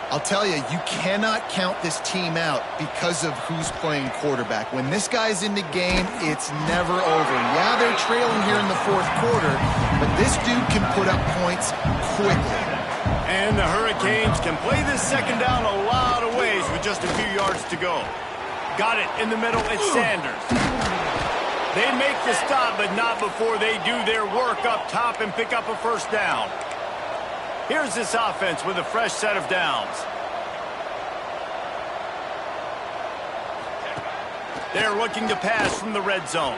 I'll tell you, you cannot count this team out because of who's playing quarterback. When this guy's in the game, it's never over. Yeah, they're trailing here in the 4th quarter, but this dude can put up points quickly. And the Hurricanes can play this 2nd down a lot of ways with just a few yards to go. Got it in the middle, it's Sanders. They make the stop, but not before they do their work up top and pick up a 1st down. Here's this offense with a fresh set of downs. They're looking to pass from the red zone.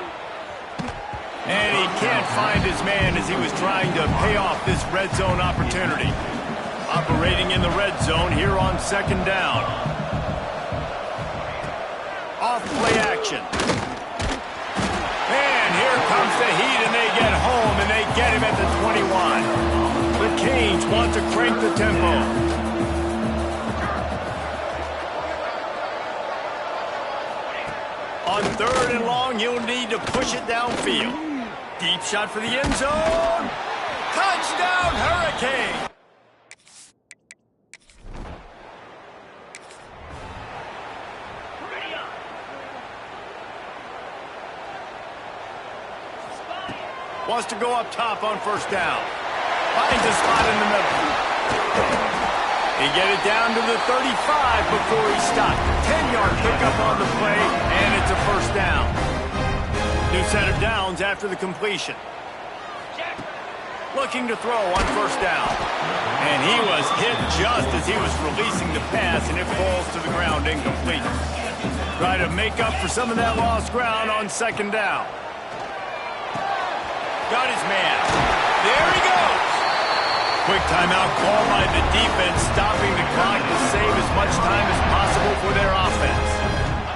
And he can't find his man as he was trying to pay off this red zone opportunity. Operating in the red zone here on 2nd down. Off play action. And here comes the heat, and they get home, and they get him at the 21. The Canes want to crank the tempo. On 3rd and long, you'll need to push it downfield. Deep shot for the end zone. Touchdown, Hurricane! Wants to go up top on 1st down. Finds a spot in the middle. He get it down to the 35 before he stopped. 10-yard pickup on the play, and it's a first down. New set of downs after the completion. Looking to throw on first down. And he was hit just as he was releasing the pass, and it falls to the ground incomplete. Try to make up for some of that lost ground on second down. Got his man. There he goes. Quick timeout call by the defense, stopping the clock to save as much time as possible for their offense.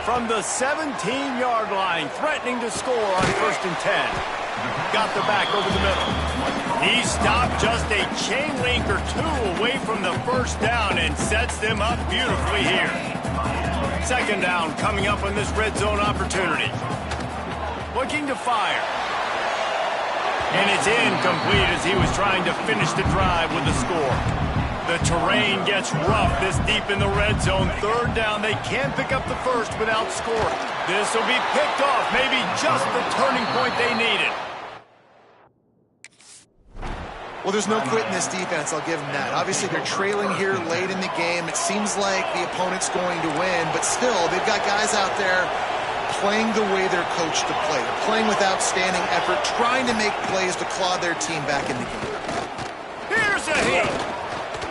From the 17-yard line, threatening to score on first and 10. Got the back over the middle. He stopped just a chain link or two away from the first down and sets them up beautifully here. Second down coming up on this red zone opportunity. Looking to fire. And it's incomplete as he was trying to finish the drive with the score. The terrain gets rough this deep in the red zone. Third down, they can't pick up the first without scoring. This will be picked off, maybe just the turning point they needed. Well, there's no quit in this defense, I'll give them that. Obviously, they're trailing here late in the game. It seems like the opponent's going to win, but still, they've got guys out there playing the way they're coached to play. They're playing with outstanding effort, trying to make plays to claw their team back in the game. Here's a hit.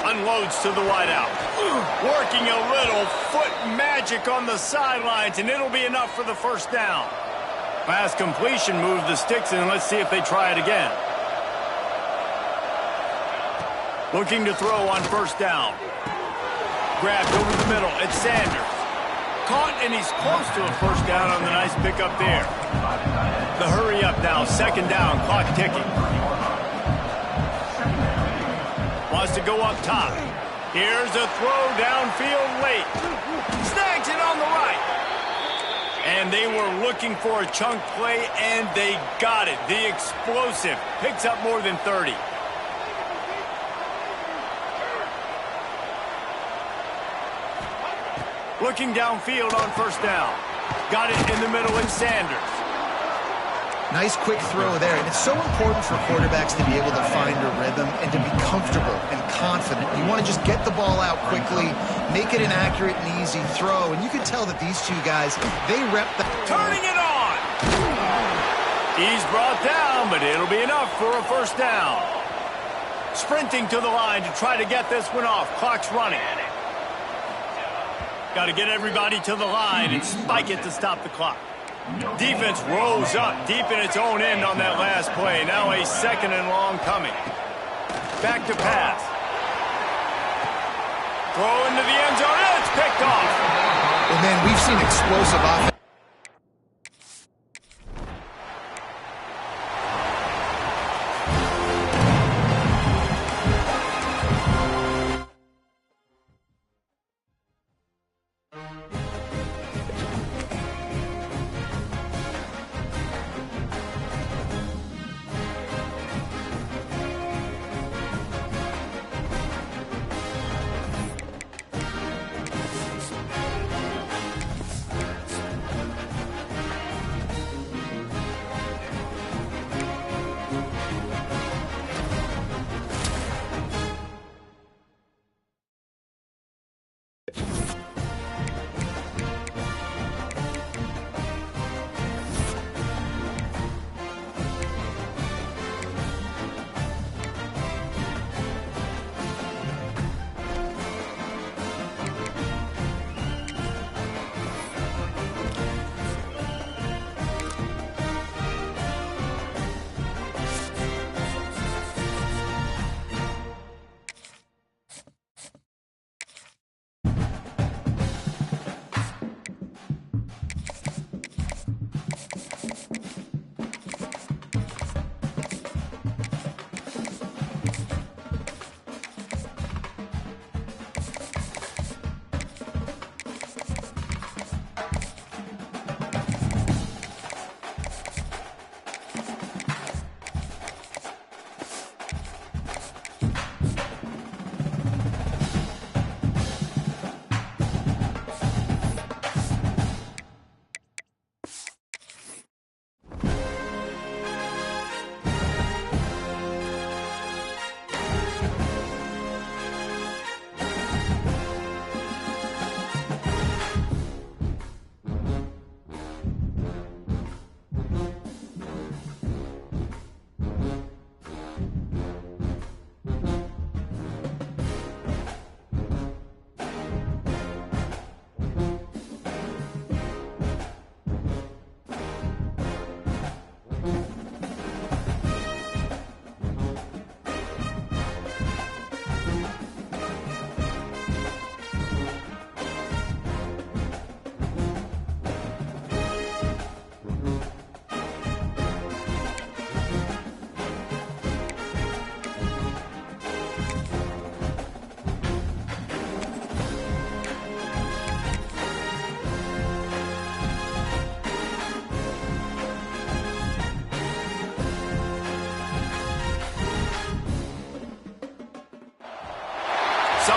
Unloads to the wideout. Working a little foot magic on the sidelines, and it'll be enough for the first down. Pass completion moves the sticks in. Let's see if they try it again. Looking to throw on first down. Grabbed over the middle. It's Sanders. Caught, and he's close to a first down on the nice pickup there. The hurry up now. Second down. Clock ticking. Wants to go up top. Here's a throw downfield late. Snags it on the right. And they were looking for a chunk play, and they got it. The explosive picks up more than 30. Looking downfield on first down. Got it in the middle in Sanders. Nice quick throw there, and it's so important for quarterbacks to be able to find a rhythm and to be comfortable and confident. You want to just get the ball out quickly, make it an accurate and easy throw, and you can tell that these two guys, they rep the... Turning it on! He's brought down, but it'll be enough for a first down. Sprinting to the line to try to get this one off. Clock's running. Got to get everybody to the line and spike it to stop the clock. Defense rolls up deep in its own end on that last play. Now a second and long coming. Back to pass. Throw into the end zone. It's picked off. Well, man, we've seen explosive offense.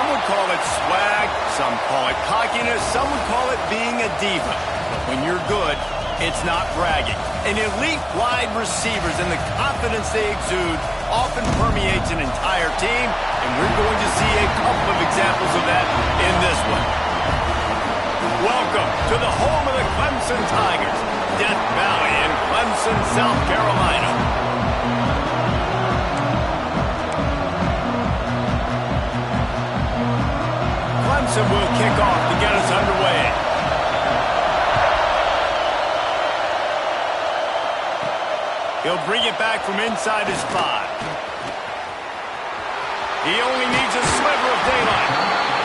Some would call it swag, some call it cockiness, some would call it being a diva. But when you're good, it's not bragging. And elite wide receivers and the confidence they exude often permeates an entire team, and we're going to see a couple of examples of that in this one. Welcome to the home of the Clemson Tigers, Death Valley in Clemson, South Carolina. Clemson will kick off to get us underway. He'll bring it back from inside his 5. He only needs a sliver of daylight.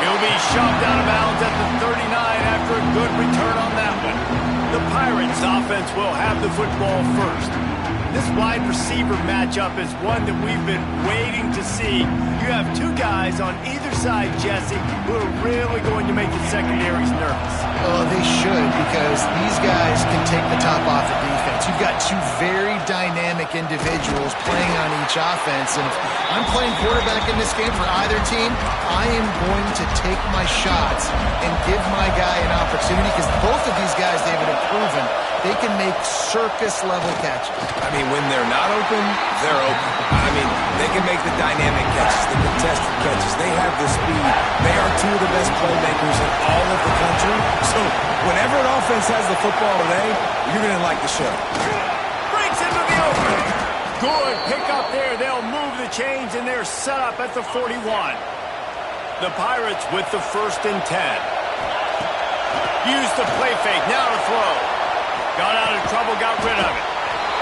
He'll be shoved out of bounds at the 39 after a good return on that one. The Pirates offense will have the football first. This wide receiver matchup is one that we've been waiting to see. You have two guys on either side, Jesse, who are really going to make the secondaries nervous. Oh, they should, because these guys can take the top off the defense. You've got two very dynamic individuals playing on each offense, and if I'm playing quarterback in this game for either team, I am going to take my shots and give my guy an opportunity, because both of these guys, David, have proven they can make circus-level catches. I mean, when they're not open, they're open. I mean, they can make the dynamic catches, the contested catches. They have the speed. They are two of the best playmakers in all of the country. So whenever an offense has the football today, you're going to like the show. Breaks into the open. Good pick up there. They'll move the chains, and they're set up at the 41. The Pirates with the 1st and 10. Use the play fake. Now to throw. Got out of trouble, got rid of it.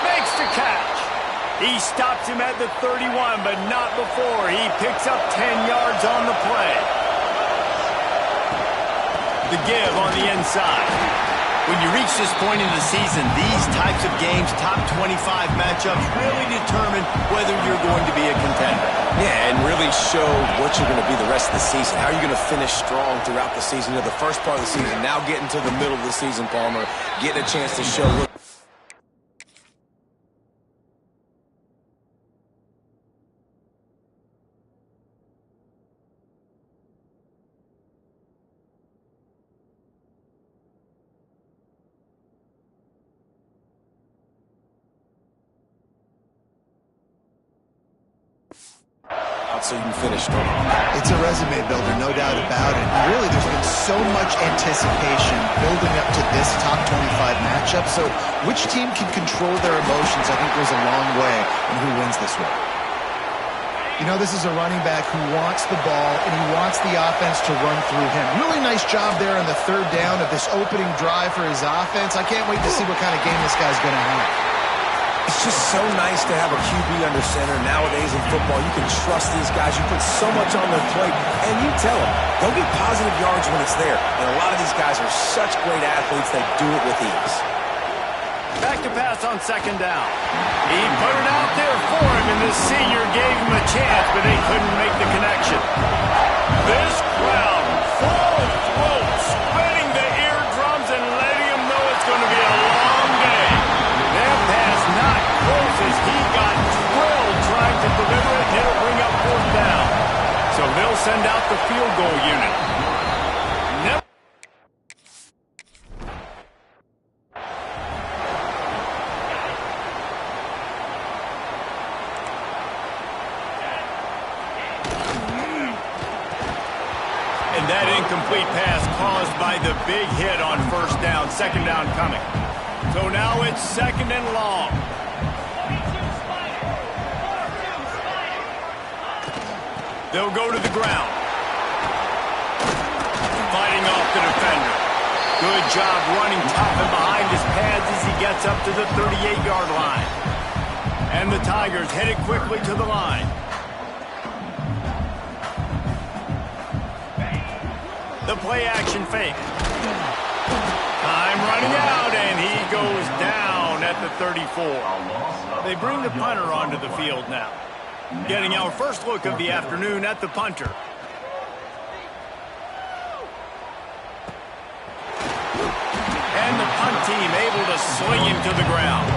Makes the catch. He stops him at the 31, but not before. He picks up 10 yards on the play. The give on the inside. When you reach this point in the season, these types of games, top 25 matchups, really determine whether you're going to be a contender. Yeah, and really show what you're going to be the rest of the season. How are you going to finish strong throughout the season? You know, the first part of the season, now getting to the middle of the season, Palmer, getting a chance to show what so you can finish strong. It's a resume builder, no doubt about it. And really, there's been so much anticipation building up to this top 25 matchup. So which team can control their emotions, I think, goes a long way in who wins this one. You know, this is a running back who wants the ball, and he wants the offense to run through him. Really nice job there on the 3rd down of this opening drive for his offense. I can't wait to see what kind of game this guy's going to have. It's just so nice to have a QB under center. Nowadays in football, you can trust these guys. You put so much on their plate, and you tell them, go get positive yards when it's there. And a lot of these guys are such great athletes, they do it with ease. Back to pass on 2nd down. He put it out there for him, and the senior gave him a chance, but they couldn't make the connection. This crowd, full throat, spreading the eardrums and letting him know it's going to be a long day. That pass not close as he got drilled trying to deliver it, and it'll bring up 4th down. So they'll send out the field goal unit. Never. And that incomplete pass caused by the big hit on 1st down, 2nd down coming. So now it's 2nd and long. They'll go to the ground. Fighting off the defender. Good job running tough and behind his pads as he gets up to the 38-yard line. And the Tigers headed quickly to the line. The play action fake. Time running out, and he goes down at the 34. They bring the punter onto the field now. Getting our first look of the afternoon at the punter. And the punt team able to sling him to the ground.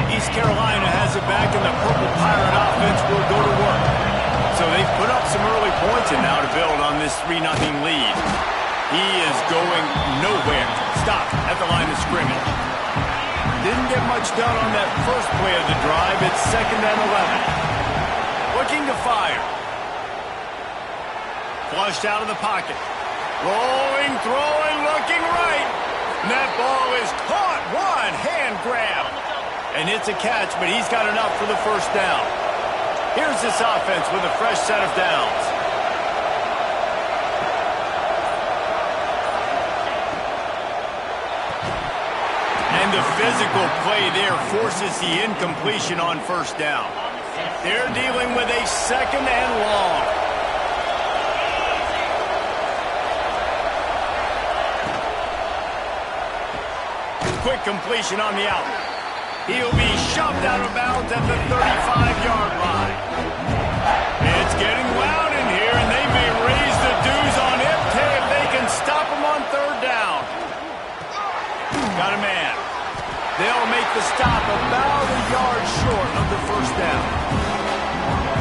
East Carolina has it back, and the Purple Pirate offense will go to work. So they've put up some early points and now to build on this 3-0 lead. He is going nowhere. Stop at the line of scrimmage. Didn't get much done on that first play of the drive. It's 2nd and 11. Looking to fire. Flushed out of the pocket. Rolling, throwing, looking right. And that ball is caught. One hand grab. And it's a catch, but he's got enough for the first down. Here's this offense with a fresh set of downs. And the physical play there forces the incompletion on first down. They're dealing with a 2nd and long. Quick completion on the out. He'll be shoved out of bounds at the 35-yard line. It's getting loud in here, and they may raise the dues on MT if they can stop him on 3rd down. Got a man. They'll make the stop about a yard short of the first down.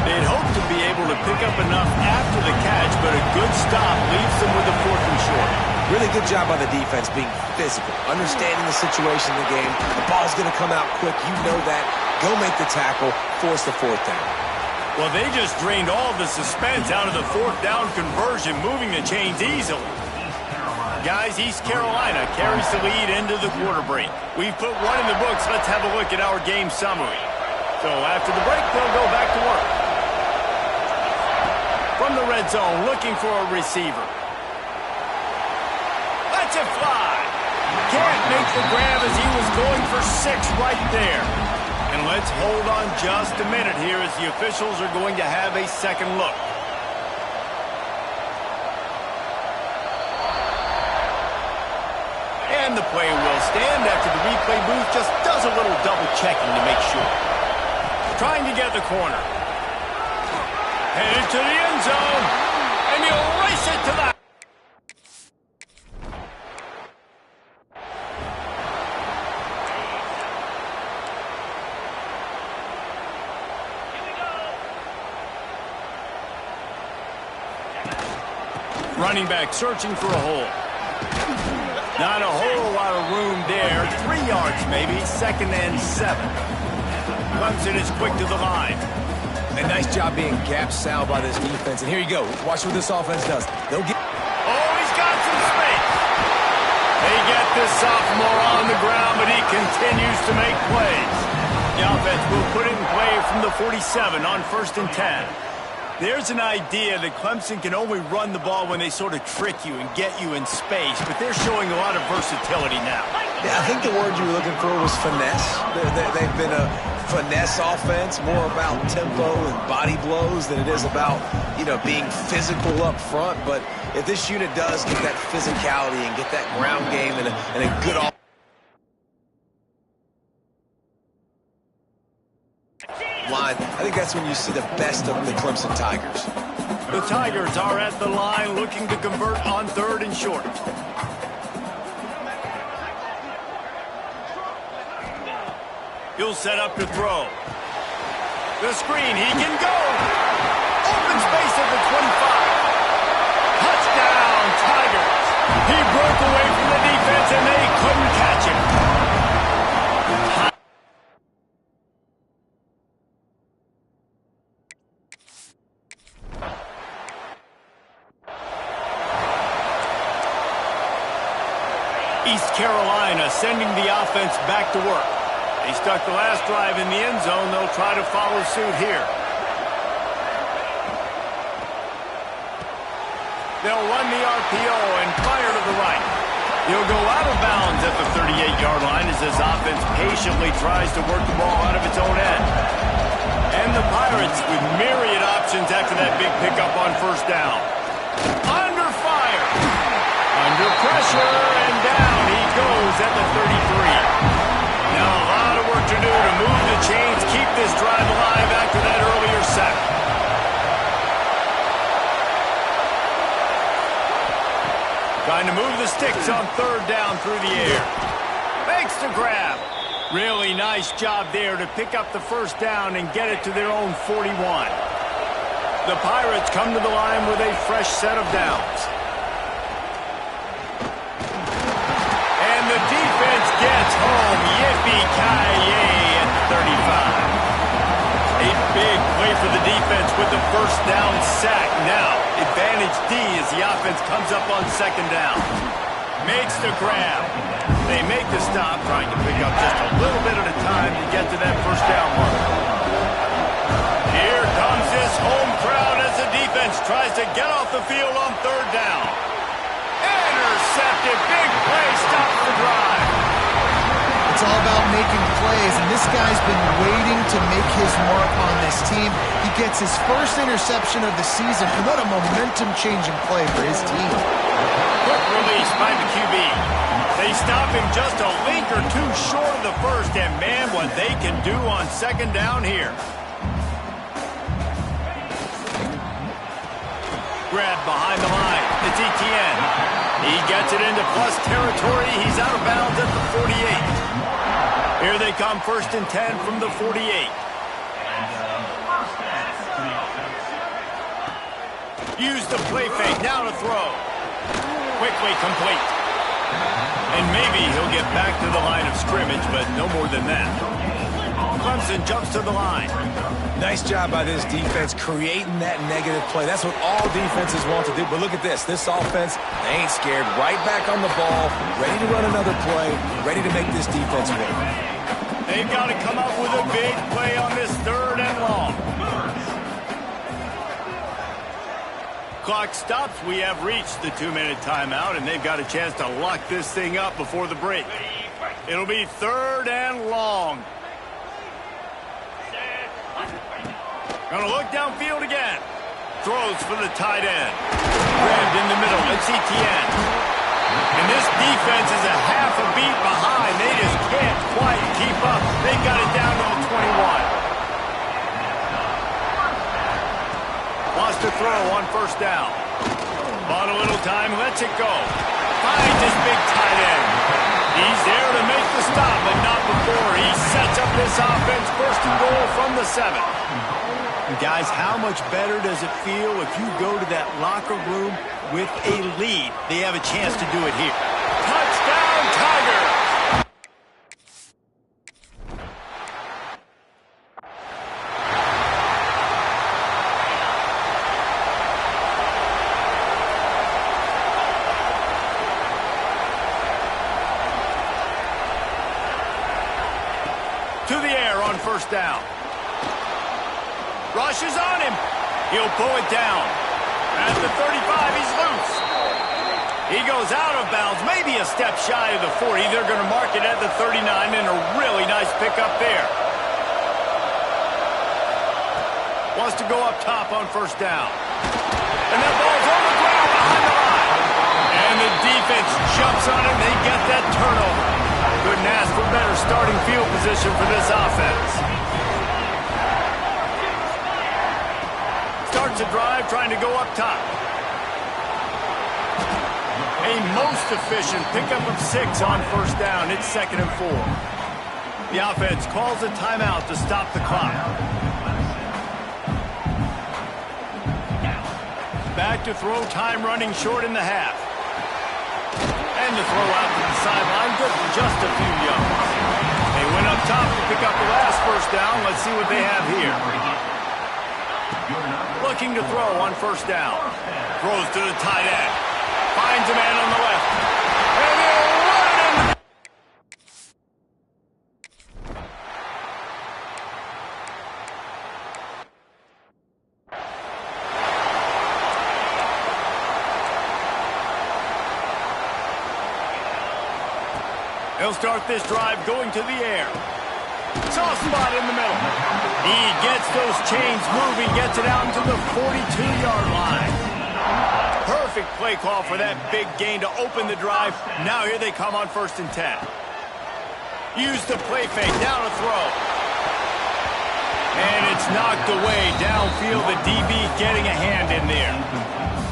They'd hope to be able to pick up enough after the catch, but a good stop leaves them with a 4th and short. Really good job by the defense being physical, understanding the situation in the game. The ball's going to come out quick. You know that. Go make the tackle, force the 4th down. Well, they just drained all the suspense out of the 4th down conversion, moving the chains easily. Guys, East Carolina carries the lead into the quarter break. We've put one in the books. Let's have a look at our game summary. So after the break, they'll go back to work. From the red zone, looking for a receiver. Lets it fly. Can't make the grab as he was going for 6 right there. And let's hold on just a minute here as the officials are going to have a second look. And the play will stand after the replay booth just does a little double checking to make sure. Trying to get the corner. Headed to the end zone. And he'll race it to the... Running back searching for a hole. Not a whole lot of room there. 3 yards maybe. 2nd and 7. Clemson is quick to the line. A nice job being gap sound by this defense. And here you go. Watch what this offense does. They'll get... Oh, he's got some space. They get this sophomore on the ground, but he continues to make plays. The offense will put it in play from the 47 on 1st and 10. There's an idea that Clemson can only run the ball when they sort of trick you and get you in space, but they're showing a lot of versatility now. Yeah, I think the word you were looking for was finesse. They've been a finesse offense, more about tempo and body blows than it is about, being physical up front. But if this unit does get that physicality and get that ground game and a good offense, line, I think that's when you see the best of the Clemson Tigers. The Tigers are at the line looking to convert on 3rd and short. He'll set up to throw. The screen, he can go. Open space at the 25. Touchdown, Tigers. He broke away from the defense and they couldn't catch him. East Carolina sending the offense back to work. They stuck the last drive in the end zone. They'll try to follow suit here. They'll run the RPO and fire to the right. He'll go out of bounds at the 38-yard line as this offense patiently tries to work the ball out of its own end. And the Pirates with myriad options after that big pickup on 1st down. Under fire. Under pressure, and down he goes at the 33. Now a lot of work to do to move the chains, keep this drive alive after that earlier sack. Trying to move the sticks on 3rd down through the air. Makes the grab. Really nice job there to pick up the 1st down and get it to their own 41. The Pirates come to the line with a fresh set of downs. And the defense gets home. Yippee-ki-yay at the 35. A big play for the defense with the first down sack. Now, advantage D as the offense comes up on second down. Makes the grab. They make the stop, trying to pick up just a little bit at a time to get to that first down mark. Here comes this home crowd as the defense tries to get off the field on third down. Intercepted. Big play stops the drive. It's all about making plays, and this guy's been waiting to make his mark on this team. He gets his first interception of the season, and what a momentum-changing play for his team. Quick release by the QB. They stop him just a link or two short of the first, and man, what they can do on second down here. Grab behind the line. It's Etienne. He gets it into plus territory. He's out of bounds at the 48. Here they come, 1st and 10 from the 48. Use the play fake, now to throw. Quickly complete. And maybe he'll get back to the line of scrimmage, but no more than that. Clemson jumps to the line. Nice job by this defense creating that negative play. That's what all defenses want to do. But look at this. This offense, they ain't scared. Right back on the ball, ready to run another play, ready to make this defense win. They've got to come up with a big play on this 3rd and long. Clock stops. We have reached the 2-minute timeout, and they've got a chance to lock this thing up before the break. It'll be 3rd and long. Gonna look downfield again. Throws for the tight end. Grabbed in the middle. It's Etienne. And this defense is a half a beat behind. They just can't quite keep up. They got it down to the 21. Wants to throw on 1st down. Bought a little time, lets it go. Finds his big tight end. He's there to make the stop, but not before. He sets up this offense 1st and goal from the 7. Guys, how much better does it feel if you go to that locker room with a lead? They have a chance to do it here. Touchdown, Tigers! To the air on 1st down. Rushes on him. He'll pull it down. At the 35, he's loose. He goes out of bounds, maybe a step shy of the 40. They're going to mark it at the 39, and a really nice pickup there. Wants to go up top on 1st down. And that ball's on the ground behind the line. And the defense jumps on it, and they get that turnover. Couldn't ask for better starting field position for this offense. Starts a drive trying to go up top. A most efficient pickup of 6 on 1st down. It's 2nd and 4. The offense calls a timeout to stop the clock. Back to throw, time running short in the half. And the throw out to the sideline, good for just a few yards. They went up top to pick up the last 1st down. Let's see what they have here. Looking to throw on 1st down. Throws to the tight end. Finds a man on the left. And they'll run it in. They'll start this drive going to the air. Soft spot in the middle. He gets those chains moving, gets it out into the 42-yard line. Perfect play call for that big gain to open the drive. Now here they come on 1st and 10. Use the play fake, down to throw. And it's knocked away downfield. The DB getting a hand in there.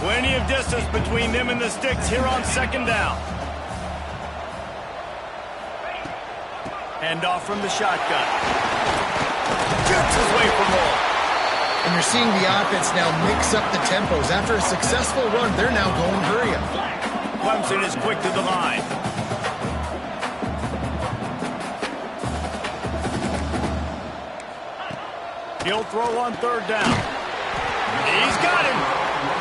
Plenty of distance between them and the sticks here on 2nd down. Hand off from the shotgun. Gets his way for more. And you're seeing the offense now mix up the tempos. After a successful run, they're now going hurry up. Clemson is quick to the line. He'll throw on third down. He's got him.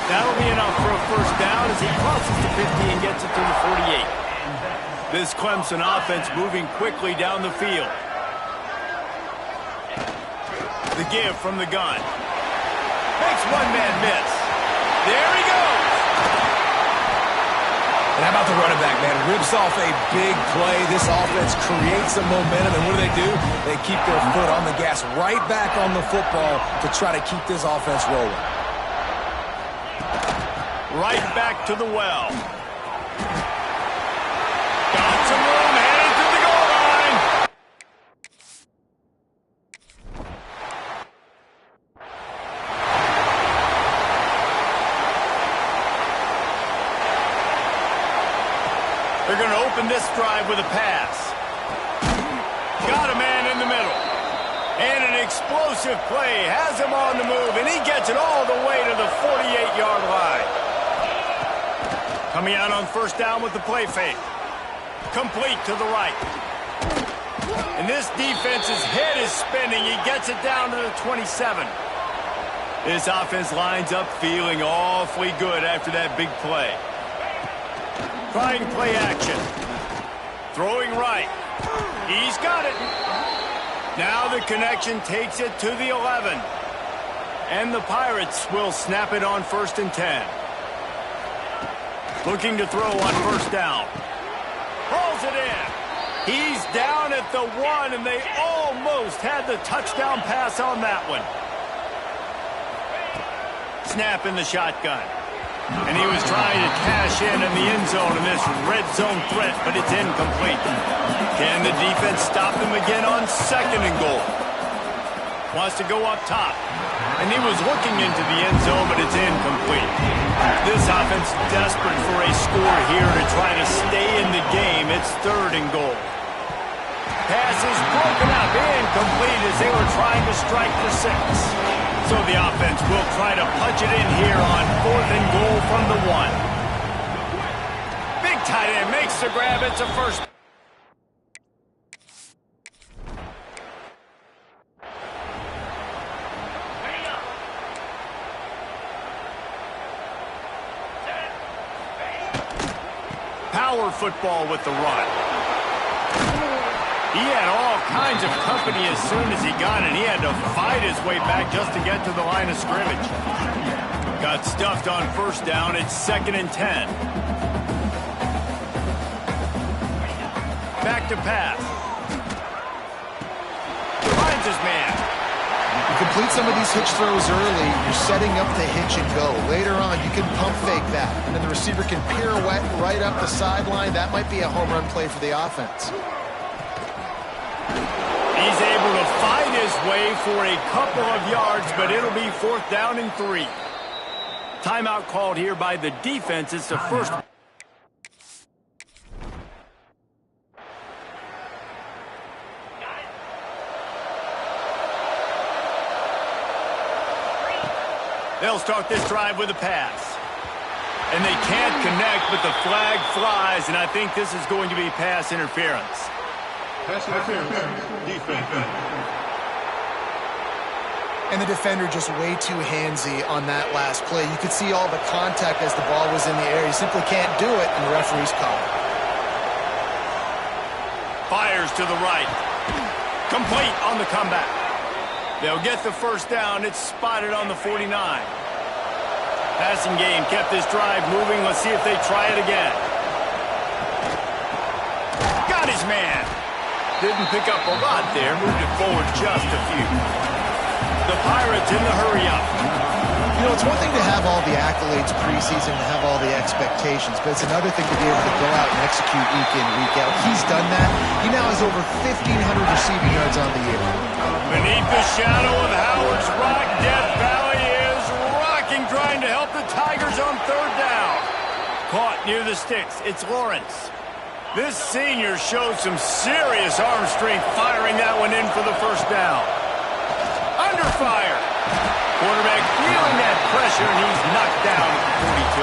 That'll be enough for a first down as he crosses the 50 and gets it to the 48. This Clemson offense moving quickly down the field. The give from the gun. Makes one man miss. There he goes. And how about the running back, man? Rips off a big play. This offense creates some momentum, and what do? They keep their foot on the gas right back on the football to try to keep this offense rolling. Right back to the well. Got some room, heading to the goal line. They're going to open this drive with a pass. Got a man in the middle. And an explosive play has him on the move, and he gets it all the way to the 48-yard line. Coming out on first down with the play fake. Complete to the right. And this defense's head is spinning. He gets it down to the 27. This offense lines up feeling awfully good after that big play. Trying play action. Throwing right. He's got it. Now the connection takes it to the 11. And the Pirates will snap it on 1st and 10. Looking to throw on first down. Hauls it in. He's down at the 1, and they almost had the touchdown pass on that one. Snap in the shotgun. And he was trying to cash in the end zone in this red zone threat, but it's incomplete. Can the defense stop him again on 2nd and goal? Wants to go up top. And he was looking into the end zone, but it's incomplete. This offense desperate for a score here to try to stay in the game. It's 3rd and goal. Pass is broken up, incomplete as they were trying to strike for 6. So the offense will try to punch it in here on 4th and goal from the 1. Big tight end makes the grab. It's a first. Power football with the run. He had all kinds of company as soon as he got it. He had to fight his way back just to get to the line of scrimmage. Got stuffed on first down. It's 2nd and 10. Back to pass. Finds his man. You complete some of these hitch throws early, you're setting up the hitch and go. Later on, you can pump fake that, and then the receiver can pirouette right up the sideline. That might be a home run play for the offense. He's able to fight his way for a couple of yards, but it'll be 4th down and 3. Timeout called here by the defense. It's the first. They'll start this drive with a pass. And they can't connect, but the flag flies, and I think this is going to be pass interference. Pass interference. Defense. And the defender just way too handsy on that last play. You could see all the contact as the ball was in the air. You simply can't do it, and the referee's called. Fires to the right. Complete on the comeback. They'll get the first down. It's spotted on the 49. Passing game kept this drive moving. Let's see if they try it again. Got his man. Didn't pick up a lot there. Moved it forward just a few. The Pirates in the hurry-up. You know, it's one thing to have all the accolades preseason, to have all the expectations, but it's another thing to be able to go out and execute week in, week out. He's done that. He now has over 1,500 receiving yards on the year. Beneath the shadow of Howard's Rock, Death Valley is rocking, trying to help the Tigers on 3rd down. Caught near the sticks. It's Lawrence. This senior showed some serious arm strength firing that one in for the first down. Under fire. Quarterback feeling that pressure, and he's knocked down at the 42.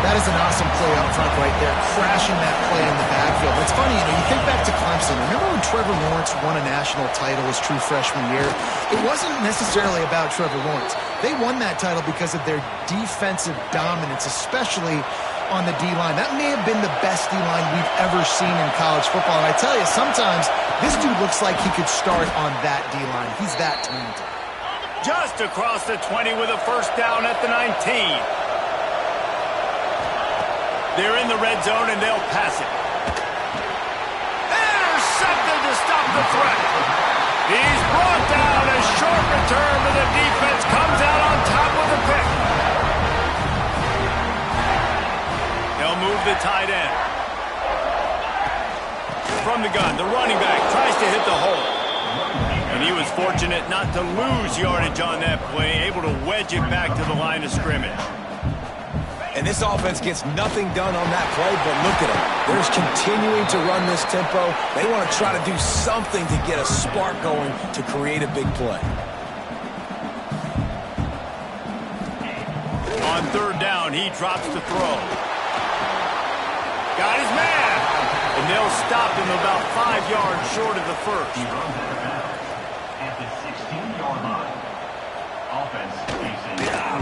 That is an awesome play up front right there, crashing that play in the backfield. It's funny, you think back to Clemson. Remember when Trevor Lawrence won a national title his true freshman year? It wasn't necessarily about Trevor Lawrence. They won that title because of their defensive dominance, especially on the D-line. That may have been the best D-line we've ever seen in college football. And I tell you, sometimes this dude looks like he could start on that D-line. He's that talented. Just across the 20 with a first down at the 19. They're in the red zone, and they'll pass it. Intercepted to stop the threat. He's brought down. A short return, but the defense comes out on top with a pick. They'll move the tight end. From the gun, the running back tries to hit the hole. And he was fortunate not to lose yardage on that play, able to wedge it back to the line of scrimmage. And this offense gets nothing done on that play, but look at them. They're just continuing to run this tempo. They want to try to do something to get a spark going to create a big play. On third down, he drops the throw. Got his man. And they'll stop him about 5 yards short of the first. At the 16-yard line. Offense facing down.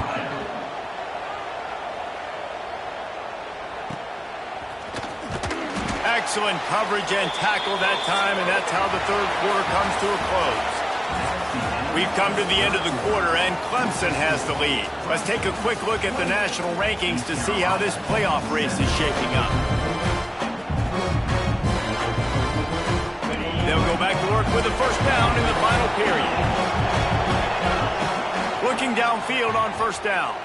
Excellent coverage and tackle that time, and that's how the third quarter comes to a close. We've come to the end of the quarter, and Clemson has the lead. Let's take a quick look at the national rankings to see how this playoff race is shaping up. They'll go back to work with the first down in the final period. Looking downfield on first down.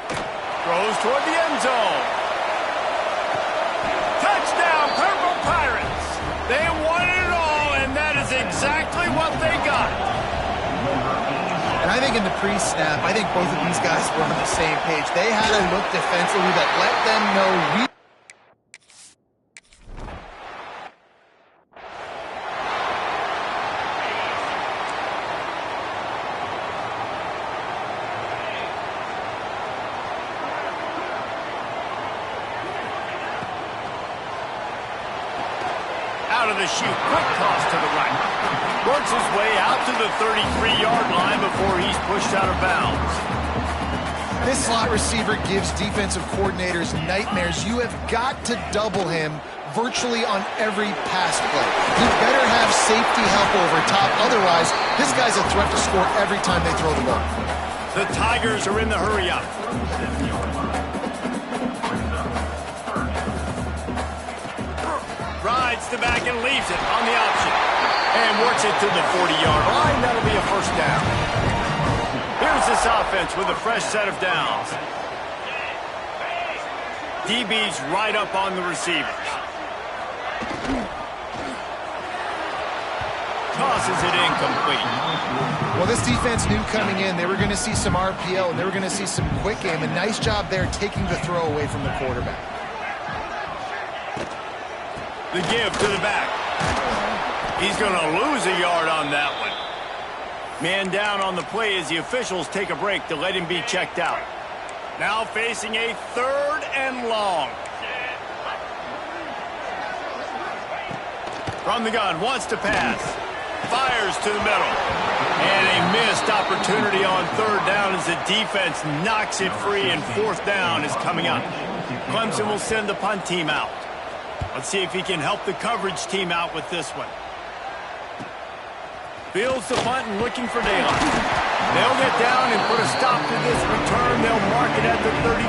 Throws toward the end zone. Touchdown, Purple Pirates! They won it all, and that is exactly what they got. And I think in the pre-snap, I think both of these guys were on the same page. They had a look defensively that let them know we... Out of the chute, quick toss to the right. Works his way out to the 33-yard line before he's pushed out of bounds. This slot receiver gives defensive coordinators nightmares. You have got to double him virtually on every pass play. You better have safety help over top. Otherwise, this guy's a threat to score every time they throw the ball. The Tigers are in the hurry-up. Rides the back and leaves it on the option. And works it to the 40-yard line. That'll be a first down. Here's this offense with a fresh set of downs. DB's right up on the receivers. Tosses it incomplete. Well, this defense knew coming in they were going to see some RPO and they were going to see some quick game. A nice job there taking the throw away from the quarterback. The give to the back. He's going to lose a yard on that one. Man down on the play as the officials take a break to let him be checked out. Now facing a third and long. From the gun, wants to pass. Fires to the middle. And a missed opportunity on third down as the defense knocks it free, and fourth down is coming up. Clemson will send the punt team out. Let's see if he can help the coverage team out with this one. Fields the punt and looking for daylight. They'll get down and put a stop to this return. They'll mark it at the 32.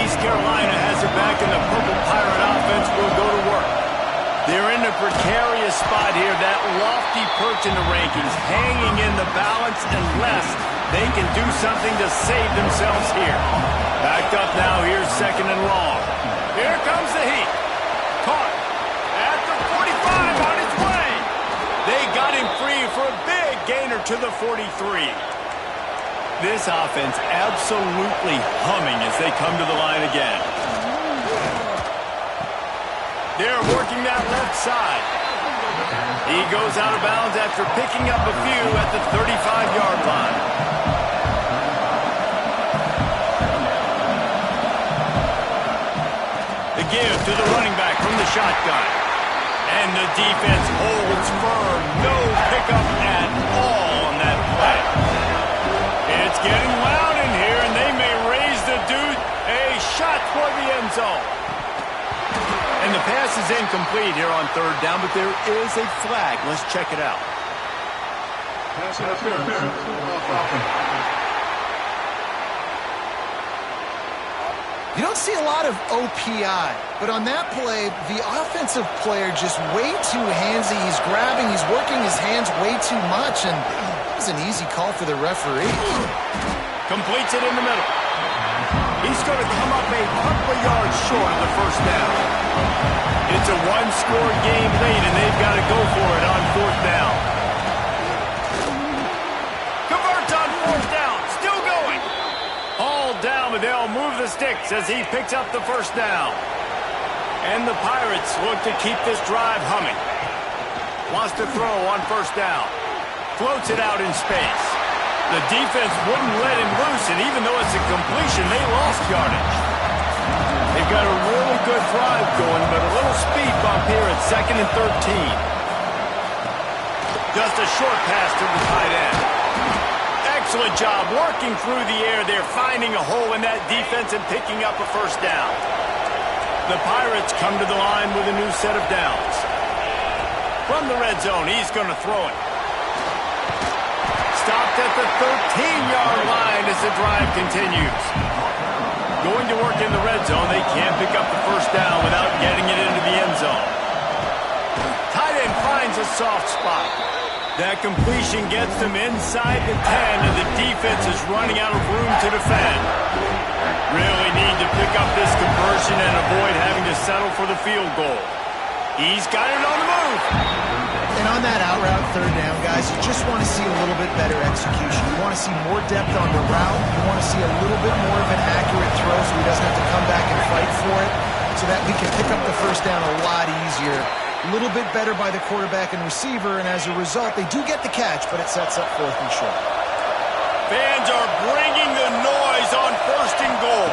East Carolina has it back, and the Purple Pirate offense will go to work. They're in a precarious spot here, that lofty perch in the rankings, hanging in the balance unless they can do something to save themselves here. Backed up now, here's second and long. Here comes the heat. Caught at the 45 on its way. They got him free for a big gainer to the 43. This offense absolutely humming as they come to the line again. They're working that left side. He goes out of bounds after picking up a few at the 35-yard line. The give to the running back from the shotgun. And the defense holds firm. No pickup at all on that play. It's getting loud in here, and they may raise the dude. A shot for the end zone. And the pass is incomplete here on third down, but there is a flag. Let's check it out. Pass interference. Offense. You don't see a lot of OPI, but on that play, the offensive player just way too handsy. He's grabbing, he's working his hands way too much, and it was an easy call for the referee. Completes it in the middle. He's going to come up a couple of yards short of the first down. It's a one-score game late, and they've got to go for it on fourth down. Converts on fourth down. Still going. All down, but they'll move the sticks as he picks up the first down. And the Pirates look to keep this drive humming. Wants to throw on first down. Floats it out in space. The defense wouldn't let him loose, and even though it's a completion, they lost yardage. They've got a really good drive going, but a little speed bump here at 2nd and 13. Just a short pass to the tight end. Excellent job working through the air there, finding a hole in that defense and picking up a first down. The Pirates come to the line with a new set of downs. From the red zone, he's going to throw it. Stopped at the 13-yard line as the drive continues. Going to work in the red zone. They can't pick up the first down without getting it into the end zone. Tight end finds a soft spot. That completion gets them inside the 10, and the defense is running out of room to defend. Really need to pick up this conversion and avoid having to settle for the field goal. He's got it on the move. And on that out route, third down, guys, you just want to see a little bit better execution. You want to see more depth on the route. You want to see a little bit more of an accurate throw so he doesn't have to come back and fight for it, so that we can pick up the first down a lot easier. A little bit better by the quarterback and receiver, and as a result, they do get the catch, but it sets up 4th and short. Fans are bringing the noise on 1st and goal.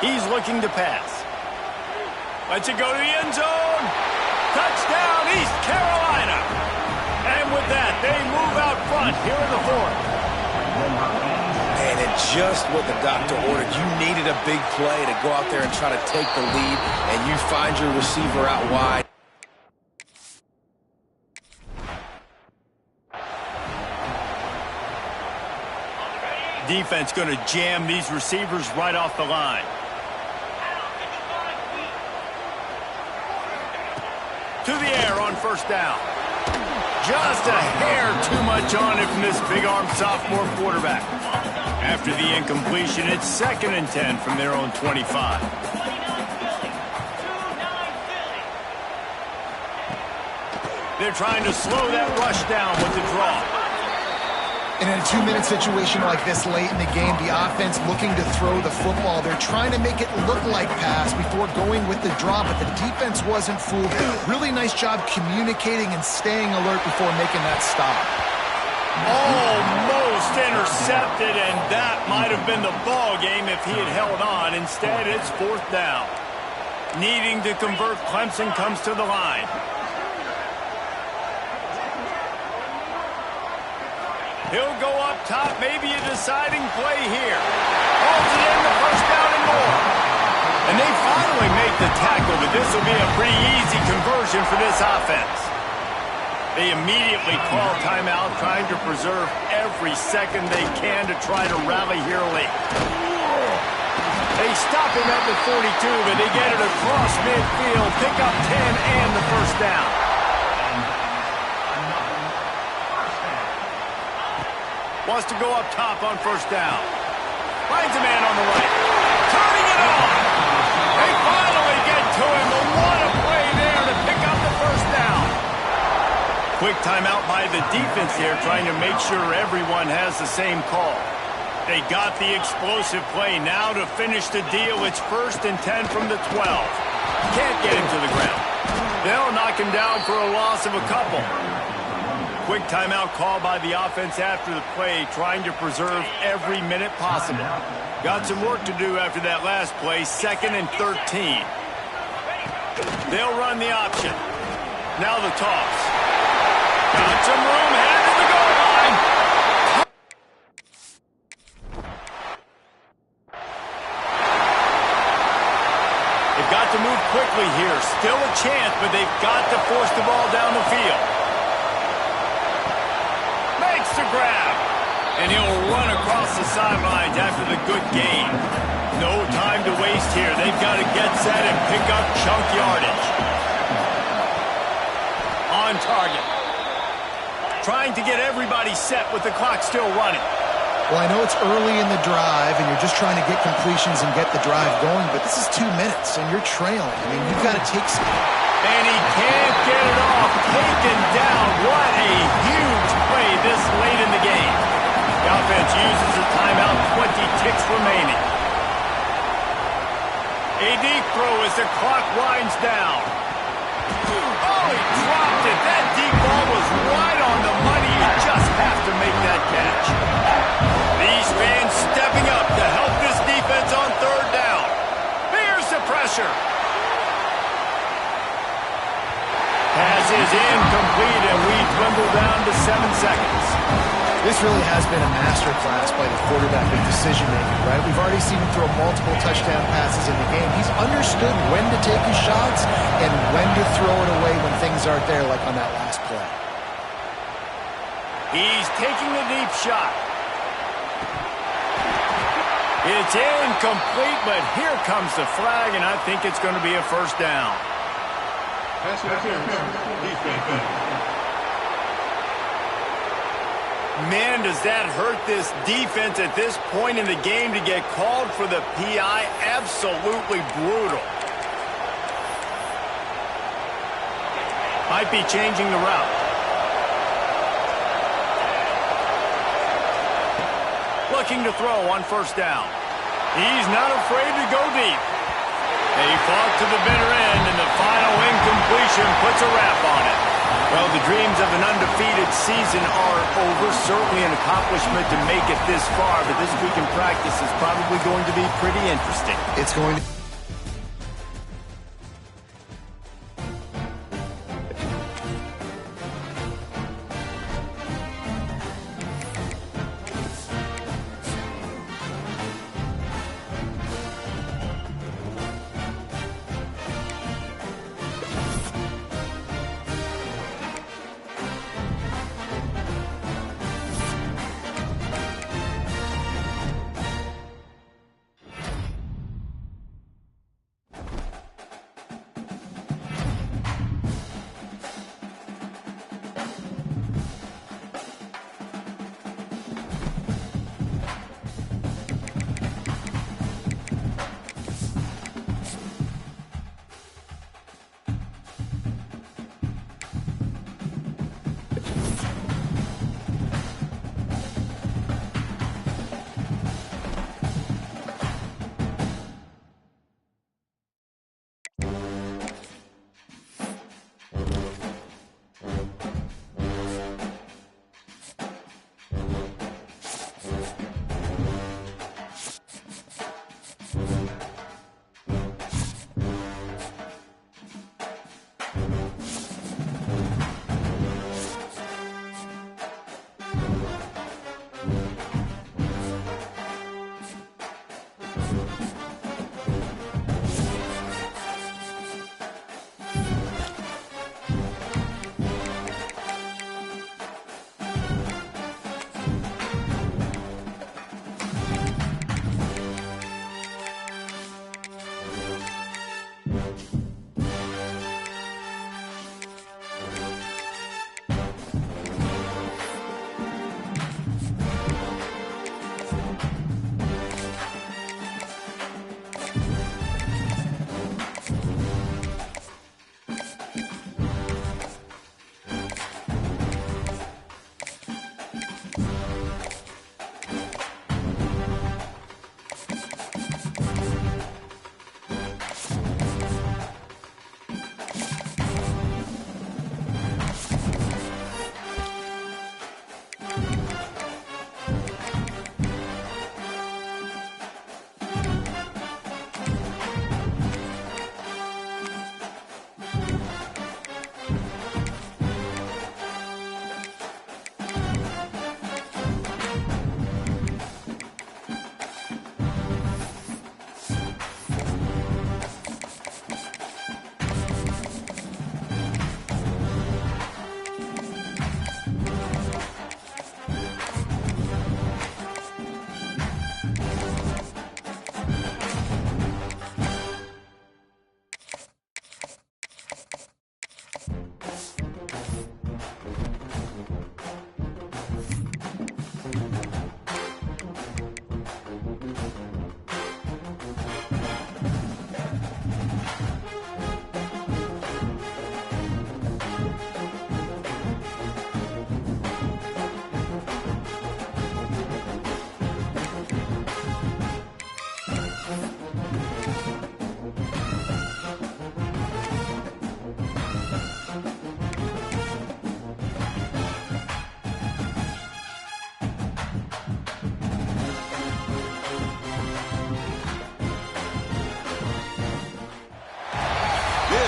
He's looking to pass. Lets it go to the end zone. Touchdown, East Carolina. And with that, they move out front here in the 4th. And it's just what the doctor ordered. You needed a big play to go out there and try to take the lead, and you find your receiver out wide. Defense going to jam these receivers right off the line. To the air on first down. Just a hair too much on it from this big-arm sophomore quarterback. After the incompletion, it's 2nd and 10 from their own 25. They're trying to slow that rush down with the draw. And in a 2-minute situation like this late in the game, the offense looking to throw the football. They're trying to make it look like pass before going with the draw, but the defense wasn't fooled. Really nice job communicating and staying alert before making that stop. Almost intercepted, and that might have been the ball game if he had held on. Instead, it's 4th down. Needing to convert, Clemson comes to the line. He'll go up top, maybe a deciding play here. Holds it in, the first down and more. And they finally make the tackle, but this will be a pretty easy conversion for this offense. They immediately call timeout, trying to preserve every second they can to try to rally here late. They stop him at the 42, but they get it across midfield, pick up 10 and the first down. Wants to go up top on first down. Finds a man on the right. Turning it on. They finally get to him. But what a play there to pick up the first down. Quick timeout by the defense here, trying to make sure everyone has the same call. They got the explosive play. Now to finish the deal, it's 1st and 10 from the 12. Can't get him to the ground. They'll knock him down for a loss of a couple. Quick timeout call by the offense after the play, trying to preserve every minute possible. Got some work to do after that last play, 2nd and 13. They'll run the option. Now the toss. Got some room, headed to the goal line. They've got to move quickly here. Still a chance, but they've got to force the ball down the field. Makes the grab. And he'll run across the sidelines after the good gain. No time to waste here. They've got to get set and pick up chunk yardage. On target. Trying to get everybody set with the clock still running. Well, I know it's early in the drive, and you're just trying to get completions and get the drive going, but this is 2 minutes, and you're trailing. I mean, you've got to take some... And he can't get it off. Taken down. What a huge play this late in the game. The offense uses a timeout, 20 ticks remaining. A deep throw as the clock winds down. Oh, he dropped it. That deep ball was right on the money. You just have to make that catch. These fans stepping up to help this defense on third down. Here's the pressure. Pass is incomplete, and we dwindle down to 7 seconds. This really has been a masterclass by the quarterback with decision-making, right? We've already seen him throw multiple touchdown passes in the game. He's understood when to take his shots and when to throw it away when things aren't there, like on that last play. He's taking the deep shot. It's incomplete, but here comes the flag, and I think it's going to be a first down. Pass interference. Defense. Man, does that hurt this defense at this point in the game to get called for the PI. Absolutely brutal. Might be changing the route. Looking to throw on first down. He's not afraid to go deep. They fought to the bitter end, and the final incompletion puts a wrap on it. Well, the dreams of an undefeated season are over. Certainly an accomplishment to make it this far, but this week in practice is probably going to be pretty interesting. It's going to...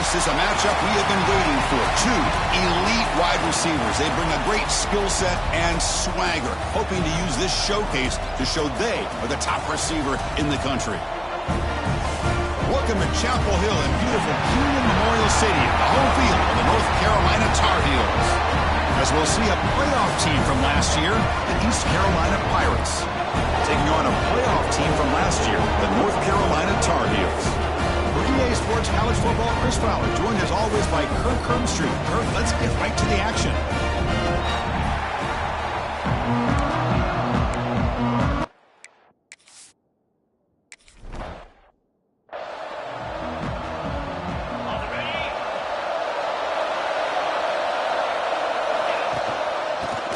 This is a matchup we have been waiting for. Two elite wide receivers. They bring a great skill set and swagger, hoping to use this showcase to show they are the top receiver in the country. Welcome to Chapel Hill in beautiful Union Memorial Stadium, the home field of the North Carolina Tar Heels. As we'll see a playoff team from last year, the East Carolina Pirates, taking on a playoff team from last year, the North Carolina Tar Heels. For EA Sports College Football, Chris Fowler, joined as always by Kirk Herbstreit. Kirk, let's get right to the action.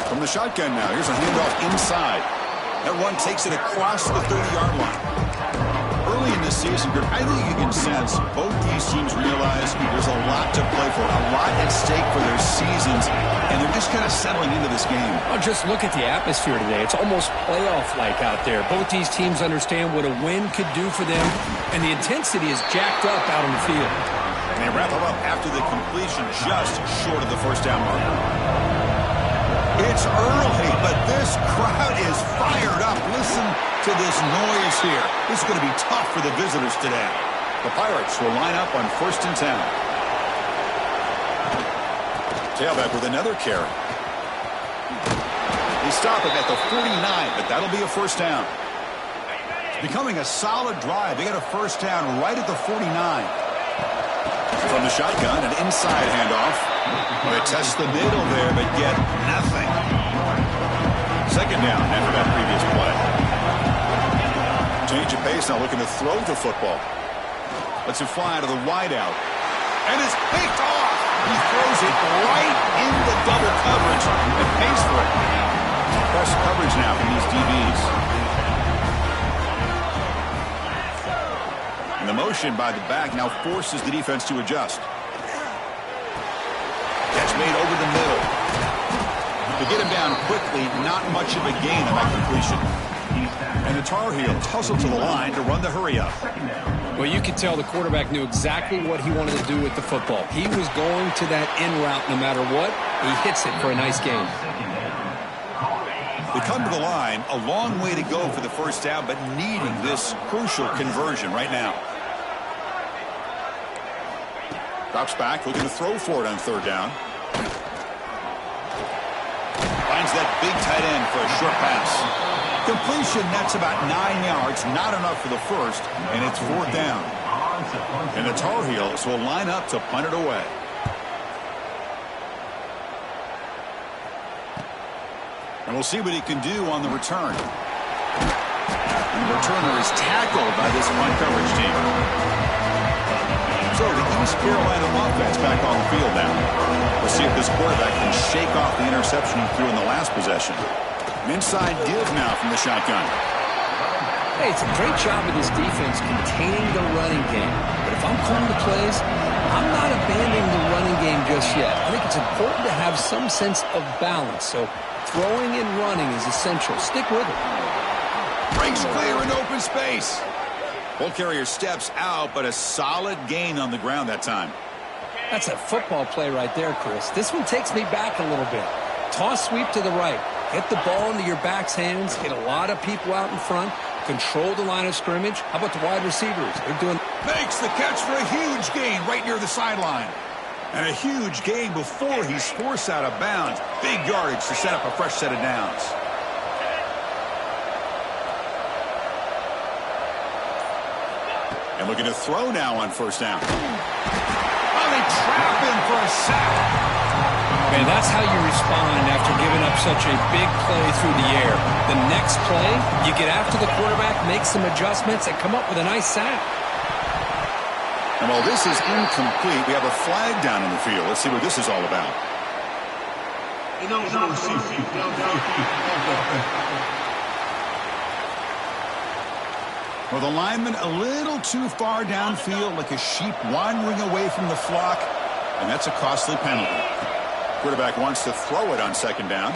From the shotgun now, here's a handoff inside. That run takes it across the 30-yard line. Early in this season, I think you can sense both these teams realize there's a lot to play for, a lot at stake for their seasons, and they're just kind of settling into this game. Well, just look at the atmosphere today. It's almost playoff-like out there. Both these teams understand what a win could do for them, and the intensity is jacked up out on the field. And they wrap it up after the completion just short of the first down marker. It's early, but this crowd is fired up. Listen to this noise here. This is going to be tough for the visitors today. The Pirates will line up on 1st and 10. Tailback with another carry. They stop him at the 49, but that'll be a first down. It's becoming a solid drive. They got a first down right at the 49. From the shotgun, an inside handoff. They test the middle there, but get nothing. Second down after that previous play. Change of pace, now looking to throw the football. Lets it fly to the wideout. And it's picked off. He throws it right in the double coverage and pays for it. Press coverage now from these DBs. And the motion by the back now forces the defense to adjust. Catch made over the middle. To get him down quickly, not much of a gain on that completion. And the Tar Heels hustle to the line to run the hurry-up. Well, you could tell the quarterback knew exactly what he wanted to do with the football. He was going to that in route no matter what. He hits it for a nice gain. They come to the line, a long way to go for the first down, but needing this crucial conversion right now. Drops back, looking to throw for it on 3rd down. Finds that big tight end for a short pass. Completion, that's about 9 yards, not enough for the first, and it's 4th down. And the Tar Heels will line up to punt it away. And we'll see what he can do on the return. And the returner is tackled by this punt coverage team. So the East Carolina offense back on the field now. We'll see if this quarterback can shake off the interception he threw in the last possession. An inside give now from the shotgun. Hey, it's a great job of this defense containing the running game. But if I'm calling the plays, I'm not abandoning the running game just yet. I think it's important to have some sense of balance. So throwing and running is essential. Stick with it. Breaks clear in open space. Ball carrier steps out, but a solid gain on the ground that time. That's a football play right there, Chris. This one takes me back a little bit. Toss sweep to the right. Get the ball into your back's hands. Get a lot of people out in front. Control the line of scrimmage. How about the wide receivers? They're doing... Makes the catch for a huge gain right near the sideline. And a huge gain before he's forced out of bounds. Big yardage to set up a fresh set of downs. And looking to throw now on 1st down. Oh, they trap him for a sack. Man, that's how you respond after giving up such a big play through the air. The next play, you get after the quarterback, make some adjustments, and come up with a nice sack. And while this is incomplete, we have a flag down in the field. Let's see what this is all about. Well, the lineman a little too far downfield, like a sheep wandering away from the flock, and that's a costly penalty. Quarterback wants to throw it on 2nd down.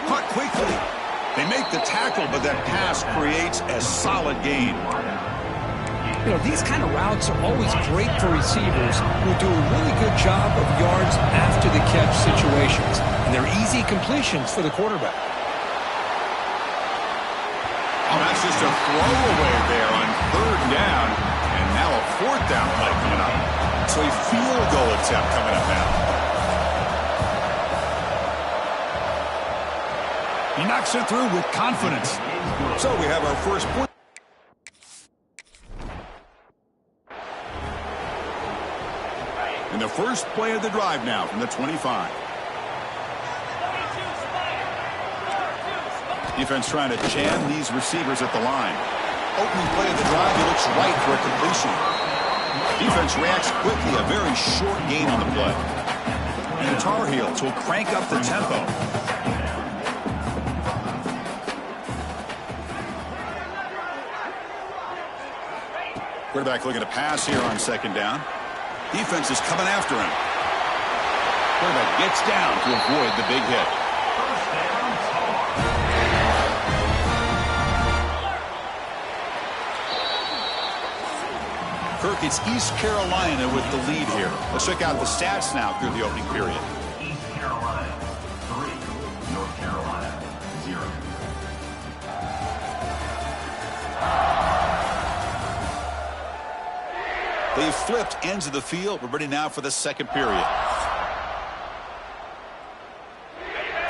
Caught quickly. They make the tackle, but that pass creates a solid gain. You know, these kind of routes are always great for receivers who do a really good job of yards after the catch situations. And they're easy completions for the quarterback. Oh, that's just a throwaway there on 3rd down. And now a 4th down play coming up. So a field goal attempt coming up now. He knocks it through with confidence. So we have our first point. And the first play of the drive now from the 25. Defense trying to jam these receivers at the line. Opening play of the drive, he looks right for a completion. Defense reacts quickly, a very short gain on the play. And the Tar Heels will crank up the tempo. Quarterback looking to pass here on 2nd down. Defense is coming after him. Quarterback gets down to avoid the big hit. Kirk, it's East Carolina with the lead here. Let's check out the stats now through the opening period. East Carolina 3, North Carolina 0. They've flipped ends of the field. We're ready now for the 2nd period.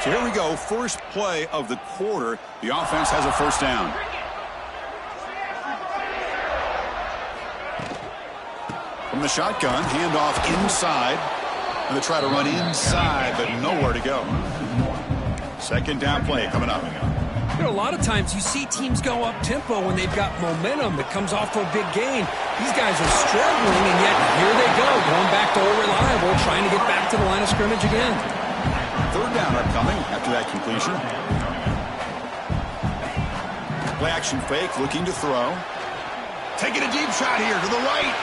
So here we go. First play of the quarter. The offense has a 1st down. From the shotgun, handoff inside. And they try to run inside, but nowhere to go. 2nd down play coming up. You know, a lot of times you see teams go up-tempo when they've got momentum that comes off for a big gain. These guys are struggling, and yet here they go, going back to old reliable, trying to get back to the line of scrimmage again. 3rd down upcoming after that completion. Play action fake, looking to throw. Taking a deep shot here to the right.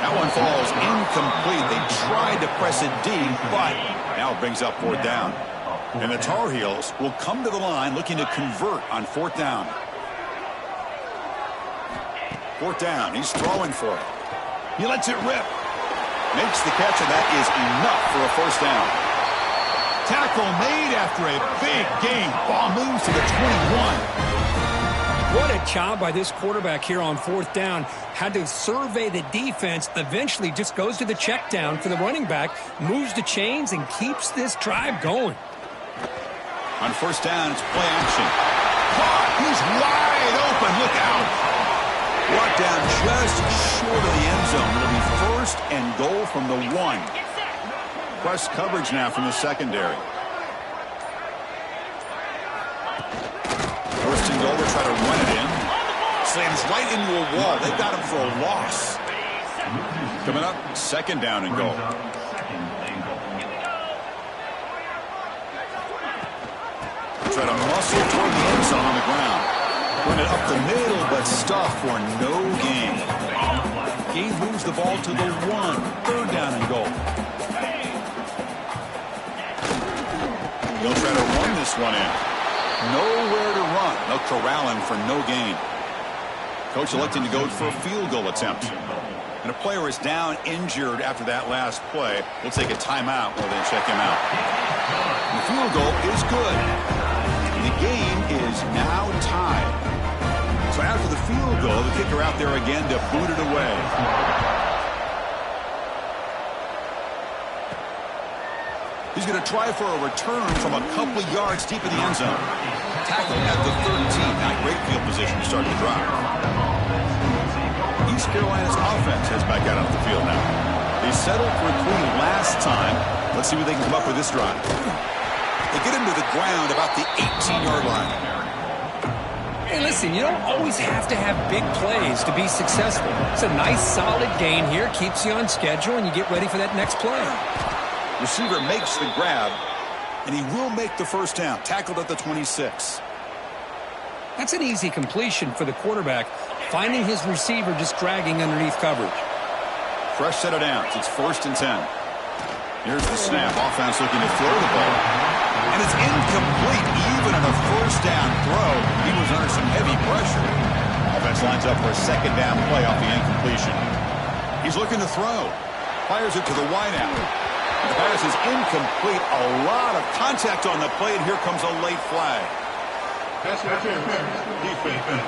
That one falls incomplete. They tried to press it deep, but now it brings up 4th down. And the Tar Heels will come to the line looking to convert on 4th down. 4th down. He's throwing for it. He lets it rip. Makes the catch, and that is enough for a 1st down. Tackle made after a big gain. Ball moves to the 21. What a job by this quarterback here on 4th down. Had to survey the defense, eventually just goes to the check down for the running back, moves the chains, and keeps this drive going. On 1st down, it's play action. Caught! He's wide open. Look out. Brought down just short of the end zone. It'll be 1st and goal from the 1. Press coverage now from the secondary. 1st and goal. They try to run it in. Slams right into a wall. They got him for a loss. Coming up, 2nd down and goal. Try to muscle toward the end zone on the ground. Run it up the middle, but stuffed for no gain. Gain moves the ball to the 1. 3rd down and goal. They'll try to run this one in. Nowhere to run. They'll corral him for no gain. Coach electing to go for a field goal attempt. And a player is down injured after that last play. We'll take a timeout while they check him out. And the field goal is good. The game is now tied. So after the field goal, the kicker out there again to boot it away. He's going to try for a return from a couple of yards deep in the end zone. Tackled at the 13. Not great field position to start the drive. East Carolina's offense has back out off the field now. They settled for 3 last time. Let's see what they can come up with this drive. They get him to the ground about the 18-yard line. Hey, listen, you don't always have to have big plays to be successful. It's a nice, solid gain here. Keeps you on schedule, and you get ready for that next play. Receiver makes the grab, and he will make the 1st down. Tackled at the 26. That's an easy completion for the quarterback, finding his receiver just dragging underneath coverage. Fresh set of downs. It's 1st and 10. Here's the snap. Offense looking to throw the ball. And it's incomplete. Even on a 1st down throw, he was under some heavy pressure. Defense lines up for a second down play off the incompletion. He's looking to throw. Fires it to the wideout. The pass is incomplete. A lot of contact on the play, and here comes a late flag. Pass interference. Defense.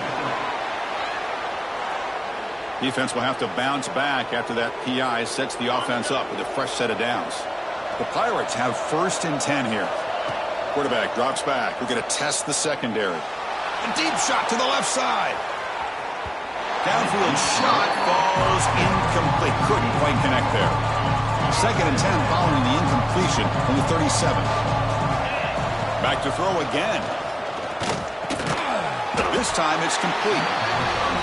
Defense will have to bounce back after that PI sets the offense up with a fresh set of downs. The Pirates have 1st and 10 here. Quarterback drops back. We're going to test the secondary. A deep shot to the left side. Downfield shot falls incomplete. Couldn't quite connect there. 2nd and 10 following the incompletion on the 37. Back to throw again. This time it's complete.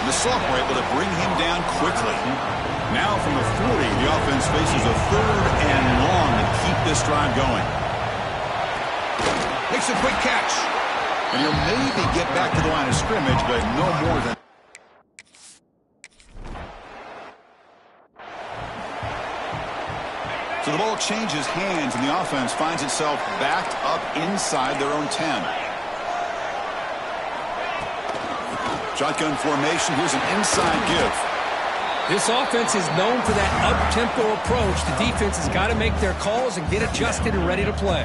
The sophomore able to bring him down quickly. Now from the 40, the offense faces a 3rd and long to keep this drive going. Makes a quick catch. And he'll maybe get back to the line of scrimmage, but no more than. So the ball changes hands, and the offense finds itself backed up inside their own 10. Shotgun formation. Here's an inside give. This offense is known for that up-tempo approach. The defense has got to make their calls and get adjusted and ready to play.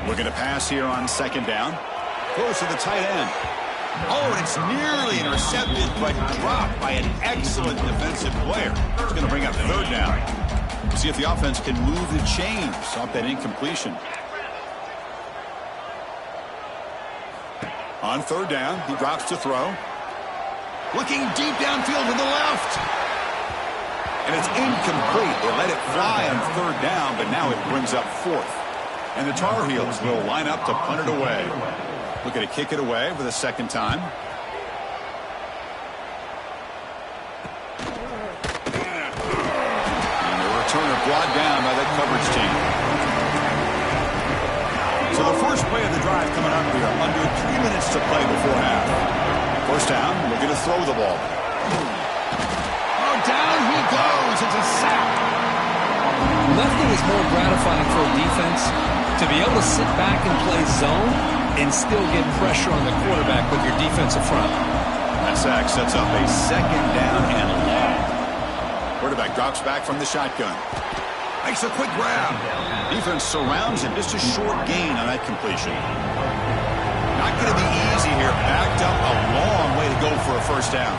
Looking to pass here on 2nd down. Close to the tight end. Oh, and it's nearly intercepted, but dropped by an excellent defensive player. It's going to bring up 3rd down. We'll see if the offense can move the chains off that incompletion. On 3rd down, he drops to throw. Looking deep downfield to the left. And it's incomplete. They let it fly on 3rd down, but now it brings up 4th. And the Tar Heels will line up to punt it away. Looking to kick it away for the 2nd time. And the returner brought down by that coverage team. So the first play of the drive coming up here. Under 3 minutes to play before half. 1st down, looking to throw the ball. Oh, down he goes. It's a sack. Nothing is more gratifying for a defense to be able to sit back and play zone and still get pressure on the quarterback with your defensive front. That sack sets up a 2nd down and long. Quarterback drops back from the shotgun. Makes a quick grab. Defense surrounds him. Just a short gain on that completion. Not going to be easy here. Backed up a long way to go for a 1st down.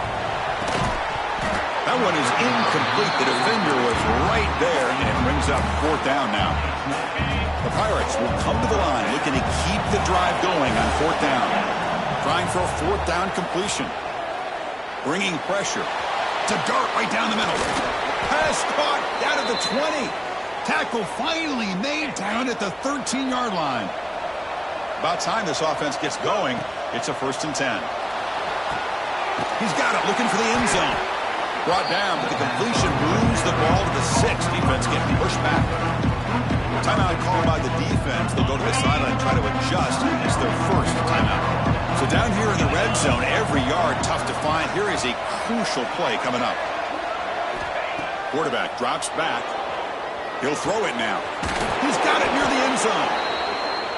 That one is incomplete. The defender was right there, and it brings up 4th down now. The Pirates will come to the line looking to keep the drive going on 4th down. Trying for a 4th down completion. Bringing pressure to Dart right down the middle. Pass caught down at the 20. Tackle finally made down at the 13-yard line. About time this offense gets going. It's a 1st and 10. He's got it, looking for the end zone. Brought down, but the completion moves the ball to the 6. Defense getting pushed back. Timeout called by the defense. They'll go to the sideline and try to adjust. It's their 1st timeout. So down here in the red zone, every yard tough to find. Here is a crucial play coming up. Quarterback drops back. He'll throw it now. He's got it near the end zone.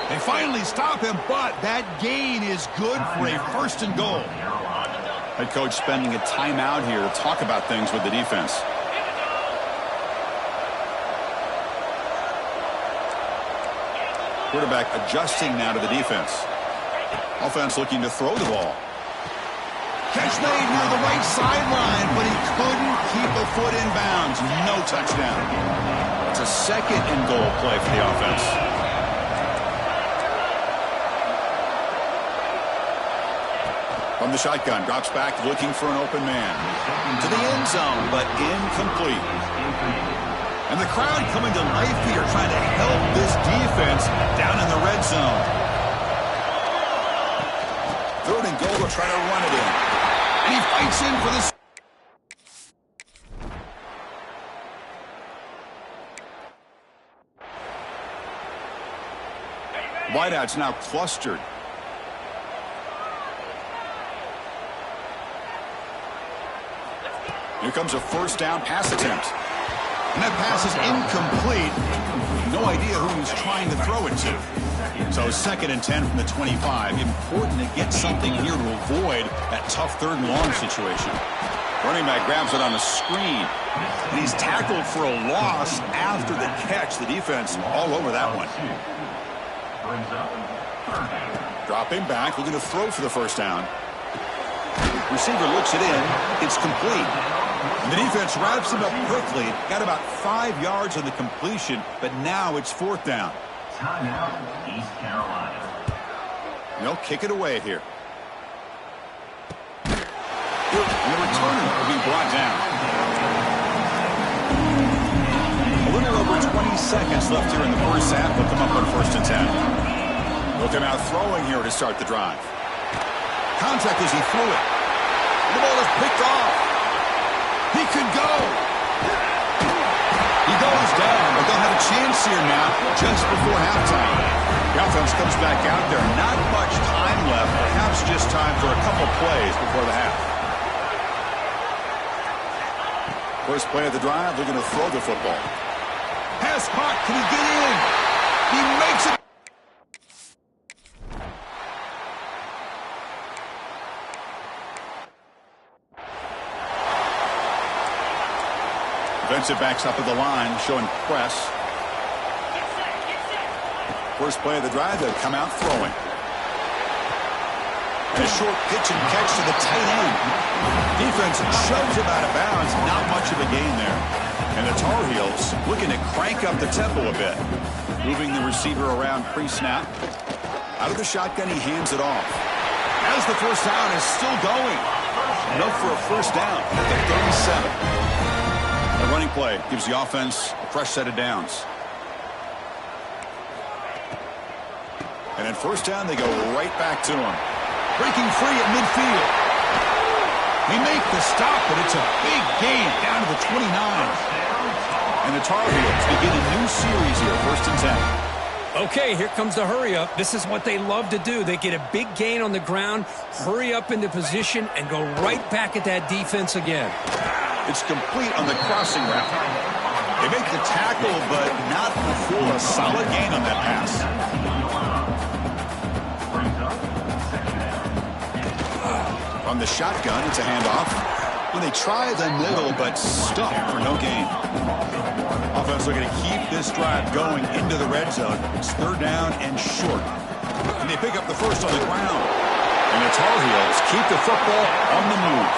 They finally stop him, but that gain is good for a 1st and goal. Head coach spending a timeout here to talk about things with the defense. Quarterback adjusting now to the defense. Offense looking to throw the ball. Catch made near the right sideline, but he couldn't keep a foot in bounds. No touchdown. It's a 2nd and goal play for the offense. From the shotgun, drops back, looking for an open man. To the end zone, but incomplete. And the crowd coming to life here, trying to help this defense down in the red zone. 3rd and goal to try to run it in. And he fights in for this. Wideout's now clustered. Here comes a 1st down pass attempt. And that pass is incomplete. No idea who he's trying to throw it to. So 2nd and 10 from the 25. Important to get something here to avoid that tough 3rd and long situation. Running back grabs it on the screen. And he's tackled for a loss after the catch. The defense all over that one. Dropping back, looking to throw for the 1st down. Receiver looks it in. It's complete. And the defense wraps him up quickly. Got about 5 yards on the completion, but now it's 4th down. Timeout, East Carolina. They'll kick it away here. And the returner will be brought down. A little over 20 seconds left here in the first half. Will come up on 1st and 10. Look him out throwing here to start the drive. Contact as he threw it. The ball is picked off. He could go. He goes down, but they'll have a chance here now just before halftime. The offense comes back out there. Not much time left. Perhaps just time for a couple plays before the half. First play of the drive, they're going to throw the football. Pass caught. Can he get in? He makes it. Defensive backs up at the line, showing press. First play of the drive, they'll come out throwing. And a short pitch and catch to the tight end. Defense shoves him out of bounds. Not much of a gain there. And the Tar Heels looking to crank up the tempo a bit. Moving the receiver around pre-snap. Out of the shotgun, he hands it off. As the 1st down is still going. Enough for a 1st down at the 37. A running play gives the offense a fresh set of downs. And at 1st down, they go right back to him. Breaking free at midfield. They make the stop, but it's a big gain down to the 29. And the Tar Heels begin a new series here, 1st and 10. Okay, here comes the hurry up. This is what they love to do. They get a big gain on the ground, hurry up into position, and go right back at that defense again. It's complete on the crossing route. They make the tackle, but not before a solid gain on that pass. On the shotgun, it's a handoff. When they try the middle, but stuck for no gain. Offense looking to keep this drive going into the red zone. It's 3rd down and short. And they pick up the 1st on the ground. And the Tar Heels keep the football on the move.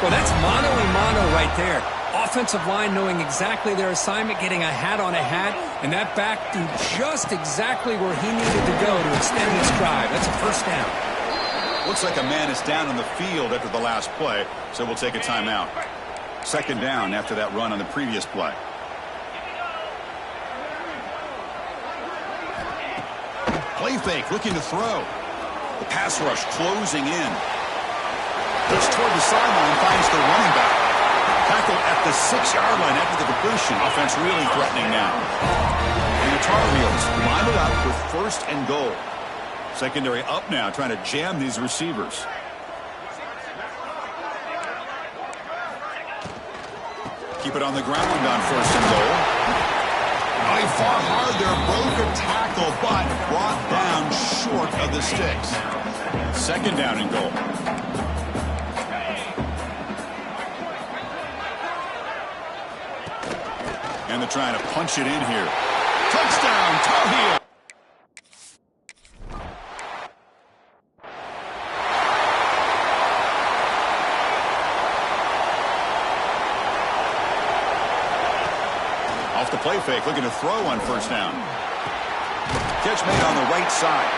Well, that's mano-a-mano right there. Offensive line knowing exactly their assignment, getting a hat on a hat, and that back threw just exactly where he needed to go to extend this drive. That's a 1st down. Looks like a man is down on the field after the last play, so we'll take a timeout. 2nd down after that run on the previous play. Play fake, looking to throw. The pass rush closing in. Looks toward the sideline, finds the running back. Tackle at the 6-yard line after the completion. Offense really threatening now. And the Tar Heels line it up with 1st and goal. Secondary up now, trying to jam these receivers. Keep it on the ground on 1st and goal. They fought hard there, broke a tackle, but brought down short of the sticks. 2nd down and goal. And they're trying to punch it in here. Touchdown, Tar Heels. Off the play fake, looking to throw on 1st down. Catch made on the right side.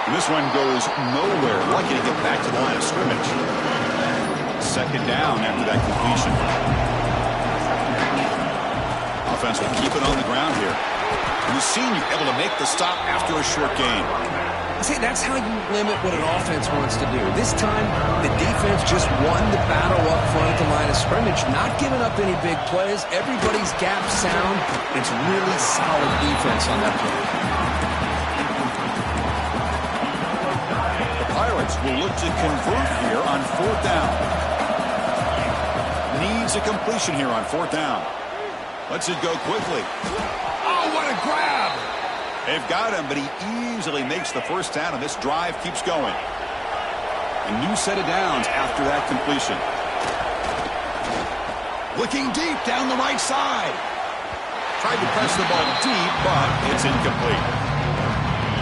And this one goes nowhere. Lucky to get back to the line of scrimmage. 2nd down after that completion. Offense will keep it on the ground here. And the senior able to make the stop after a short gain. See, that's how you limit what an offense wants to do. This time, the defense just won the battle up front at the line of scrimmage, not giving up any big plays. Everybody's gap sound. It's really solid defense on that play. The Pirates will look to convert here on 4th down. Needs a completion here on 4th down. Lets it go quickly. Oh, what a grab! They've got him, but he easily makes the first down, and this drive keeps going. A new set of downs after that completion. Looking deep down the right side. Tried to press the ball deep, but it's incomplete.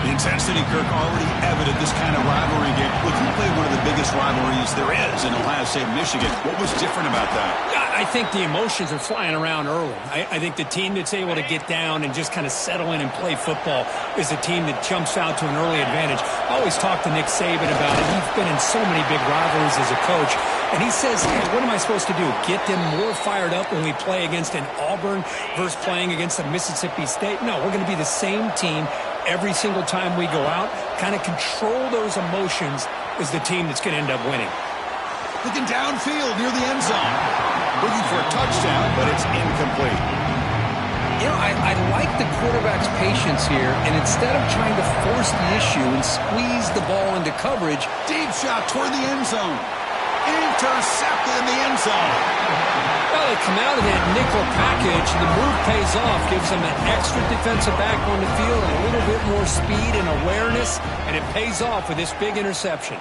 The intensity, Kirk, already evident this kind of rivalry game. Look, you played one of the biggest rivalries there is in Ohio State, Michigan. What was different about that? I think the emotions are flying around early. I think the team that's able to get down and just kind of settle in and play football is the team that jumps out to an early advantage. I always talk to Nick Saban about it. He's been in so many big rivalries as a coach. And he says, hey, what am I supposed to do? Get them more fired up when we play against an Auburn versus playing against a Mississippi State? No, we're going to be the same team every single time we go out. Kind of control those emotions is the team that's going to end up winning. Looking downfield near the end zone. Looking for a touchdown, but it's incomplete. You know, I like the quarterback's patience here, and instead of trying to force the issue and squeeze the ball into coverage, Deep shot toward the end zone. Intercepted in the end zone. Well, they come out of that nickel package. The move pays off, gives them an extra defensive back on the field, and a little bit more speed and awareness, and it pays off with this big interception.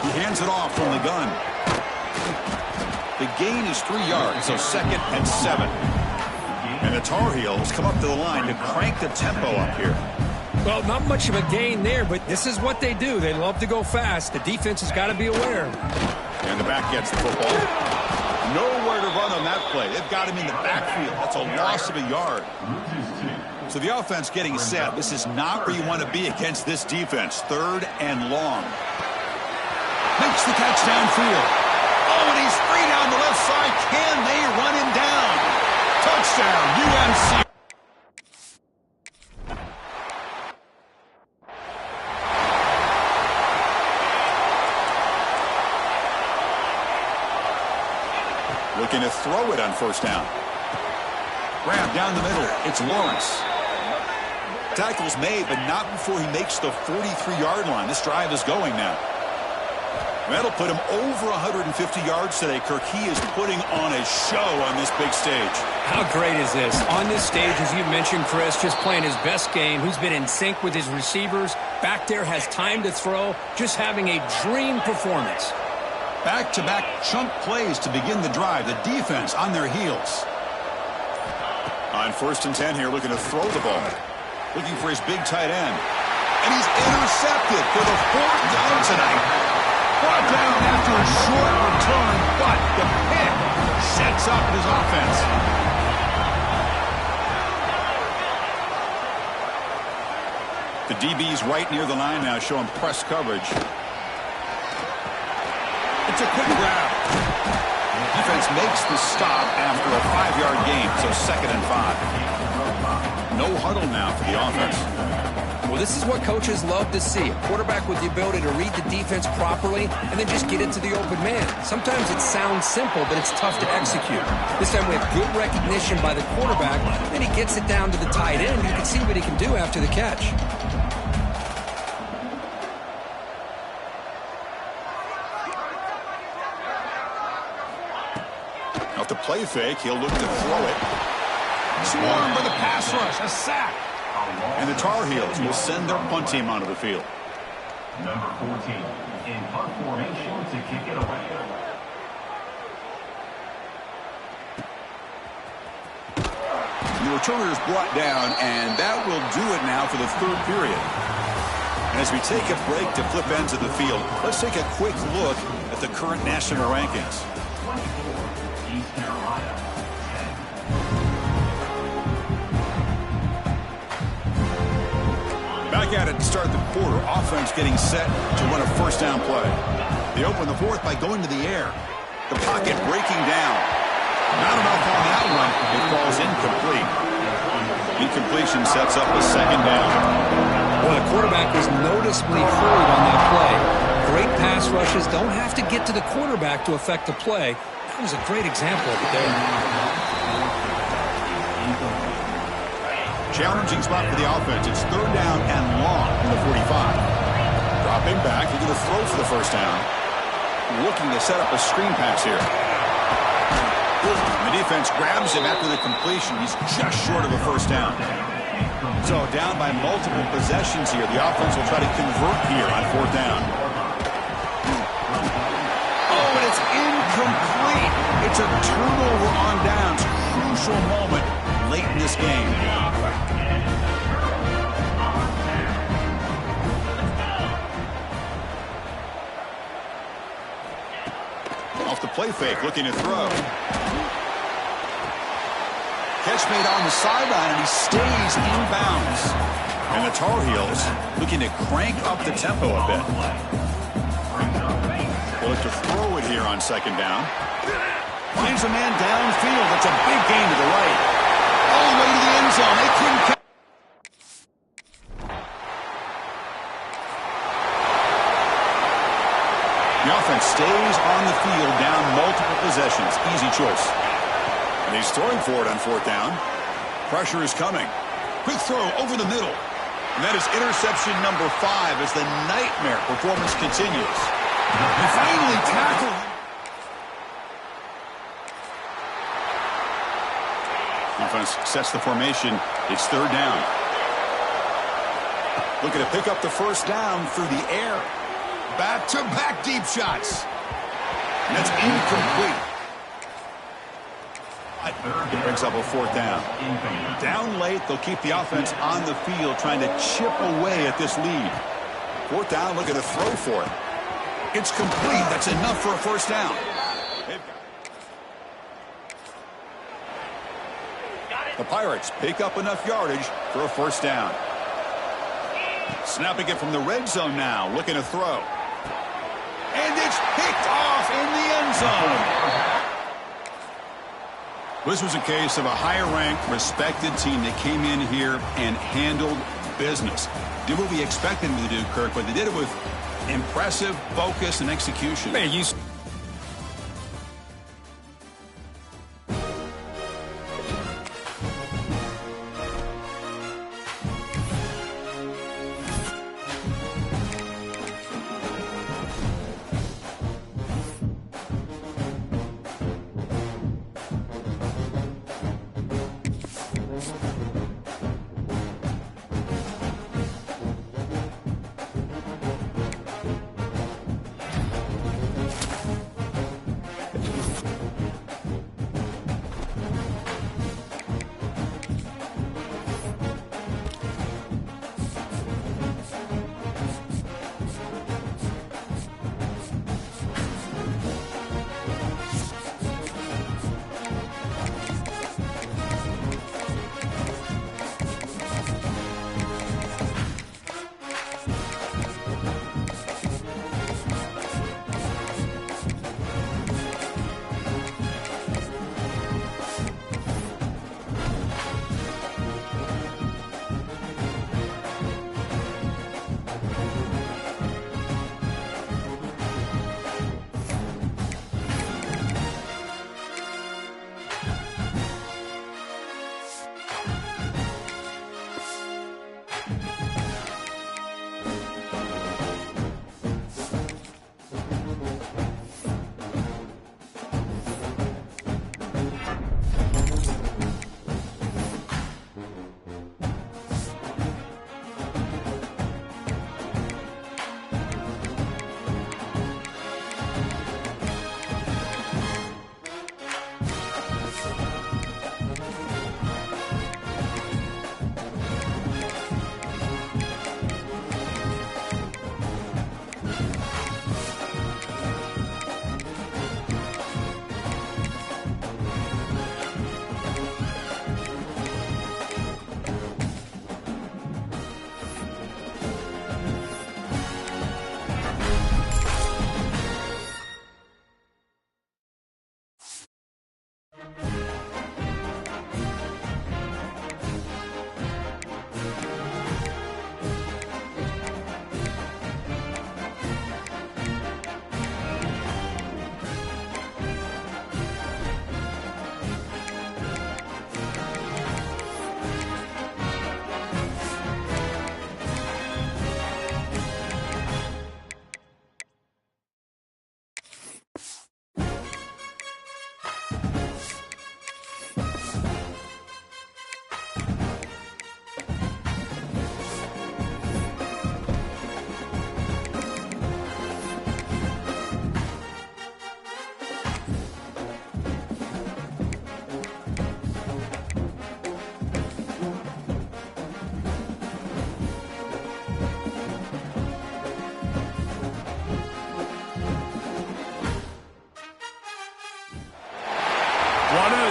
He hands it off from the gun. The gain is 3 yards, so 2nd and 7. And the Tar Heels come up to the line to crank the tempo up here. Well, not much of a gain there, but this is what they do. They love to go fast. The defense has got to be aware. And the back gets the football. Nowhere to run on that play. They've got him in the backfield. That's a loss of a yard. So the offense getting set. This is not where you want to be against this defense. 3rd and long. Makes the catch downfield. Oh, and he's free down the left side. Can they run him down? Touchdown, UMC. Looking to throw it on 1st down. Grab down the middle. It's Lawrence. Tackle's made, but not before he makes the 43-yard line. This drive is going now. That'll put him over 150 yards today, Kirk. He is putting on a show on this big stage. How great is this? On this stage, as you mentioned, Chris, just playing his best game. He's been in sync with his receivers. Back there, has time to throw. Just having a dream performance. Back-to-back chunk plays to begin the drive. The defense on their heels. On 1st and 10 here, looking to throw the ball. Looking for his big tight end. And he's intercepted for the 4th down tonight. Brought down after a short return, but the pick sets up his offense. The DB's right near the line now, showing press coverage. It's a quick grab. Defense makes the stop after a 5-yard gain, so 2nd and 5. No huddle now for the offense. well, this is what coaches love to see. A quarterback with the ability to read the defense properly and then just get it to the open man. Sometimes it sounds simple, but it's tough to execute. This time we have good recognition by the quarterback, then he gets it down to the tight end. You can see what he can do after the catch. Off the play fake, he'll look to throw it. Swarmed by the pass rush, a sack. And the Tar Heels will send their punt team onto the field. Number 14 in punt formation to kick it away. The returner is brought down, and that will do it now for the third period. And as we take a break to flip ends of the field, let's take a quick look at the current national rankings. East Carolina. Back at it to start the quarter. Offense getting set to run a first down play. They open the fourth by going to the air. The pocket breaking down. Not enough on that one. It falls incomplete. Incompletion sets up a second down. Well, the quarterback was noticeably hurried on that play. Great pass rushes don't have to get to the quarterback to affect the play. That was a great example of it there. Challenging spot for the offense. It's third down and long in the 45. Dropping back, looking to throw for the first down. Looking to set up a screen pass here. The defense grabs him after the completion. He's just short of a first down. So down by multiple possessions here. The offense will try to convert here on fourth down. Oh, and it's incomplete. It's a turnover on downs. Crucial moment late in this game. Off the play fake, looking to throw. Catch made on the sideline, and he stays in bounds. And the Tar Heels looking to crank up the tempo a bit. They'll look to throw it here on second down. Finds a man downfield. That's a big gain to the right. All the way to the end zone. They couldn't catch. The offense stays on the field down multiple possessions. Easy choice. And he's throwing for it on fourth down. Pressure is coming. Quick throw over the middle. And that is interception number 5 as the nightmare performance continues. They finally tackle him. Defense sets the formation. It's third down. Looking to pick up the first down through the air. Back-to-back deep shots. And that's incomplete. It brings up a fourth down. Down late, they'll keep the offense on the field trying to chip away at this lead. Fourth down, looking to throw for it. It's complete. That's enough for a first down. The Pirates pick up enough yardage for a first down. Snapping it from the red zone now, looking to throw. And it's picked off in the end zone. This was a case of a higher-ranked, respected team that came in here and handled business. Did what we expected them to do, Kirk, but they did it with impressive focus and execution. Man, you...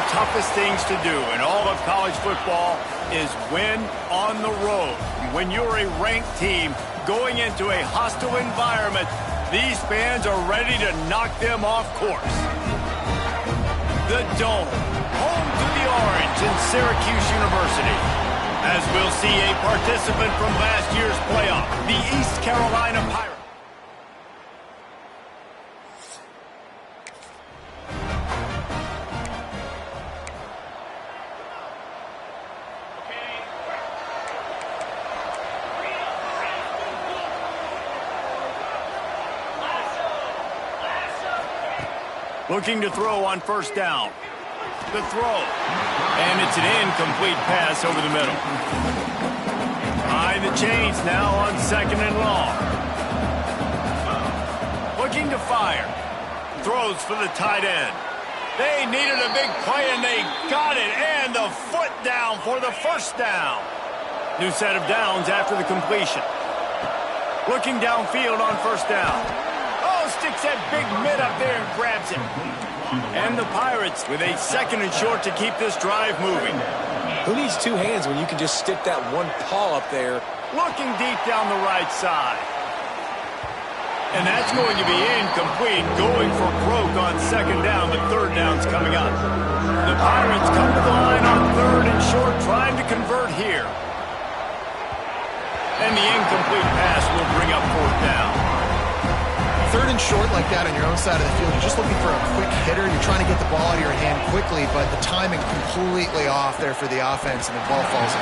the toughest things to do in all of college football is win on the road. When you're a ranked team going into a hostile environment, these fans are ready to knock them off course. The Dome, home to the Orange in Syracuse University. As we'll see a participant from last year's playoff, the East Carolina Pirates. Looking to throw on first down. The throw. And it's an incomplete pass over the middle. Behind the chains now on second and long. Looking to fire. Throws for the tight end. They needed a big play and they got it. And the foot down for the first down. New set of downs after the completion. Looking downfield on first down. Sticks that big mid up there and grabs it. And the Pirates with a second and short to keep this drive moving. Who needs two hands when you can just stick that one paw up there? Looking deep down the right side. And that's going to be incomplete. Going for broke on second down, but third down's coming up. The Pirates come to the line on third and short, trying to convert here. And the incomplete pass will bring up fourth down. Third and short like that on your own side of the field, you're just looking for a quick hitter. You're trying to get the ball out of your hand quickly, but the timing completely off there for the offense, and the ball falls in.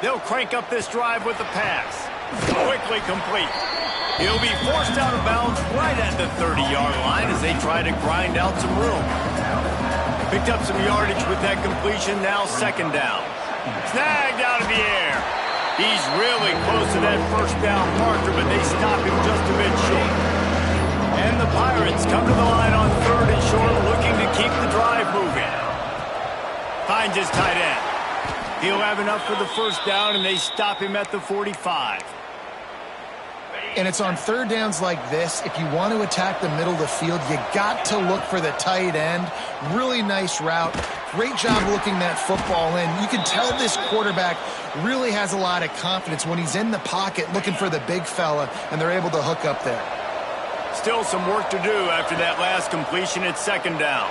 They'll crank up this drive with the pass. Quickly complete. He'll be forced out of bounds right at the 30-yard line as they try to grind out some room. Picked up some yardage with that completion, now second down. Snagged out of the air. He's really close to that first down marker, but they stop him just a bit short. And the Pirates come to the line on third and short, looking to keep the drive moving. Finds his tight end. He'll have enough for the first down, and they stop him at the 45. And it's on third downs like this, if you want to attack the middle of the field, you got to look for the tight end. Really nice route. Great job looking that football in. You can tell this quarterback really has a lot of confidence when he's in the pocket looking for the big fella, and they're able to hook up there. Still some work to do after that last completion at second down.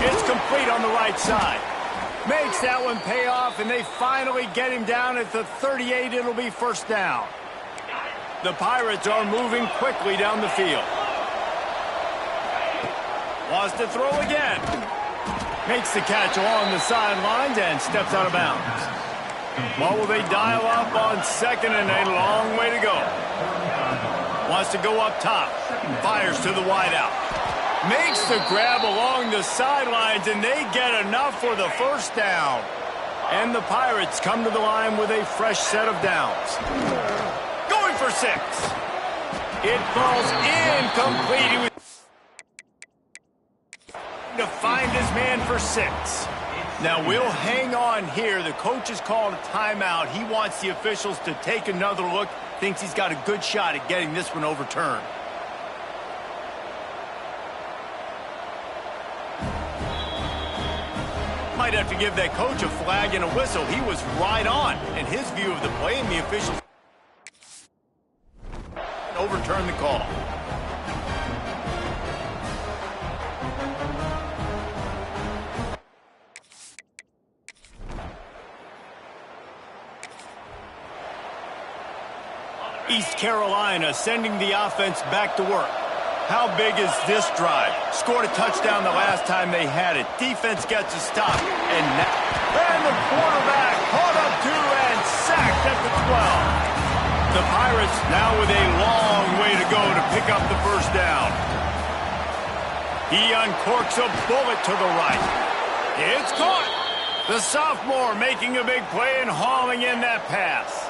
It's complete on the right side. Makes that one pay off, and they finally get him down at the 38. It'll be first down. The Pirates are moving quickly down the field. Wants to throw again. Makes the catch along the sidelines and steps out of bounds. What will they dial up on second, and a long way to go. Wants to go up top. Fires to the wideout. Makes the grab along the sidelines, and they get enough for the first down. And the Pirates come to the line with a fresh set of downs. Going for 6. It falls incomplete. He was to find his man for 6. Now we'll hang on here. The coach has called a timeout. He wants the officials to take another look. Thinks he's got a good shot at getting this one overturned. Might have to give that coach a flag and a whistle. He was right on in his view of the play, and the officials overturn the call. East Carolina sending the offense back to work. How big is this drive? Scored a touchdown the last time they had it. Defense gets a stop. And the quarterback caught up to and sacked at the 12. The Pirates now with a long way to go to pick up the first down. He uncorks a bullet to the right. It's caught. The sophomore making a big play and hauling in that pass.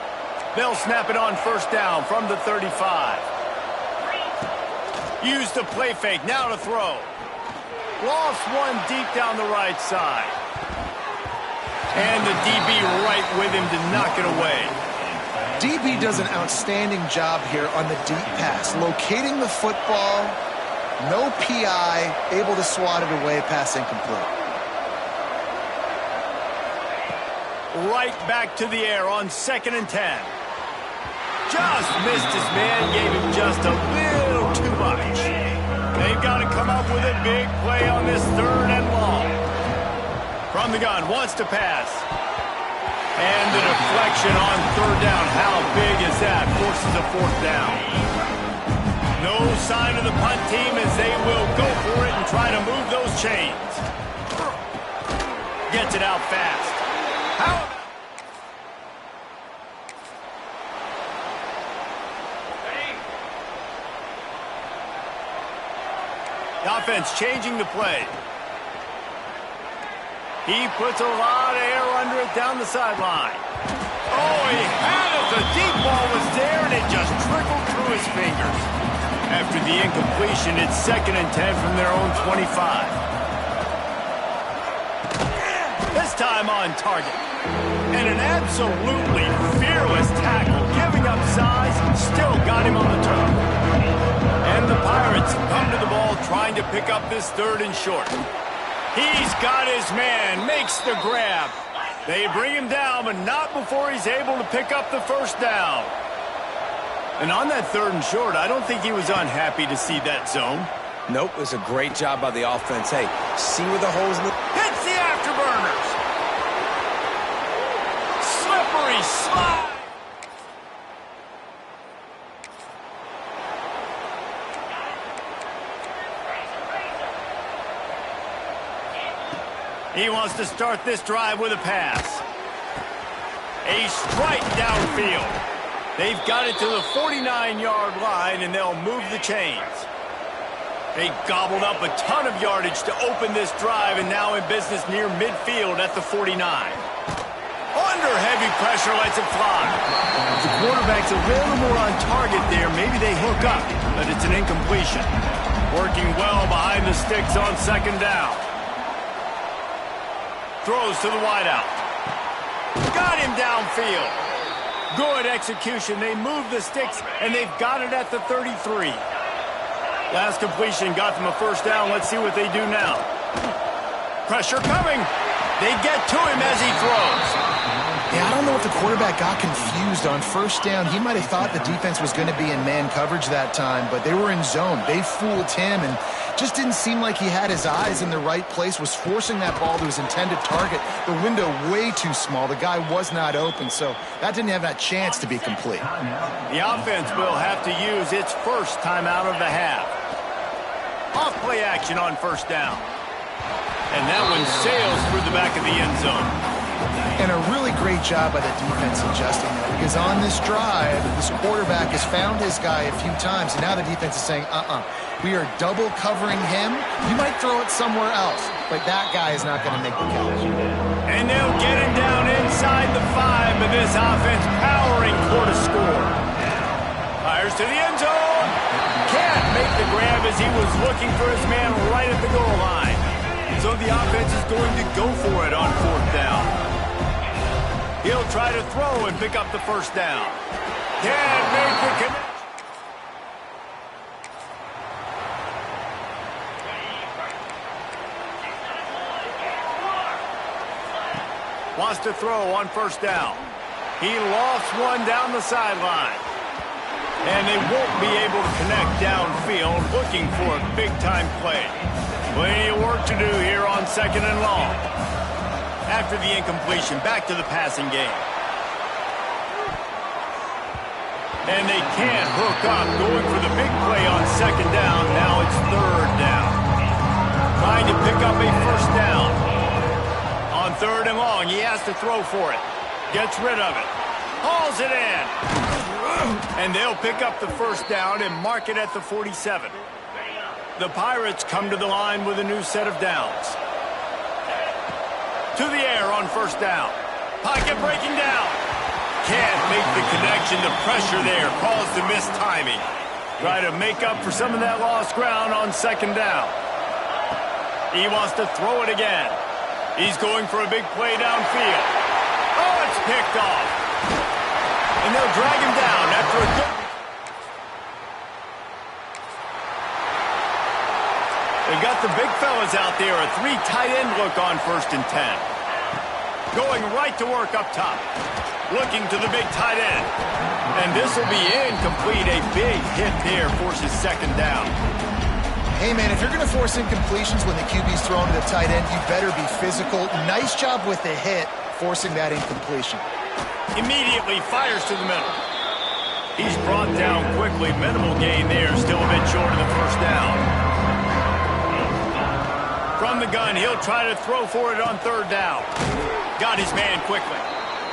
They'll snap it on first down from the 35. Use the play fake, now to throw. Lost one deep down the right side. And the DB right with him to knock it away. DB does an outstanding job here on the deep pass. Locating the football, no PI, able to swat it away, pass incomplete. Right back to the air on 2nd and 10. Just missed his man, gave him just a little too much. They've got to come up with a big play on this 3rd and long. From the gun, wants to pass. And the deflection on 3rd down. How big is that? Forces a 4th down. No sign of the punt team as they will go for it and try to move those chains. Gets it out fast. How about... The offense changing the play. He puts a lot of air under it down the sideline. Oh, he had it. The deep ball was there, and it just trickled through his fingers. After the incompletion, it's 2nd and 10 from their own 25. This time on target. And an absolutely fearless tackle, giving up size, still got him on the turf. And the Pirates come to the ball trying to pick up this 3rd and short. He's got his man, makes the grab. They bring him down, but not before he's able to pick up the 1st down. And on that 3rd and short, I don't think he was unhappy to see that zone. Nope, it was a great job by the offense. Hey, see where the holes in the... Hits the afterburners. Slippery slide. He wants to start this drive with a pass. A strike downfield. They've got it to the 49-yard line, and they'll move the chains. They gobbled up a ton of yardage to open this drive, and now in business near midfield at the 49. Under heavy pressure, lets it fly. The quarterback's a little more on target there. Maybe they hook up, but it's an incompletion. Working well behind the sticks on 2nd down. Throws to the wideout. Got him downfield. Good execution. They move the sticks, and they've got it at the 33. Last completion got them a 1st down. Let's see what they do now. Pressure coming. They get to him as he throws. Yeah, I don't know if the quarterback got confused on 1st down. He might have thought the defense was going to be in man coverage that time, but they were in zone. They fooled him and just didn't seem like he had his eyes in the right place, was forcing that ball to his intended target. The window way too small. The guy was not open, so that didn't have that chance to be complete. The offense will have to use its 1st timeout of the half. Off play action on 1st down. And that one sails through the back of the end zone. And a really great job by the defense adjusting that, because on this drive, this quarterback has found his guy a few times, and now the defense is saying, we are double covering him. You might throw it somewhere else, but that guy is not going to make the catch. And they'll get him down inside the 5, but this offense powering toward a score. Fires to the end zone. Can't make the grab as he was looking for his man right at the goal line. So the offense is going to go for it on 4th down. He'll try to throw and pick up the 1st down. Can't make the connection. Wants to throw on 1st down. He lost one down the sideline. And they won't be able to connect downfield, looking for a big-time play. Plenty of work to do here on 2nd and long. After the incompletion, back to the passing game. And they can't hook up, going for the big play on 2nd down. Now it's 3rd down. Trying to pick up a 1st down. On 3rd and long, he has to throw for it. Gets rid of it. Hauls it in. And they'll pick up the 1st down and mark it at the 47. The Pirates come to the line with a new set of downs. To the air on 1st down. Pocket breaking down. Can't make the connection. The pressure there caused the missed timing. Try to make up for some of that lost ground on 2nd down. He wants to throw it again. He's going for a big play downfield. Oh, it's picked off. And they'll drag him down after a good... They got the big fellas out there. A 3 tight end look on 1st and 10. Going right to work up top. Looking to the big tight end. And this will be incomplete. A big hit there forces 2nd down. Hey, man, if you're going to force incompletions when the QB's throwing to the tight end, you better be physical. Nice job with the hit, forcing that incompletion. Immediately fires to the middle. He's brought down quickly. Minimal gain there. Still a bit short of the 1st down. From the gun, he'll try to throw for it on 3rd down. Got his man quickly.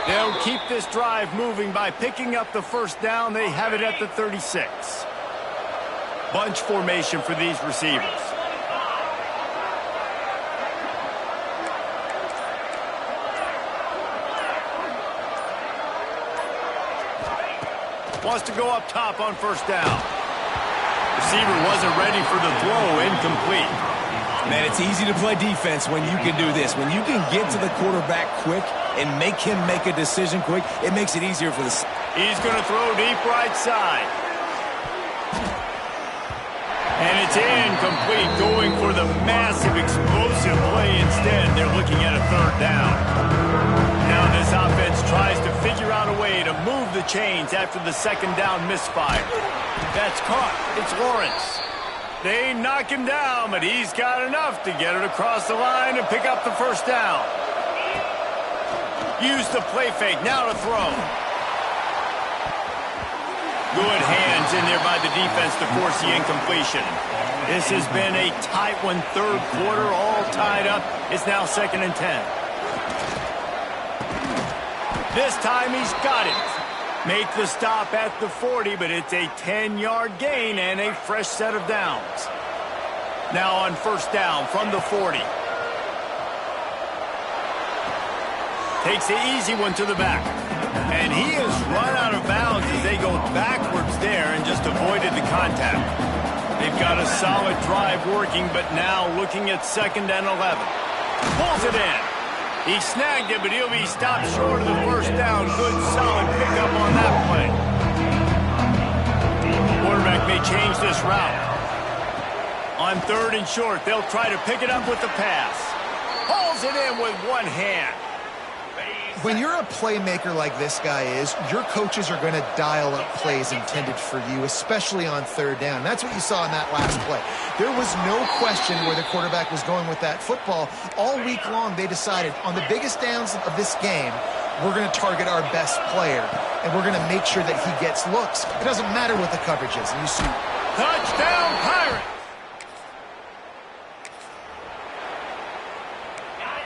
They'll keep this drive moving by picking up the 1st down. They have it at the 36. Bunch formation for these receivers. Wants to go up top on 1st down. Receiver wasn't ready for the throw. Incomplete. Man, it's easy to play defense when you can do this. When you can get to the quarterback quick and make him make a decision quick, it makes it easier for the... He's going to throw deep right side. And it's incomplete, going for the massive explosive play instead. They're looking at a 3rd down. Now this offense tries to figure out a way to move the chains after the 2nd down misfire. That's caught. It's Lawrence. They knock him down, but he's got enough to get it across the line and pick up the 1st down. Use the play fake. Now to throw. Good hands in there by the defense to force the incompletion. This has been a tight one. 3rd quarter, all tied up. It's now 2nd and 10. This time he's got it. Make the stop at the 40, but it's a 10-yard gain and a fresh set of downs. Now on 1st down from the 40. Takes the easy one to the back. And he has run out of bounds as they go backwards there and just avoided the contact. They've got a solid drive working, but now looking at 2nd and 11. Pulls it in. He snagged it, but he'll be stopped short of the 1st down. Good, solid pickup on that play. Quarterback may change this route. On 3rd and short, they'll try to pick it up with the pass. Pulls it in with one hand. When you're a playmaker like this guy is, your coaches are going to dial up plays intended for you, especially on 3rd down. That's what you saw in that last play. There was no question where the quarterback was going with that football. All week long, they decided on the biggest downs of this game, we're going to target our best player, and we're going to make sure that he gets looks. It doesn't matter what the coverage is. And you see, touchdown, Pirates!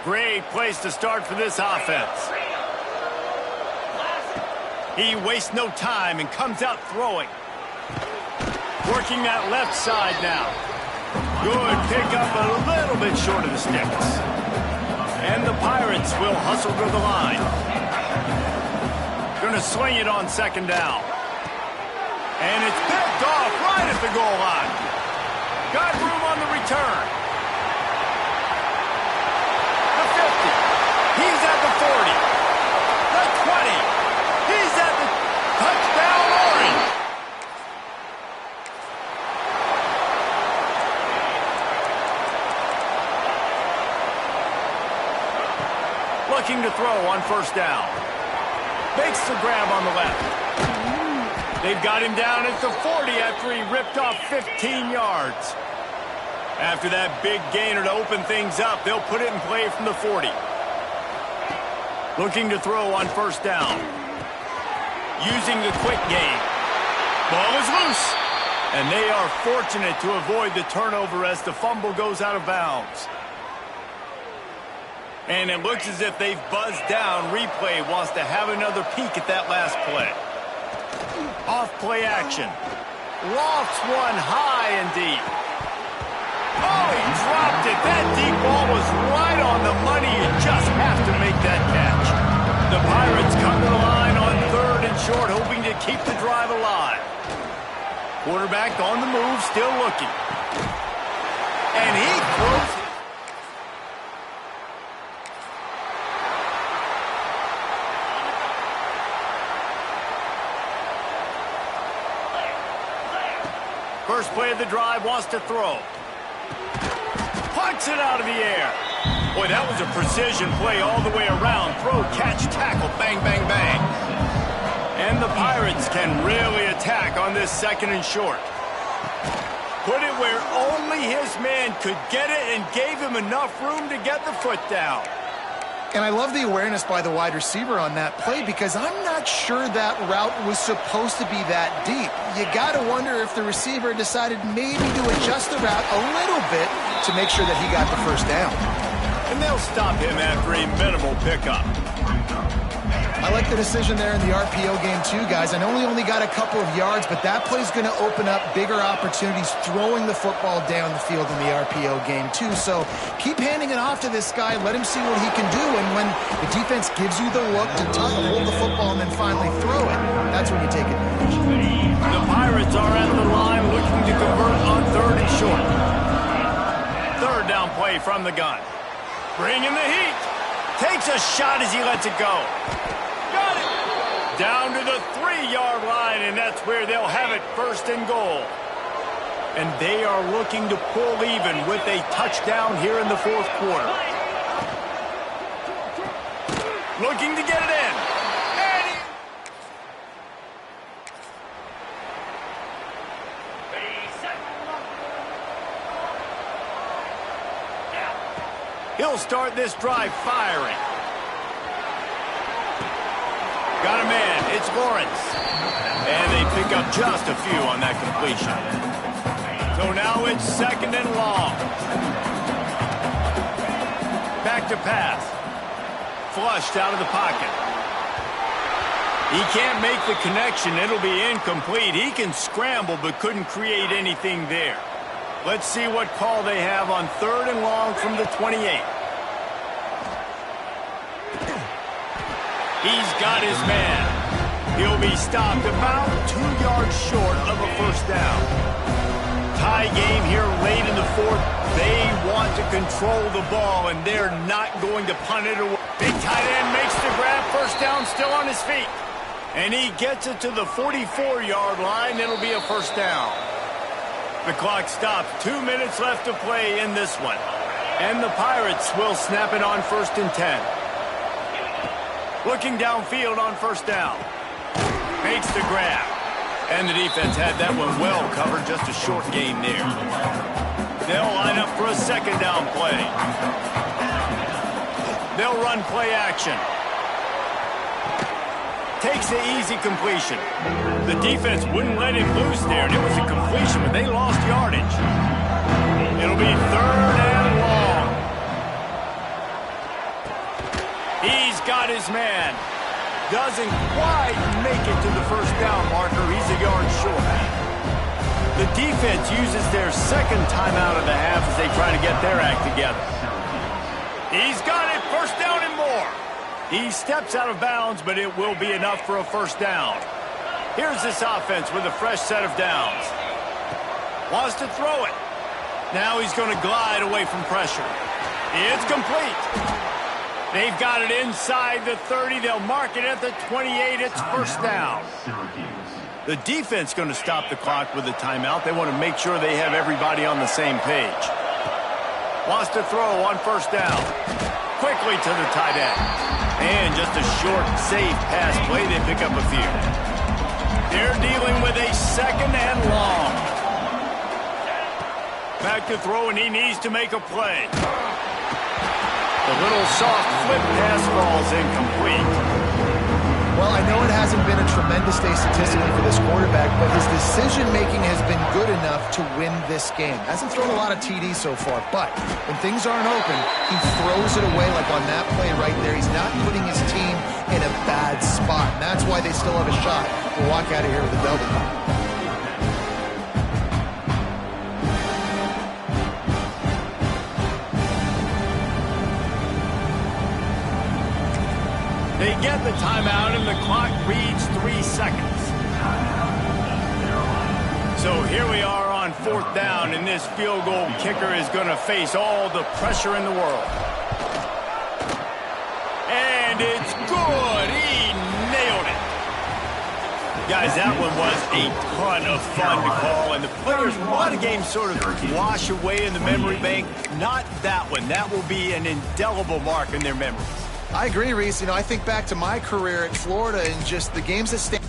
Great place to start for this offense. He wastes no time and comes out throwing. Working that left side now. Good pickup, a little bit short of the sticks. And the Pirates will hustle to the line. Going to swing it on 2nd down. And it's picked off right at the goal line. Got room on the return. The 50. He's at the 40. The 20. He's at the touchdown Orange. Looking to throw on 1st down. Makes the grab on the left. They've got him down at the 40 after he ripped off 15 yards. After that big gainer to open things up, they'll put it in play from the 40. Looking to throw on 1st down. Using the quick game. Ball is loose. And they are fortunate to avoid the turnover as the fumble goes out of bounds. And it looks as if they've buzzed down. Replay wants to have another peek at that last play. Off play action. Lofts one high and deep. Oh, he dropped it. That deep ball was right on the money. You just have to make that catch. The Pirates come to the line on 3rd and short, hoping to keep the drive alive. Quarterback on the move, still looking. And he throws it. First play of the drive, wants to throw. Punts it out of the air. Boy, that was a precision play all the way around. Throw, catch, tackle, bang, bang, bang. And the Pirates can really attack on this 2nd and short. Put it where only his man could get it and gave him enough room to get the foot down. And I love the awareness by the wide receiver on that play because I'm not sure that route was supposed to be that deep. You got to wonder if the receiver decided maybe to adjust the route a little bit to make sure that he got the first down. And they'll stop him after a minimal pickup. I like the decision there in the RPO game too, guys. I know he only got a couple of yards, but that play's going to open up bigger opportunities throwing the football down the field in the RPO game too. So keep handing it off to this guy. Let him see what he can do. And when the defense gives you the look to hold the football and then finally throw it, that's when you take advantage. The Pirates are at the line looking to convert on 3rd and short. 3rd down play from the gun. Bringing the heat. Takes a shot as he lets it go. Got it! Down to the 3-yard line, and that's where they'll have it 1st and goal. And they are looking to pull even with a touchdown here in the 4th quarter. Looking to get it in. He'll start this drive firing. Got a man. It's Lawrence. And they pick up just a few on that completion. So now it's 2nd and long. Back to pass. Flushed out of the pocket. He can't make the connection. It'll be incomplete. He can scramble but couldn't create anything there. Let's see what call they have on 3rd and long from the 28. He's got his man. He'll be stopped about 2 yards short of a 1st down. Tie game here late in the 4th. They want to control the ball, and they're not going to punt it away. Big tight end makes the grab. 1st down, still on his feet. And he gets it to the 44-yard line. It'll be a 1st down. The clock stops. 2 minutes left to play in this one. And the Pirates will snap it on 1st and 10. Looking downfield on 1st down. Makes the grab. And the defense had that one well covered. Just a short gain there. They'll line up for a 2nd down play. They'll run play action. Takes the easy completion. The defense wouldn't let him loose there, and it was a completion, but they lost yardage. It'll be 3rd and long. He's got his man. Doesn't quite make it to the 1st down marker. He's a yard short. The defense uses their 2nd timeout of the half as they try to get their act together. He's got it. 1st down and more. He steps out of bounds, but it will be enough for a 1st down. Here's this offense with a fresh set of downs. Wants to throw it. Now he's going to glide away from pressure. It's complete. They've got it inside the 30. They'll mark it at the 28. It's 1st down. The defense going to stop the clock with a timeout. They want to make sure they have everybody on the same page. Wants to throw on 1st down. Quickly to the tight end. And just a short, safe pass play. They pick up a few. They're dealing with a 2nd and long. Back to throw, and he needs to make a play. The little soft flip pass falls incomplete. Well, I know it hasn't been a tremendous day statistically for this quarterback, but his decision-making has been good enough to win this game. Hasn't thrown a lot of TDs so far, but when things aren't open, he throws it away like on that play right there. He's not putting his team in a bad spot, and that's why they still have a shot to walk out of here with a W. They get the timeout, and the clock reads 3 seconds. So here we are on 4th down, and this field goal kicker is going to face all the pressure in the world. And it's good. He nailed it. Guys, that one was a ton of fun to call, and the players, a lot of games sort of wash away in the memory bank. Not that one. That will be an indelible mark in their memories. I agree, Reese. I think back to my career at Florida and just the games that stand.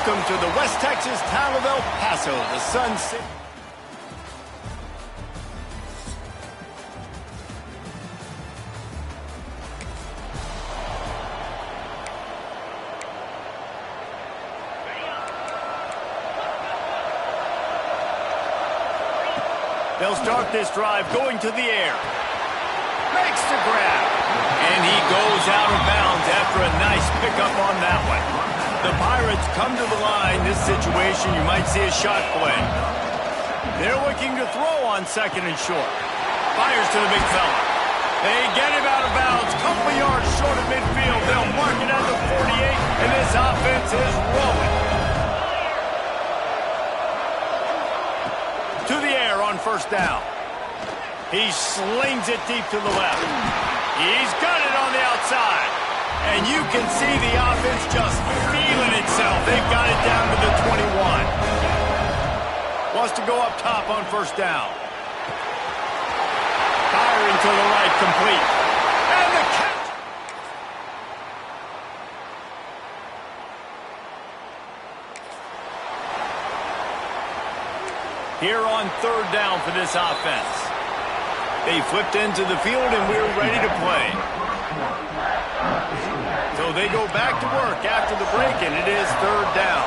Welcome to the West Texas town of El Paso, the Sun City. They'll start this drive going to the air. Makes the grab. And he goes out of bounds after a nice pickup on that one. The Pirates come to the line. This situation, you might see a shot play. They're looking to throw on second and short. Fires to the big fella. They get him out of bounds. Couple yards short of midfield. They'll mark it at the 48, and this offense is rolling. To the air on first down. He slings it deep to the left. He's got it on the outside. And you can see the offense just feeling itself. They've got it down to the 21. Wants to go up top on first down. Firing to the right, complete. And the catch. Here on third down for this offense. They flipped into the field and we're ready to play. So they go back to work after the break, and it is third down.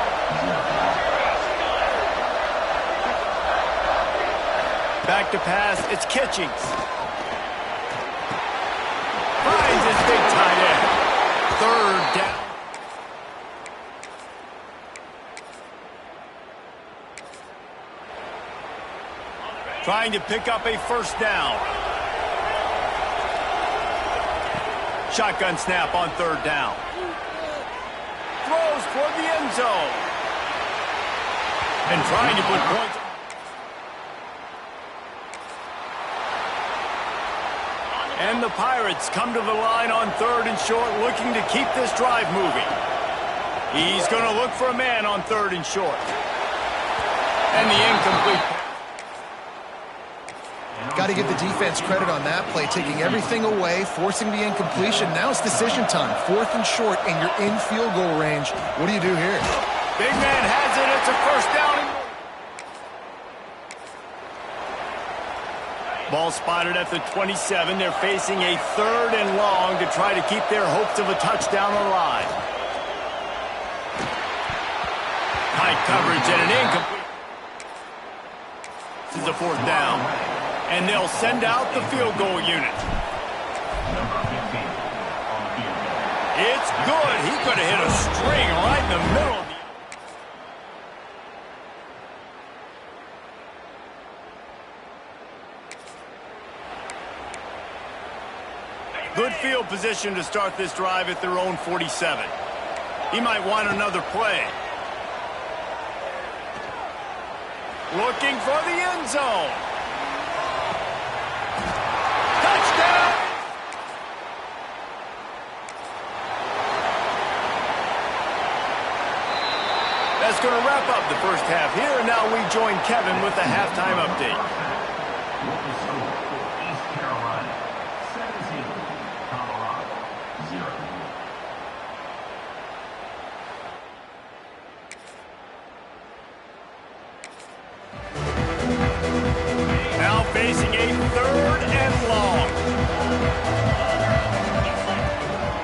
Back to pass, it's Kitchings. Finds his big tight end. Third down. Trying to pick up a first down. Shotgun snap on third down. Throws for the end zone. And trying to put points. And the Pirates come to the line on third and short, looking to keep this drive moving. He's going to look for a man on third and short. And the incomplete. Got to give the defense credit on that play, taking everything away, forcing the incompletion. Now it's decision time. Fourth and short, and you're in field goal range. What do you do here? Big man has it. It's a first down. Ball spotted at the 27. They're facing a third and long to try to keep their hopes of a touchdown alive. High coverage and an incomplete. This is a fourth down. And they'll send out the field goal unit. It's good. He could have hit a string right in the middle of the... Good field position to start this drive at their own 47. He might want another play. Looking for the end zone. Touchdown! That's going to wrap up the first half here, and now we join Kevin with the halftime update. East Carolina 17, Colorado 0. Now facing a third and long.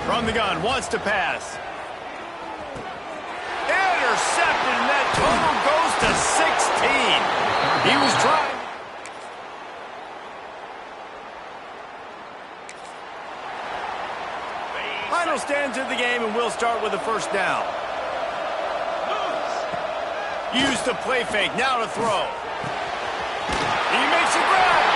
From the gun, wants to pass. Intercepted, and that total goes to 16. He was trying. Final stands of the game, and we'll start with the first down. Use the play fake, now to throw. He makes a grab.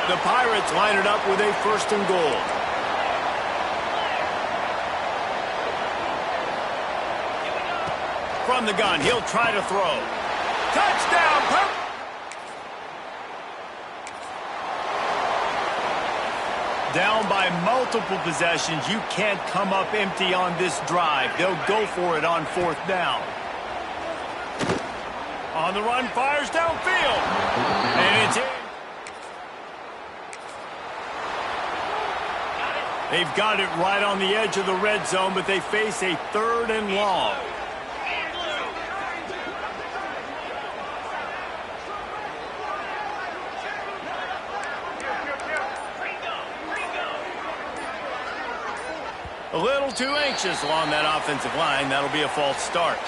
The Pirates line it up with a first and goal. From the gun, he'll try to throw. Touchdown! Down by multiple possessions. You can't come up empty on this drive. They'll go for it on fourth down. On the run, fires downfield. And it's in. They've got it right on the edge of the red zone, but they face a 3rd and long. A little too anxious along that offensive line. That'll be a false start.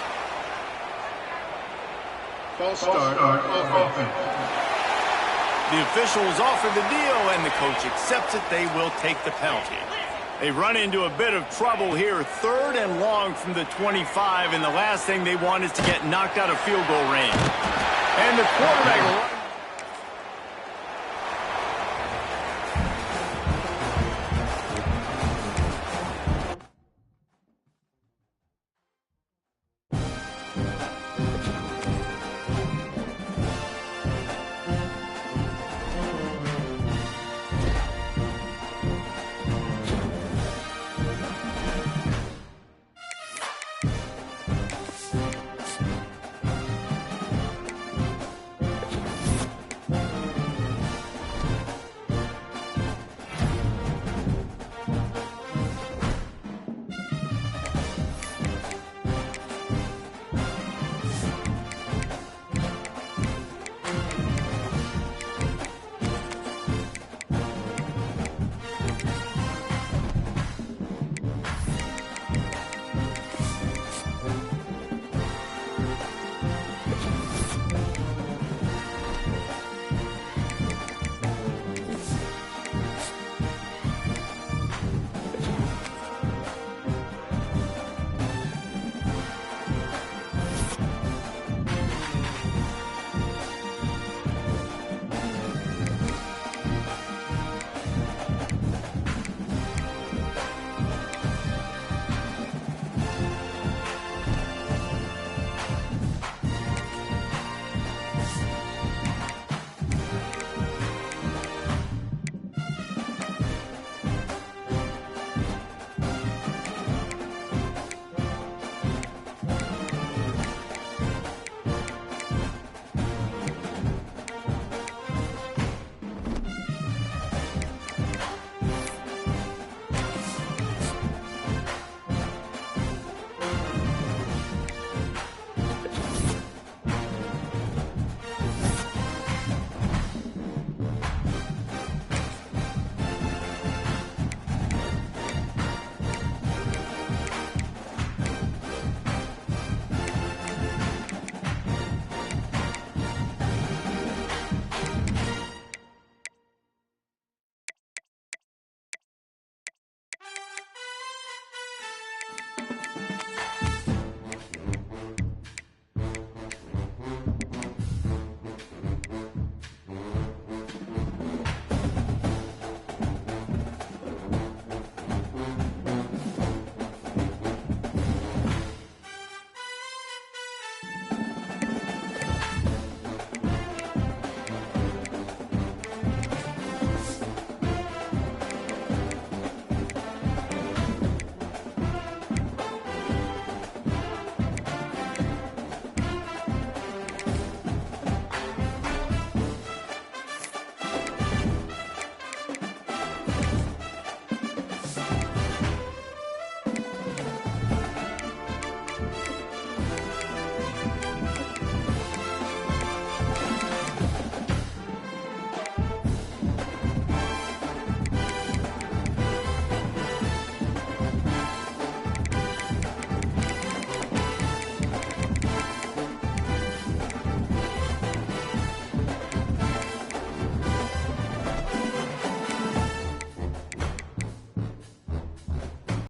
False start. Offense. The officials offer the deal, and the coach accepts it. They will take the penalty. They run into a bit of trouble here. 3rd and long from the 25, and the last thing they want is to get knocked out of field goal range. And the quarterback...